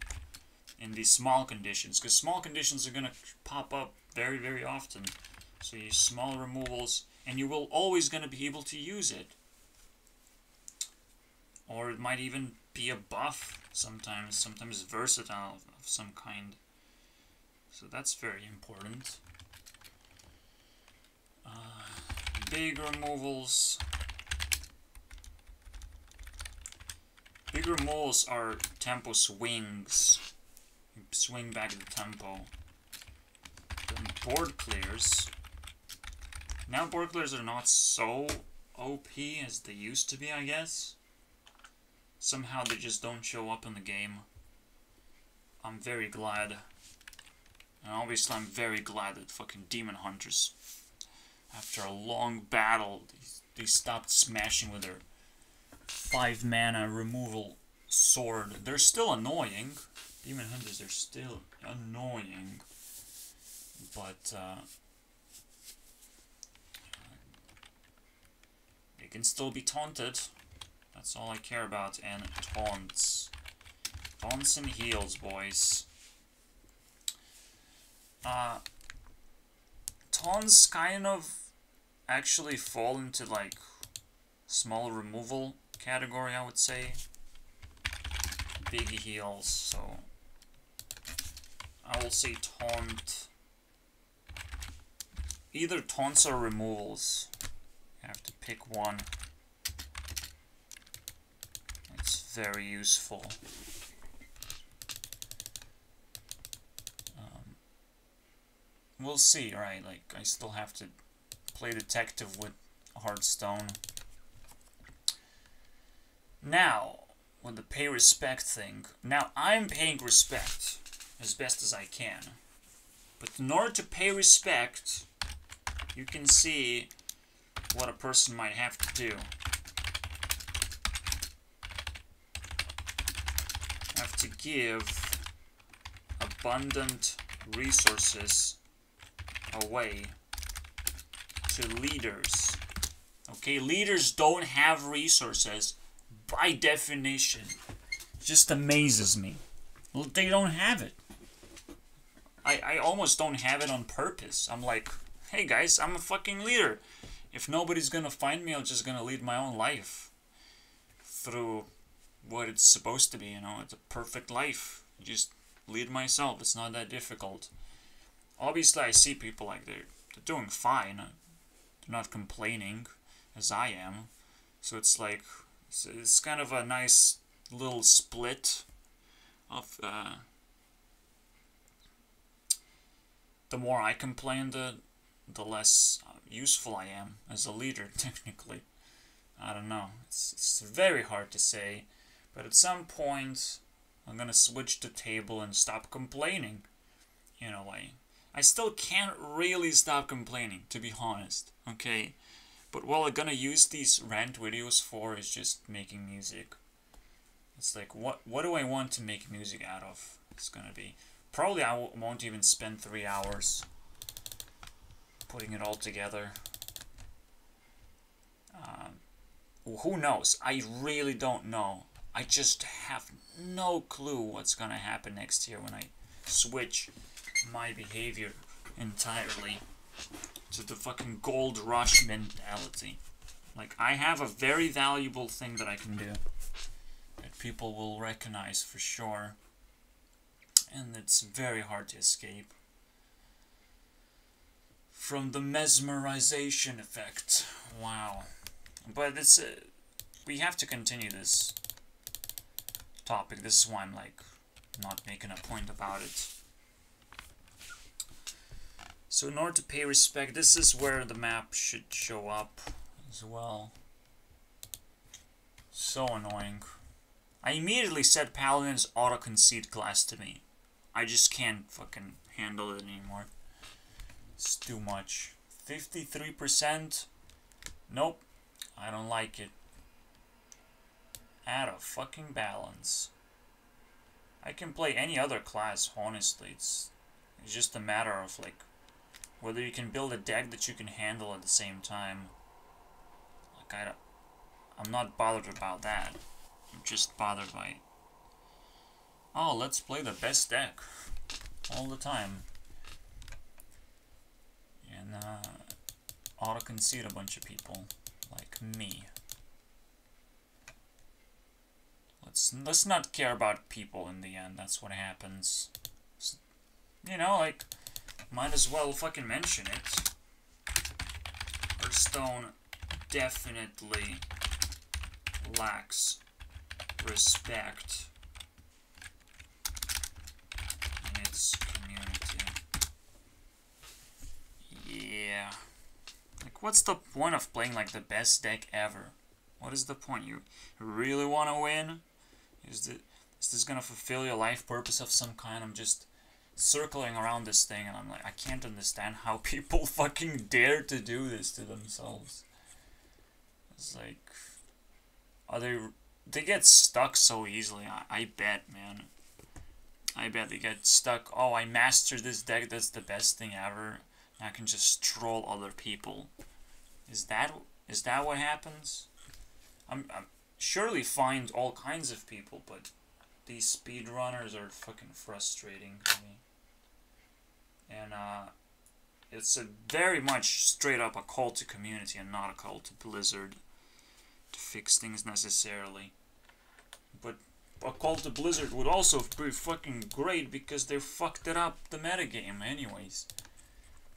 In these small conditions, because small conditions are gonna pop up very, very often. So you use small removals, and you will always gonna be able to use it. Or it might even be a buff sometimes versatile of some kind. So that's very important. Big removals. Big removals are tempo swings. You swing back the tempo. Then board clears. Now board clears are not so OP as they used to be, I guess. Somehow they just don't show up in the game. I'm very glad. And obviously I'm very glad that fucking Demon Hunters, after a long battle, they stopped smashing with their 5 mana removal sword. They're still annoying. Demon Hunters are still annoying. But they can still be taunted. That's all I care about. And taunts. Taunts and heals, boys. Taunts kind of actually fall into like small removal category, I would say. Big heals, so I will say taunt. Either taunts or removals. You have to pick one. It's very useful. We'll see, right? Like, I still have to play detective with Hearthstone. Now, with the pay respect thing. Now, I'm paying respect as best as I can. But in order to pay respect, you can see what a person might have to do. Have to give abundant resources away to leaders. Okay, leaders don't have resources by definition. It just amazes me. Well, they don't have it. I almost don't have it on purpose. I'm like, hey guys, I'm a fucking leader. If nobody's gonna find me, I'm just gonna lead my own life through what it's supposed to be, you know. It's a perfect life. Just lead myself. It's not that difficult. Obviously, I see people like they're doing fine. They're not complaining, as I am. So it's like, it's kind of a nice little split of, the more I complain, the less useful I am as a leader, technically. I don't know. It's very hard to say. But at some point, I'm gonna switch the table and stop complaining. In a way. I still can't really stop complaining, to be honest. Okay? But what I'm gonna use these rant videos for is just making music. It's like, what do I want to make music out of? It's gonna be... Probably I won't even spend 3 hours putting it all together. Who knows? I really don't know. I just have no clue what's gonna happen next year when I switch my behavior entirely to the fucking gold rush mentality. Like, I have a very valuable thing that I can do that people will recognize for sure, and it's very hard to escape from the mesmerization effect. Wow. But it's we have to continue this topic. This is why I'm like not making a point about it. So in order to pay respect, this is where the map should show up as well. So annoying. I immediately said Paladin's auto-concede class to me. I just can't fucking handle it anymore. It's too much. 53%? Nope. I don't like it. Out of fucking balance. I can play any other class, honestly. It's just a matter of, like, whether you can build a deck that you can handle at the same time. Like, I'm not bothered about that. I'm just bothered by, oh, let's play the best deck all the time. And, auto-concede a bunch of people, like me. Let's not care about people in the end, that's what happens. You know, like, might as well fucking mention it. Hearthstone definitely lacks respect in its community. Yeah. Like, what's the point of playing, like, the best deck ever? What is the point? You really want to win? Is this gonna fulfill your life purpose of some kind? I'm just circling around this thing, and I'm like, I can't understand how people fucking dare to do this to themselves. It's like, they get stuck so easily. I bet, man. I bet they get stuck. Oh, I mastered this deck. That's the best thing ever. I can just troll other people. Is that what happens? I'm surely find all kinds of people, but these speedrunners are fucking frustrating to me. And it's a very much straight up a call to community and not a call to Blizzard to fix things necessarily. But a call to Blizzard would also be fucking great because they fucked it up the metagame anyways.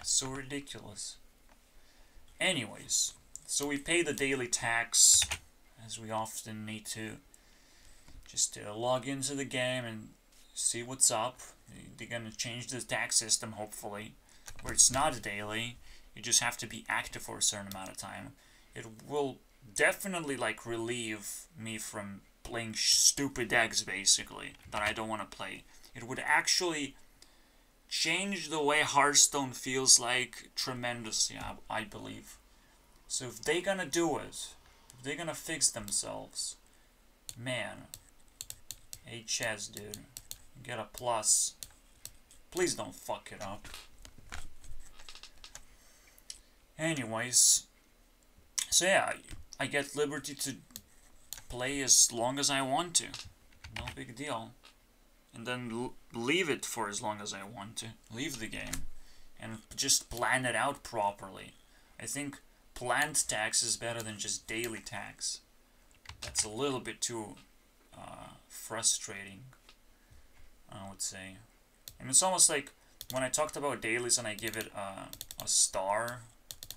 So ridiculous. Anyways, so we pay the daily tax, as we often need to, just to log into the game and see what's up. They're gonna change the tax system, hopefully, where it's not daily. You just have to be active for a certain amount of time. It will definitely, like, relieve me from playing stupid decks, basically, that I don't want to play. It would actually change the way Hearthstone feels like tremendously, I believe. So if they're gonna do it, if they're gonna fix themselves, man, HS, dude, get a plus. Please don't fuck it up. Anyways, so yeah, I get liberty to play as long as I want to. No big deal. And then leave it for as long as I want to. Leave the game. And just plan it out properly. I think planned tax is better than just daily tax. That's a little bit too frustrating, I would say. And it's almost like when I talked about dailies and I give it a star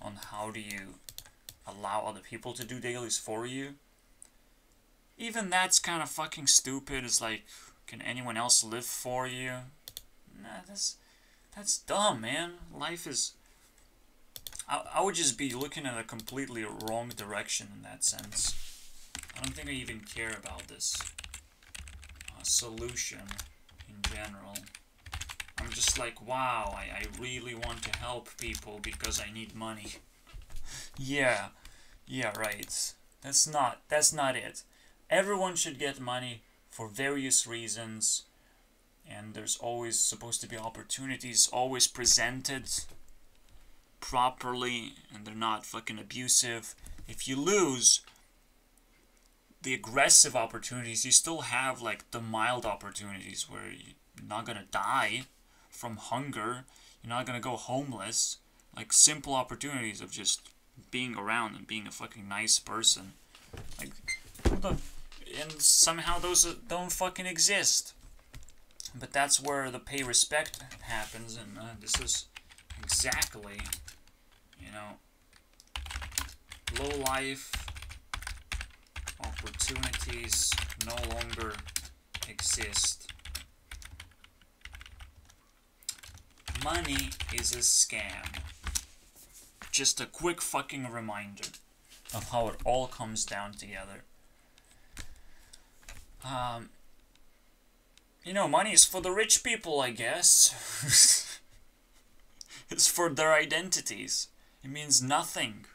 on how do you allow other people to do dailies for you. Even that's kind of fucking stupid. It's like, can anyone else live for you? Nah, that's dumb, man. Life is... I would just be looking at a completely wrong direction in that sense. I don't think I even care about this solution in general. I'm just like, wow, I really want to help people because I need money. Yeah, right. That's not it. Everyone should get money for various reasons, and there's always supposed to be opportunities always presented properly, and they're not fucking abusive. If you lose the aggressive opportunities, you still have like the mild opportunities where you're not gonna die from hunger, you're not gonna go homeless, like simple opportunities of just being around and being a fucking nice person. Like, and somehow those don't fucking exist. But that's where the pay respect happens, and this is exactly, you know, low life opportunities no longer exist. Money is a scam. Just a quick fucking reminder of how it all comes down together. You know, money is for the rich people, I guess. It's for their identities. It means nothing.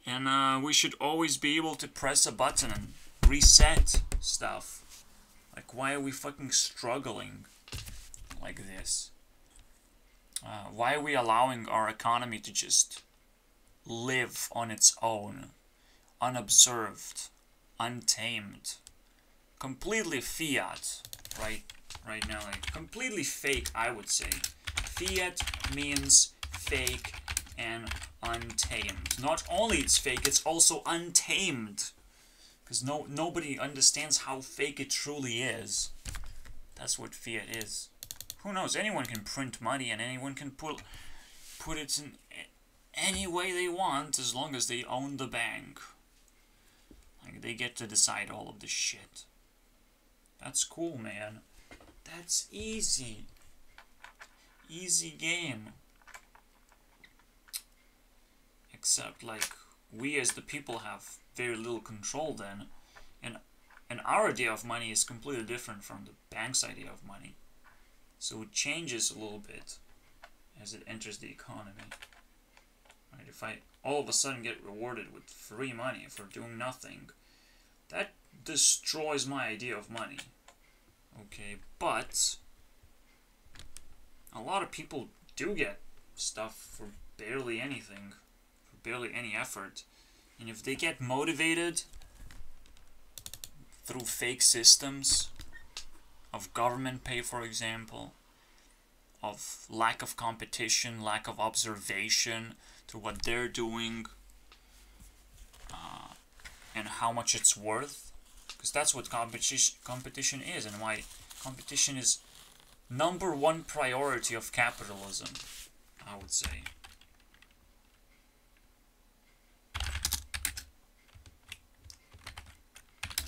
And we should always be able to press a button and reset stuff. Like, why are we fucking struggling like this? Why are we allowing our economy to just live on its own, unobserved, untamed, completely fiat, right now, like completely fake, I would say. Fiat means fake and untamed. Not only it's fake, it's also untamed, because nobody understands how fake it truly is. That's what fiat is. Who knows? Anyone can print money and anyone can put it in any way they want, as long as they own the bank. Like, they get to decide all of this shit. That's cool, man. That's easy. Easy game. Except, like, we as the people have very little control then. And our idea of money is completely different from the bank's idea of money. So it changes a little bit as it enters the economy. Right, if I all of a sudden get rewarded with free money for doing nothing, that destroys my idea of money. Okay, but a lot of people do get stuff for barely anything, for barely any effort. And if they get motivated through fake systems of government pay, for example, of lack of competition, lack of observation to what they're doing, and how much it's worth, because that's what competition is, and why competition is #1 priority of capitalism, I would say.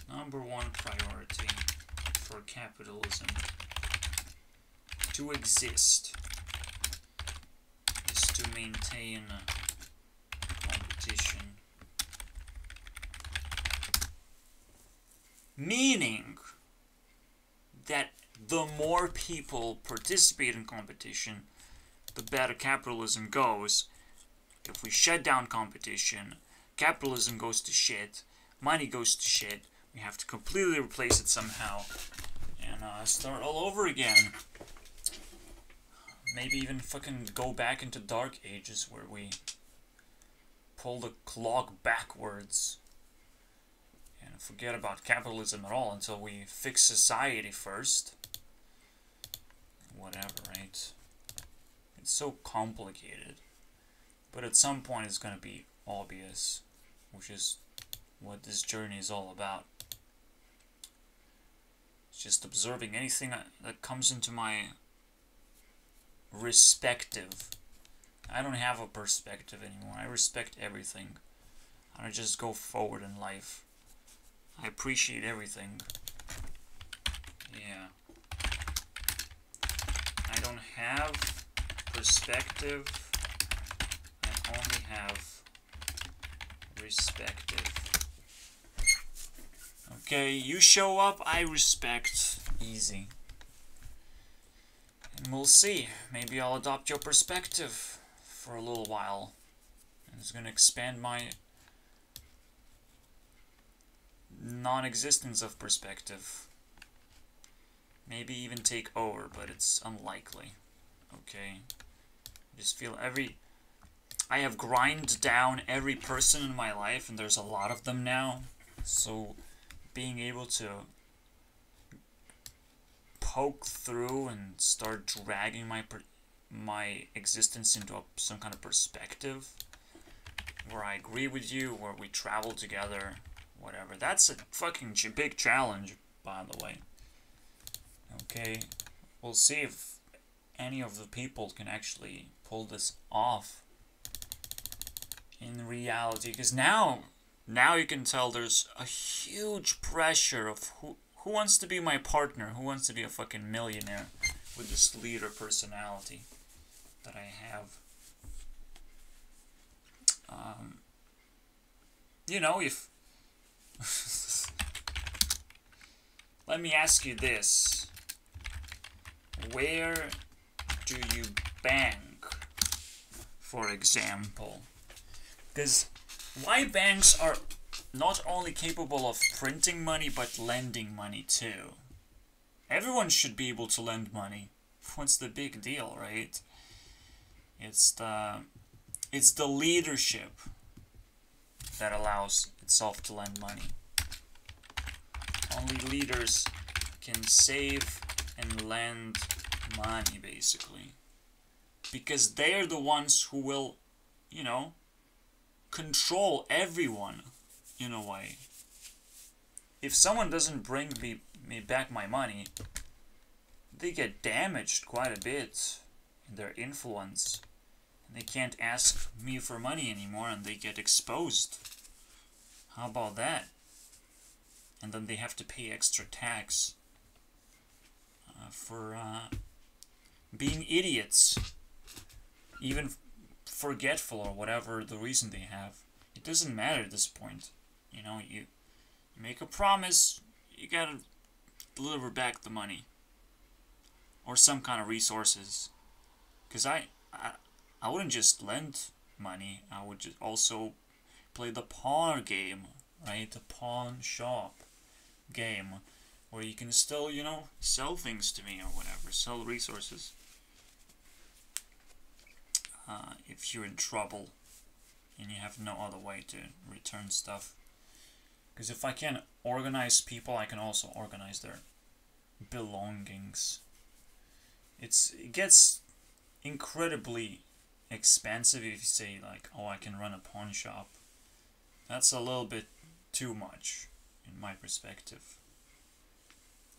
#1 priority for capitalism to exist is to maintain competition. Meaning that the more people participate in competition, the better capitalism goes. If we shut down competition, capitalism goes to shit, money goes to shit, we have to completely replace it somehow, and start all over again. Maybe even fucking go back into Dark Ages where we pull the clock backwards and forget about capitalism at all until we fix society first. Whatever, right? It's so complicated. But at some point it's gonna be obvious, which is what this journey is all about. It's just observing anything that comes into my respective. I don't have a perspective anymore. I respect everything. I just go forward in life. I appreciate everything. Yeah. I don't have perspective. I only have respective. Okay, you show up, I respect. Easy. And we'll see. Maybe I'll adopt your perspective for a little while. And it's gonna expand my non-existence of perspective. Maybe even take over, but it's unlikely. Okay? I just feel I have grind down every person in my life, and there's a lot of them now. So being able to poke through and start dragging my existence into some kind of perspective where I agree with you, where we travel together, whatever. That's a fucking big challenge, by the way. Okay, we'll see if any of the people can actually pull this off in reality, because now you can tell there's a huge pressure of who wants to be my partner, who wants to be a fucking millionaire with this leader personality that I have. You know, if let me ask you this. Where do you bank for example. Because why banks are not only capable of printing money, but lending money too. Everyone should be able to lend money. What's the big deal, right? It's the leadership that allows itself to lend money. Only leaders can save and lend money, basically. Because they're the ones who will, you know, control everyone, in a way. If someone doesn't bring me back my money, they get damaged quite a bit in their influence. They can't ask me for money anymore and they get exposed. How about that? And then they have to pay extra tax for being idiots. Even forgetful or whatever the reason they have. It doesn't matter at this point. You know, you make a promise, you gotta deliver back the money. Or some kind of resources. Because I wouldn't just lend money, I would just also play the pawn game, right? The pawn shop game, where you can still, you know, sell things to me or whatever, sell resources. If you're in trouble and you have no other way to return stuff. Because if I can organize people, I can also organize their belongings. It gets incredibly expensive if you say like, oh, I can run a pawn shop. That's a little bit too much in my perspective.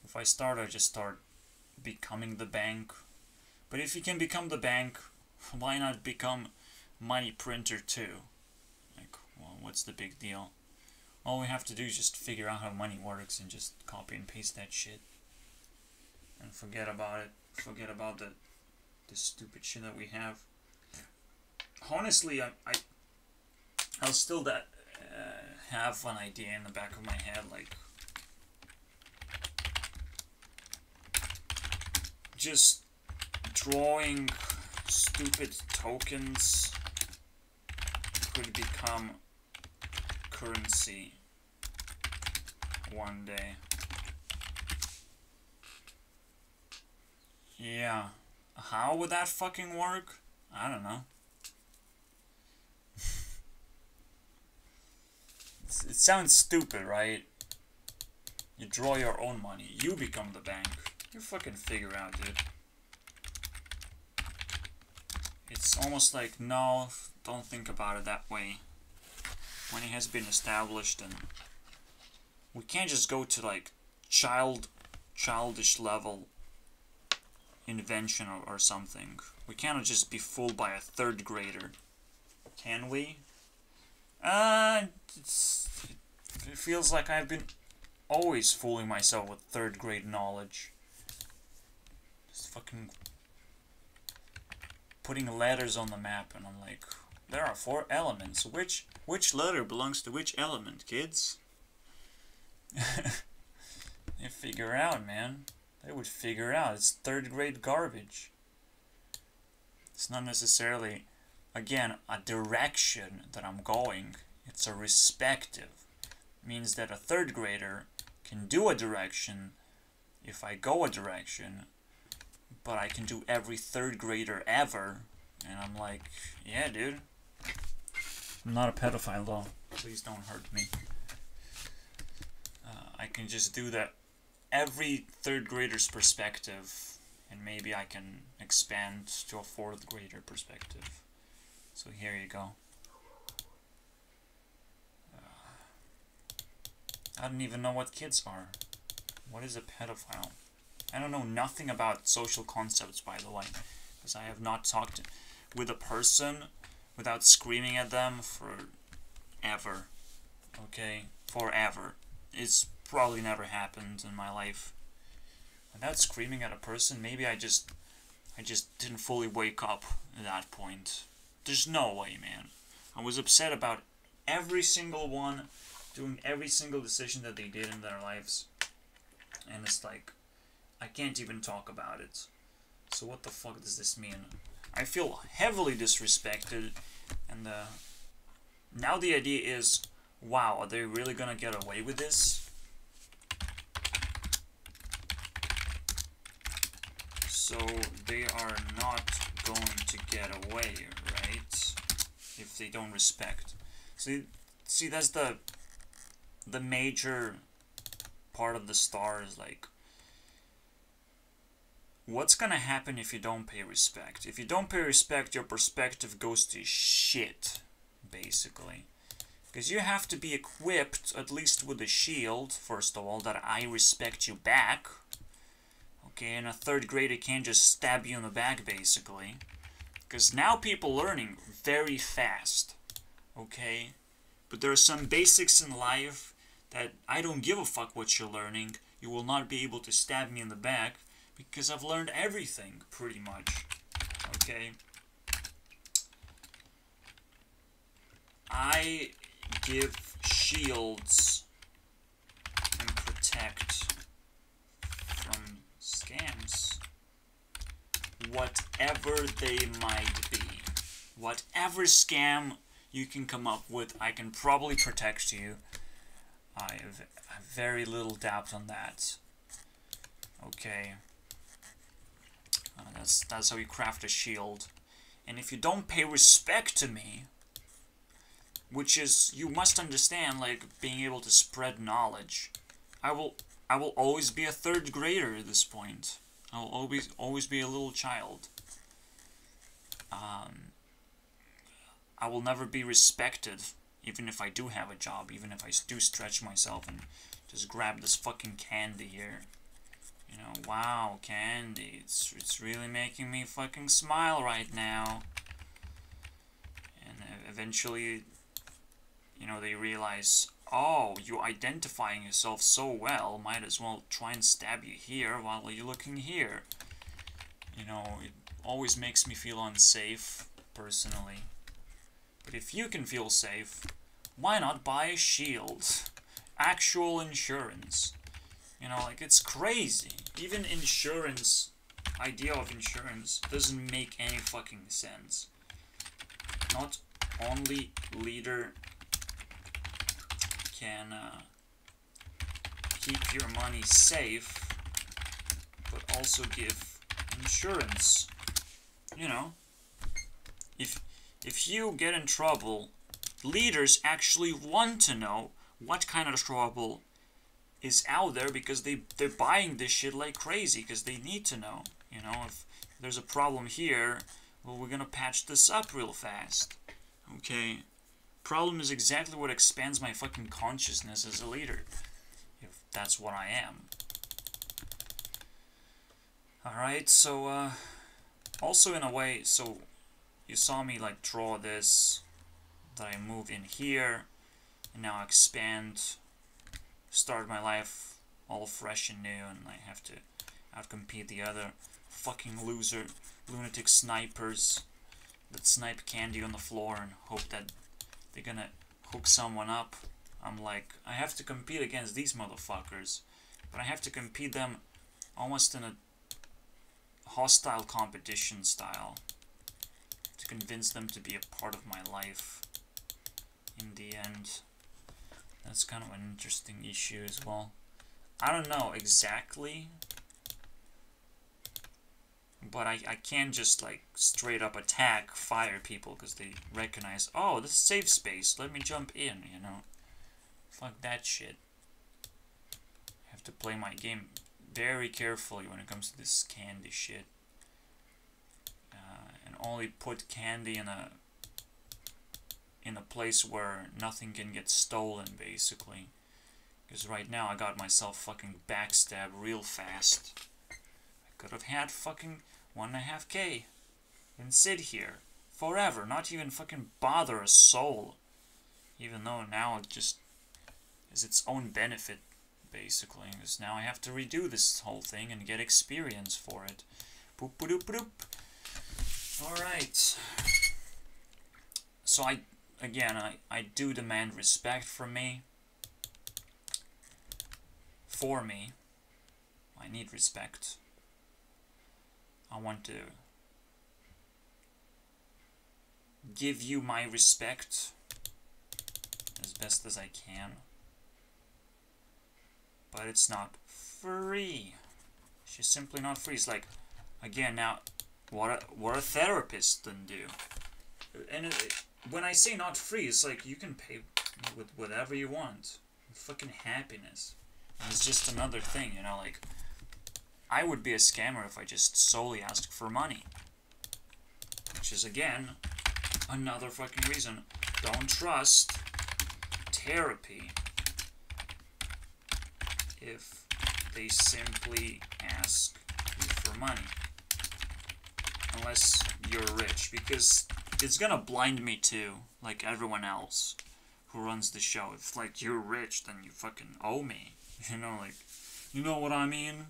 If I just start becoming the bank. But if you can become the bank, why not become money printer too? Like, well, what's the big deal? All we have to do is just figure out how money works and just copy and paste that shit. And forget about it. Forget about the stupid shit that we have. Honestly, I'll still have an idea in the back of my head, like just drawing stupid tokens could become currency one day. Yeah. How would that fucking work? I don't know. It sounds stupid, right? You draw your own money. You become the bank. You fucking figure out, dude. It's almost like, no, don't think about it that way. Money has been established and we can't just go to like childish level invention or something. We cannot just be fooled by a third grader. Can we? It feels like I've been always fooling myself with third grade knowledge. Just fucking putting letters on the map and I'm like, there are 4 elements. Which letter belongs to which element, kids? They figure out, man. They would figure out. It's third grade garbage. It's not necessarily, again, a direction that I'm going. It's a respective. It means that a third grader can do a direction if I go a direction, but I can do every third grader ever. And I'm like, yeah, dude. I'm not a pedophile, though. Please don't hurt me. I can just do that every third grader's perspective, and maybe I can expand to a 4th grader perspective. So here you go. I don't even know what kids are. What is a pedophile? I don't know nothing about social concepts, by the way, because I have not talked with a person without screaming at them forever. Okay? Forever. It's probably never happened in my life. Without screaming at a person, maybe I just didn't fully wake up at that point. There's no way, man. I was upset about every single one doing every single decision that they did in their lives. And it's like, I can't even talk about it. So what the fuck does this mean? I feel heavily disrespected, and now the idea is, wow, are they really gonna get away with this? So they are not going to get away, right? If they don't respect. See, that's the major part of the star is like, what's gonna happen if you don't pay respect? If you don't pay respect, your perspective goes to shit, basically. Because you have to be equipped, at least with a shield, first of all, that I respect you back. Okay, and a third grader can't just stab you in the back, basically. Because now people are learning very fast. Okay? But there are some basics in life that I don't give a fuck what you're learning. You will not be able to stab me in the back because I've learned everything, pretty much. Okay? I give shields and protect from scams. Whatever they might be. Whatever scam you can come up with, I can probably protect you. I have very little doubt on that. Okay. That's how you craft a shield. And if you don't pay respect to me, which is, you must understand, like, being able to spread knowledge, I will always be a third grader at this point. I will always be a little child. I will never be respected, even if I do have a job, even if I do stretch myself and just grab this fucking candy here. You know, wow, candy. It's really making me fucking smile right now. And eventually, you know, they realize, oh, you're identifying yourself so well, might as well try and stab you here while you're looking here. You know, it always makes me feel unsafe, personally. But if you can feel safe, why not buy a shield? Actual insurance. You know, like, it's crazy. Even insurance, idea of insurance, doesn't make any fucking sense. Not only leader can keep your money safe, but also give insurance. You know, if you get in trouble, leaders actually want to know what kind of trouble is out there, because they're buying this shit like crazy, because they need to know. You know, if there's a problem here, well, we're gonna patch this up real fast. Okay? Problem is exactly what expands my fucking consciousness as a leader, if that's what I am. Alright, so, also in a way, so, you saw me, like, draw this, that I move in here, and now expand, start my life all fresh and new, and I have to outcompete the other fucking loser, lunatic snipers that snipe candy on the floor and hope that they're gonna hook someone up. I'm like, I have to compete against these motherfuckers, but I have to compete them almost in a hostile competition style to convince them to be a part of my life in the end. That's kind of an interesting issue as well. I don't know exactly, but I can't just, like, straight up attack fire people because they recognize, oh, this is safe space, let me jump in, you know. Fuck that shit. I have to play my game very carefully when it comes to this candy shit. And only put candy in a place where nothing can get stolen, basically. Because right now I got myself fucking backstabbed real fast. I could have had fucking 1.5K and sit here forever, not even fucking bother a soul. Even though now it just is its own benefit, basically. Because now I have to redo this whole thing and get experience for it. Boop boop boop. Alright. So I do demand respect from me. For me. I need respect. I want to give you my respect as best as I can. But it's not free. She's simply not free. It's like, again, now, what a therapist then do. And when I say not free, it's like you can pay with whatever you want. Fucking happiness. And it's just another thing, you know, like, I would be a scammer if I just solely asked for money. Which is, again, another fucking reason. Don't trust therapy if they simply ask you for money. Unless you're rich, because it's gonna blind me too, like everyone else who runs the show. If, like, you're rich, then you fucking owe me. You know, like, you know what I mean?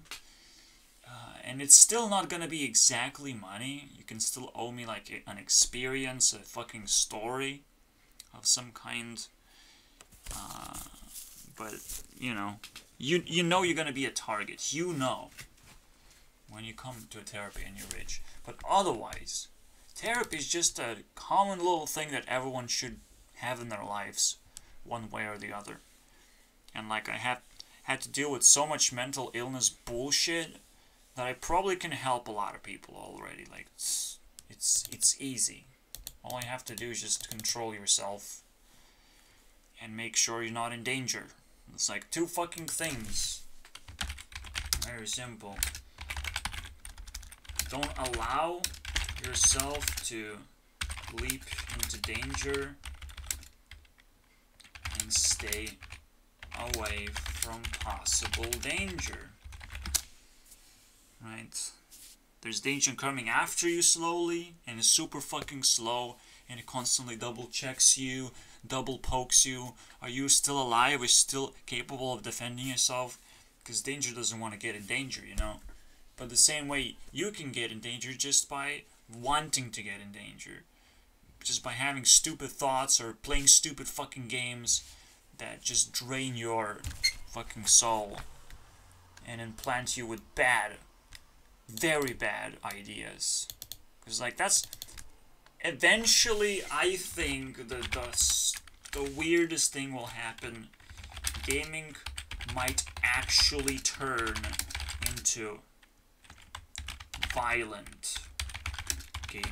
And it's still not gonna be exactly money. You can still owe me, like, an experience, a fucking story of some kind. But, you know, you know you're gonna be a target. You know when you come to a therapy and you're rich. But otherwise, therapy is just a common little thing that everyone should have in their lives, one way or the other. And, like, I had to deal with so much mental illness bullshit that I probably can help a lot of people already. Like, it's easy. All you have to do is just control yourself and make sure you're not in danger. It's like 2 fucking things. Very simple. Don't allow yourself to leap into danger, and stay away from possible danger. Right? There's danger coming after you slowly, and it's super fucking slow, and it constantly double checks you, double pokes you. Are you still alive? Are you still capable of defending yourself? Because danger doesn't want to get in danger, you know? But the same way you can get in danger just by wanting to get in danger. Just by having stupid thoughts or playing stupid fucking games that just drain your fucking soul and implant you with bad, very bad ideas. Because, like, that's eventually, I think the weirdest thing will happen. Gaming might actually turn into violent gaming,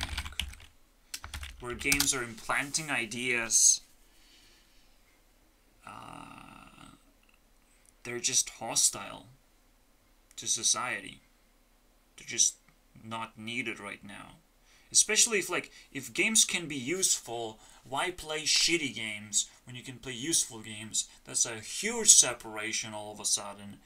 where games are implanting ideas. They're just hostile to society. They're just not needed right now. Especially if games can be useful, why play shitty games when you can play useful games? That's a huge separation all of a sudden.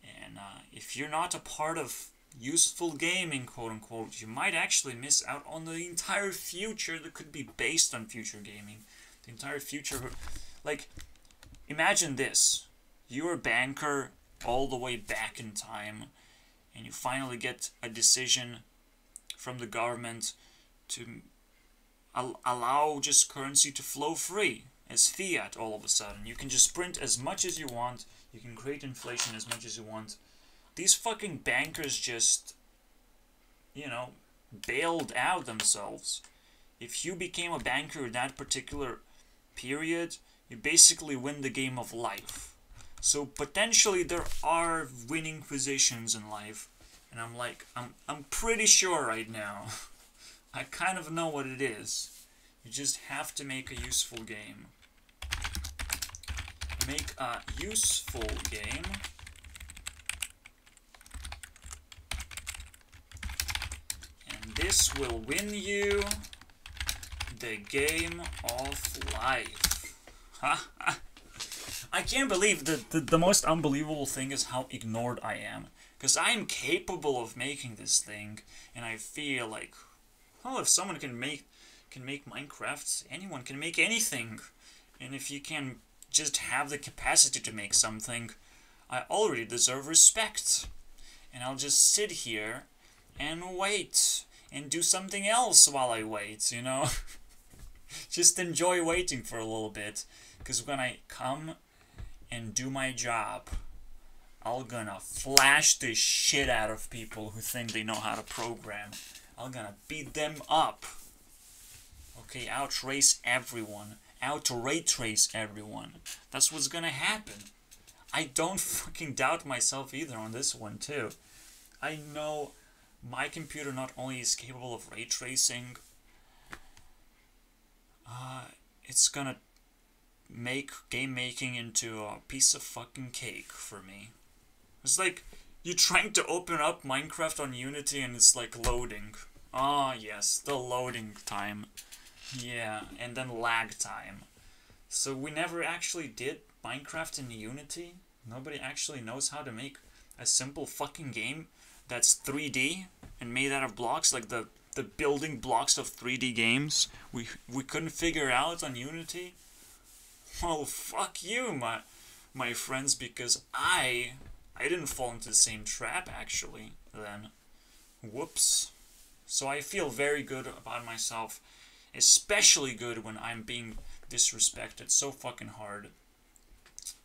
And if you're not a part of useful gaming, quote unquote, you might actually miss out on the entire future that could be based on future gaming. The entire future. Like, imagine this. You're a banker all the way back in time, and you finally get a decision from the government to allow just currency to flow free as fiat all of a sudden. You can just print as much as you want. You can create inflation as much as you want. These fucking bankers just, you know, bailed out themselves. If you became a banker in that particular period, you basically win the game of life. So potentially there are winning positions in life. And I'm pretty sure right now. I kind of know what it is. You just have to make a useful game. Make a useful game. And this will win you the game of life. I can't believe that the most unbelievable thing is how ignored I am. Because I am capable of making this thing, and I feel like, well, if someone can make Minecraft, anyone can make anything. And if you can just have the capacity to make something, I already deserve respect. And I'll just sit here and wait and do something else while I wait, you know? Just enjoy waiting for a little bit. Because when I come and do my job, I'm gonna flash the shit out of people who think they know how to program. I'm gonna beat them up. Okay, outrace everyone. Out-ray trace everyone. That's what's gonna happen. I don't fucking doubt myself either on this one too. I know my computer not only is capable of ray tracing, it's gonna make game making into a piece of fucking cake for me. It's like you're trying to open up Minecraft on Unity and it's like loading. Ah, yes, the loading time. Yeah, and then lag time. So we never actually did Minecraft in Unity. Nobody actually knows how to make a simple fucking game that's 3D and made out of blocks, like the building blocks of 3D games. We couldn't figure out on Unity. Well, fuck you, my friends, because I didn't fall into the same trap actually then. Whoops. So I feel very good about myself, especially good when I'm being disrespected so fucking hard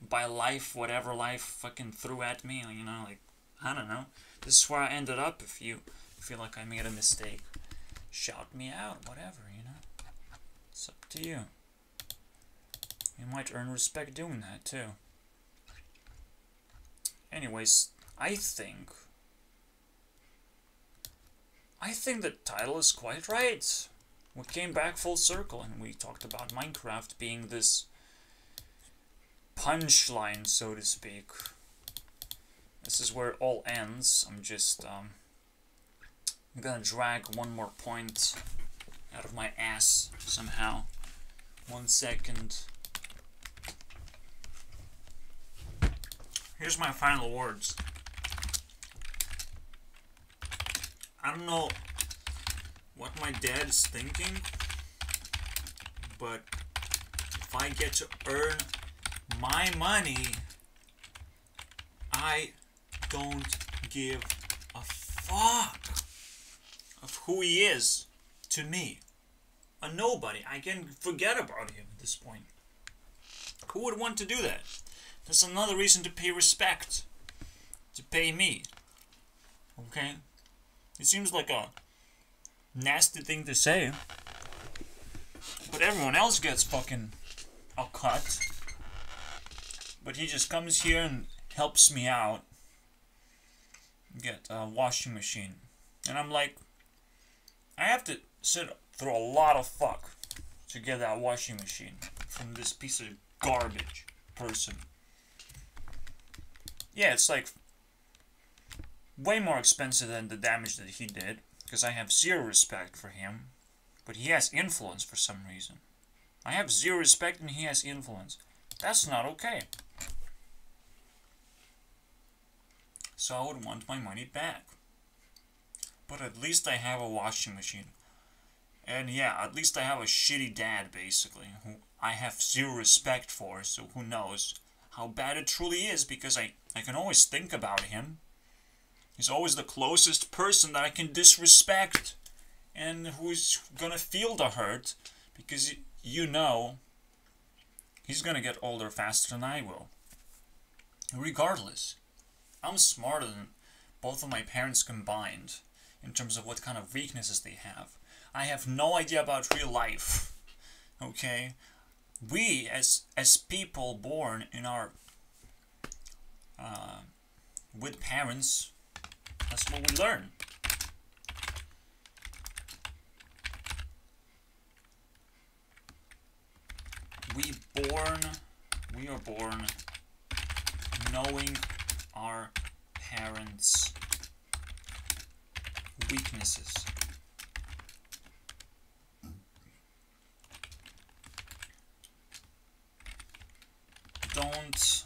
by life, whatever life fucking threw at me, you know, like, I don't know. This is where I ended up. If you feel like I made a mistake, shout me out, whatever, you know. It's up to you. You might earn respect doing that, too. Anyways, I think the title is quite right. We came back full circle and we talked about Minecraft being this punchline, so to speak. This is where it all ends. I'm just I'm gonna drag one more point out of my ass somehow. 1 second. Here's my final words. I don't know what my dad is thinking, but if I get to earn my money, I don't give a fuck of who he is to me. A nobody. I can forget about him at this point. Who would want to do that? That's another reason to pay respect. To pay me. Okay? It seems like a nasty thing to say, but everyone else gets fucking a cut. But he just comes here and helps me out get a washing machine. And I'm like, I have to sit through a lot of fuck to get that washing machine from this piece of garbage person. Yeah, it's like way more expensive than the damage that he did, because I have zero respect for him, but he has influence for some reason. I have zero respect and he has influence. That's not okay. So I would want my money back. But at least I have a washing machine. And yeah, at least I have a shitty dad, basically, who I have zero respect for, so who knows how bad it truly is, because I can always think about him. He's always the closest person that I can disrespect, and who's gonna feel the hurt, because you know he's gonna get older faster than I will. Regardless, I'm smarter than both of my parents combined in terms of what kind of weaknesses they have. I have no idea about real life. Okay? We, as people born in our with parents, that's what we learn. We are born knowing our parents' weaknesses. Don't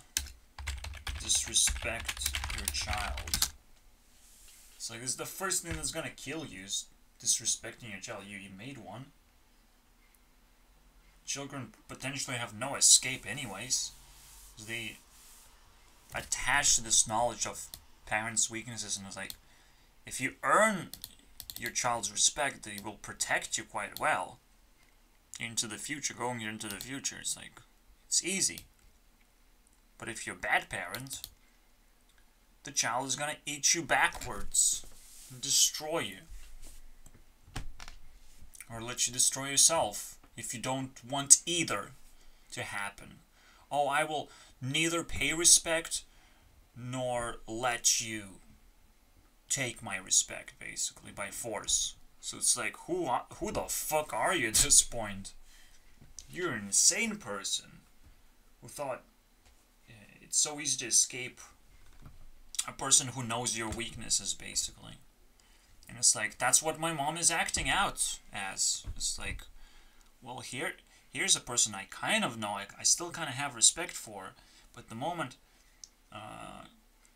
disrespect your child. It's like, it's the first thing that's gonna kill you is disrespecting your child. You made one. Children potentially have no escape anyways. They attach to this knowledge of parents' weaknesses, and it's like, if you earn your child's respect, they will protect you quite well into the future, going into the future. It's like, it's easy. But if you're a bad parent, the child is gonna eat you backwards and destroy you. or let you destroy yourself if you don't want either to happen. Oh, I will neither pay respect nor let you take my respect, basically, by force. So it's like, who the fuck are you at this point? You're an insane person who thought it's so easy to escape a person who knows your weaknesses, basically. And it's like, that's what my mom is acting out as. It's like, well, here's a person I kind of know, I still kind of have respect for, but the moment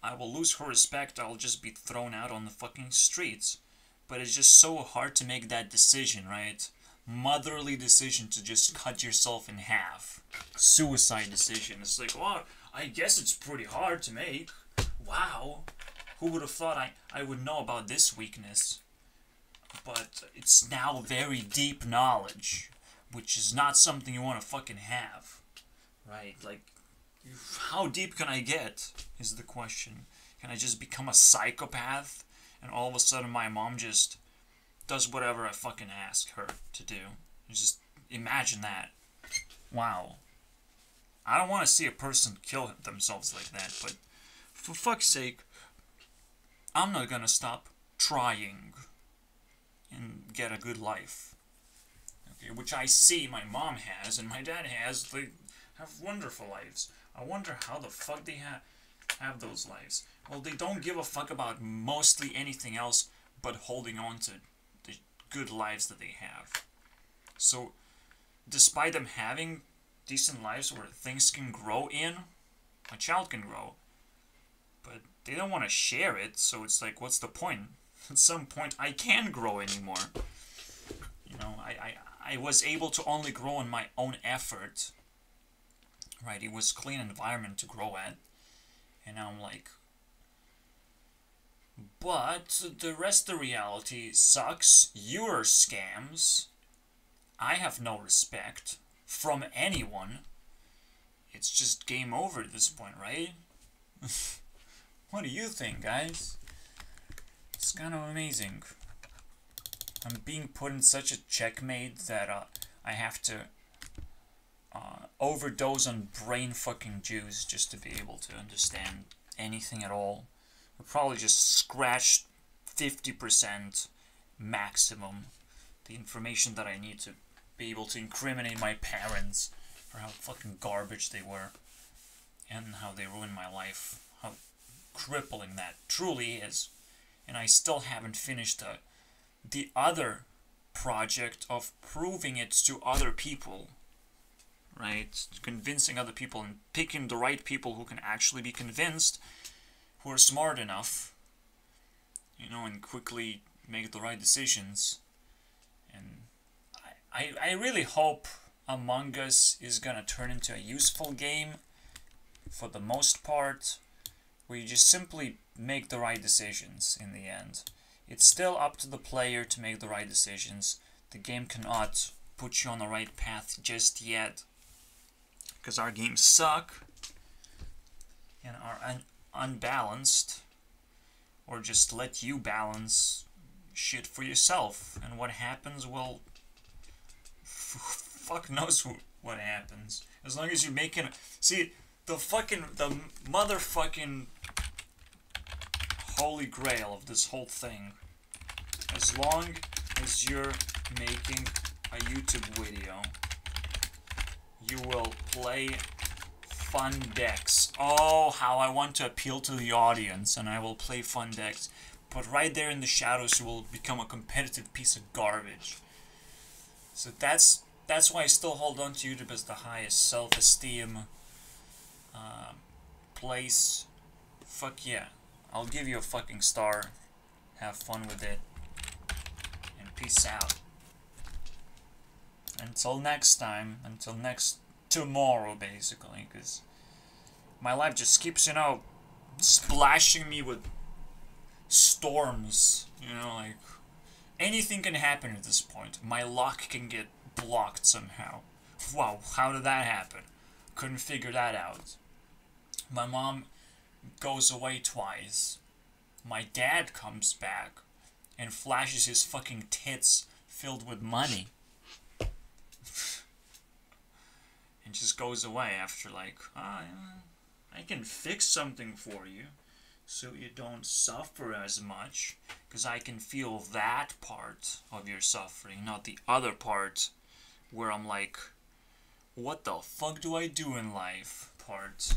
I will lose her respect, I'll just be thrown out on the fucking streets. But it's just so hard to make that decision, right? Motherly decision to just cut yourself in half. Suicide decision. It's like, well, I guess it's pretty hard to make. Wow. Who would have thought I would know about this weakness? But it's now very deep knowledge, which is not something you want to fucking have. Right? Like, how deep can I get, is the question. Can I just become a psychopath, and all of a sudden my mom just does whatever I fucking ask her to do? Just imagine that. Wow. I don't want to see a person kill themselves like that, but for fuck's sake, I'm not gonna stop trying and get a good life. Okay, which I see my mom has and my dad has. They have wonderful lives. I wonder how the fuck they have those lives. Well, they don't give a fuck about mostly anything else but holding on to the good lives that they have. So, despite them having decent lives where things can grow in, a child can grow, but they don't want to share it, so it's like, what's the point? At some point, I can't grow anymore. You know, I was able to only grow on my own effort. Right, it was a clean environment to grow at. And now I'm like, but the rest of reality sucks. You're scams. I have no respect from anyone. It's just game over at this point, right? What do you think, guys? It's kind of amazing. I'm being put in such a checkmate that I have to overdose on brain fucking juice just to be able to understand anything at all. I'll probably just scratch 50% maximum the information that I need to be able to incriminate my parents for how fucking garbage they were and how they ruined my life, how crippling that truly is. And I still haven't finished the other project of proving it to other people. Right? Convincing other people and picking the right people who can actually be convinced, who are smart enough, you know, and quickly make the right decisions. And I really hope Among Us is gonna turn into a useful game for the most part, where you just simply make the right decisions in the end. It's still up to the player to make the right decisions. The game cannot put you on the right path just yet, because our games suck and are unbalanced, or just let you balance shit for yourself. And what happens, well, fuck knows what happens. As long as you're making... See, the motherfucking holy grail of this whole thing, as long as you're making a YouTube video, you will play fun decks. Oh, how I want to appeal to the audience, and I will play fun decks. But right there in the shadows, you will become a competitive piece of garbage. So that's why I still hold on to YouTube as the highest self-esteem place. Fuck yeah. I'll give you a fucking star. Have fun with it. And peace out. Until next time. Until tomorrow, basically. Because my life just keeps, you know, splashing me with storms. You know, like, anything can happen at this point. My lock can get blocked somehow. Wow, how did that happen? Couldn't figure that out. My mom goes away twice. My dad comes back and flashes his fucking tits filled with money. And just goes away after like, I can fix something for you so you don't suffer as much, because I can feel that part of your suffering, not the other part where I'm like, what the fuck do I do in life part.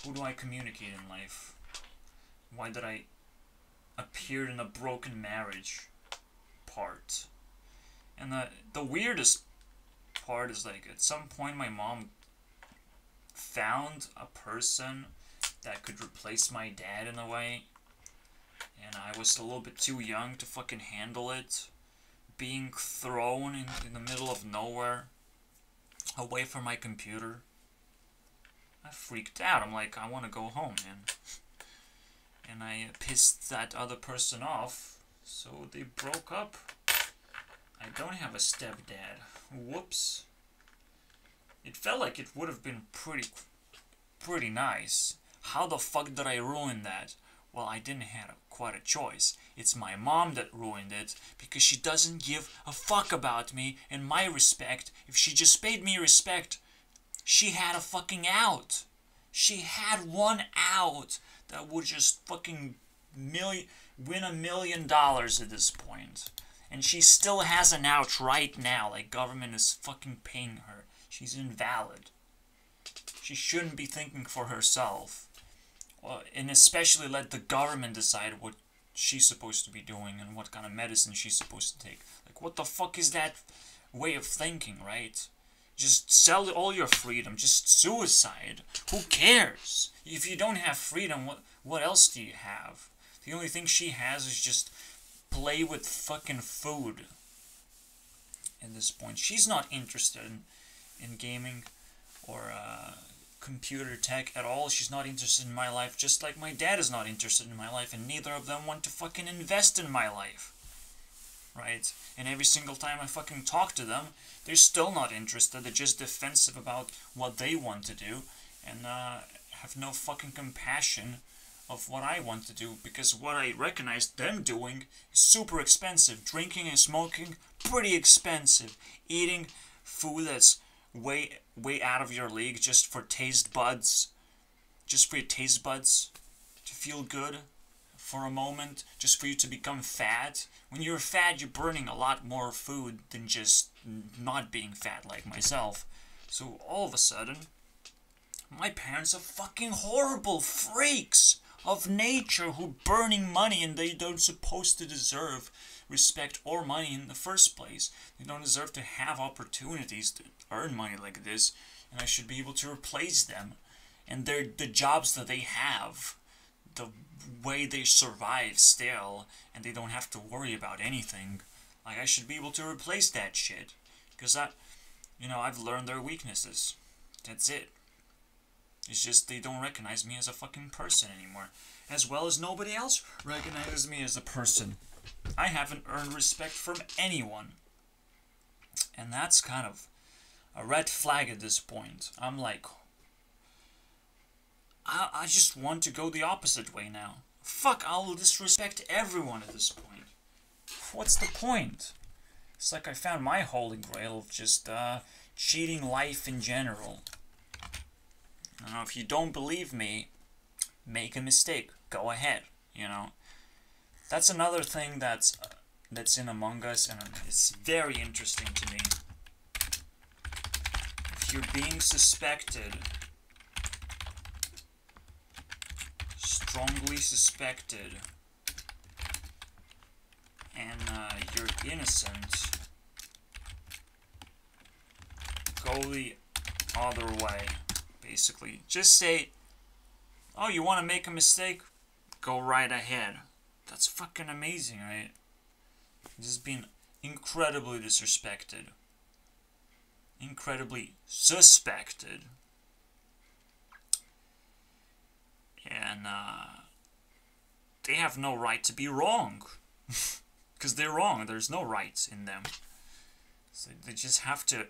Who do I communicate in life? Why did I appear in a broken marriage part? And the weirdest part is like, at some point my mom found a person that could replace my dad in a way, and I was a little bit too young to fucking handle it. Being thrown in the middle of nowhere, away from my computer. I freaked out. I'm like, I want to go home, man. And I pissed that other person off, so they broke up. I don't have a stepdad. Whoops. It felt like it would have been pretty nice. How the fuck did I ruin that? Well, I didn't have quite a choice. It's my mom that ruined it, because she doesn't give a fuck about me and my respect. If she just paid me respect, she had a fucking out. She had one out that would just fucking win $1 million at this point. And she still has an out right now, like government is fucking paying her. She's invalid. She shouldn't be thinking for herself. And especially let the government decide what she's supposed to be doing and what kind of medicine she's supposed to take. Like, what the fuck is that way of thinking, right? Just sell all your freedom. Just suicide. Who cares? If you don't have freedom, what else do you have? The only thing she has is just play with fucking food. At this point, she's not interested in gaming or computer tech at all. She's not interested in my life, just like my dad is not interested in my life, and neither of them want to fucking invest in my life. Right? And every single time I fucking talk to them, they're still not interested. They're just defensive about what they want to do, and have no fucking compassion of what I want to do, because what I recognize them doing is super expensive. Drinking and smoking, pretty expensive. Eating food that's way out of your league just for taste buds. Just for your taste buds to feel good for a moment. Just for you to become fat. When you're fat, you're burning a lot more food than just not being fat like myself. So all of a sudden, my parents are fucking horrible freaks of nature who burning money, and they don't supposed to deserve respect or money in the first place. They don't deserve to have opportunities to earn money like this, and I should be able to replace them. And the jobs that they have, the way they survive still, and they don't have to worry about anything. Like, I should be able to replace that shit. Because I've learned their weaknesses. That's it. It's just they don't recognize me as a fucking person anymore. As well as nobody else recognizes me as a person. I haven't earned respect from anyone. And that's kind of a red flag at this point. I'm like, I just want to go the opposite way now. Fuck, I'll disrespect everyone at this point. What's the point? It's like I found my holy grail of just cheating life in general. I don't know, if you don't believe me, make a mistake. Go ahead, That's another thing that's in Among Us, and it's very interesting to me. If you're being suspected, strongly suspected, and you're innocent, go the other way. Basically, just say, oh, you want to make a mistake? Go right ahead. That's fucking amazing, right? Just being incredibly disrespected. Incredibly suspected. And, they have no right to be wrong. Because they're wrong. There's no rights in them. So they just have to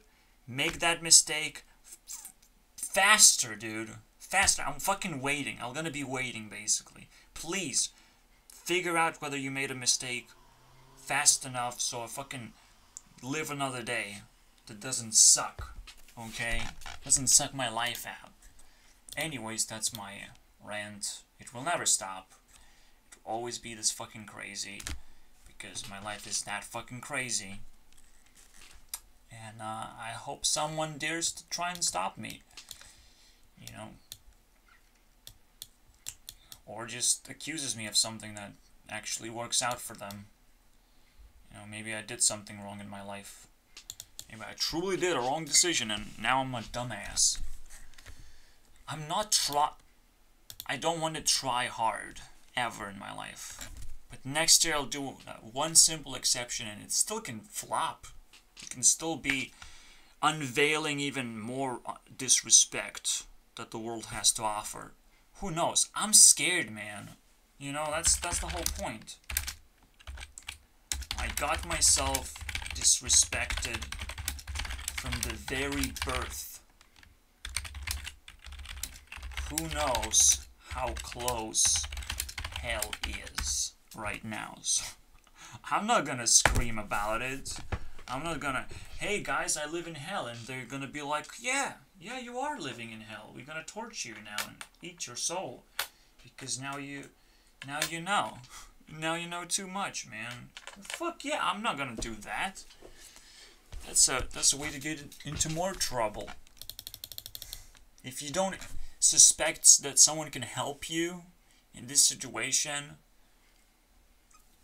make that mistake faster, dude. Faster. I'm fucking waiting. I'm gonna be waiting, basically. Please, figure out whether you made a mistake fast enough so I fucking live another day that doesn't suck, okay? Doesn't suck my life out. Anyways, that's my rant. It will never stop. It will always be this fucking crazy, because my life is that fucking crazy. And I hope someone dares to try and stop me, you know, or just accuses me of something that actually works out for them. You know, maybe I did something wrong in my life. Maybe I truly did a wrong decision and now I'm a dumbass. I don't want to try hard ever in my life. But next year I'll do one simple exception, and it still can flop. It can still be unveiling even more disrespect that the world has to offer. Who knows? I'm scared, man. You know, that's the whole point. I got myself disrespected from the very birth. Who knows how close hell is right now? So, I'm not gonna scream about it. I'm not gonna, hey guys, I live in hell, and they're gonna be like, yeah, you are living in hell. We're gonna torture you now and eat your soul. Because now you know. Now you know too much, man. Fuck yeah, I'm not gonna do that. That's a way to get into more trouble. If you don't suspect that someone can help you in this situation,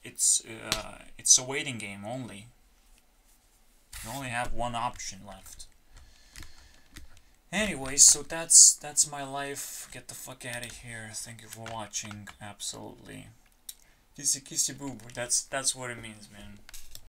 it's a waiting game only. You only have one option left. Anyways, so that's my life. Get the fuck out of here. Thank you for watching. Absolutely. Kissy kissy boo boo. That's what it means, man.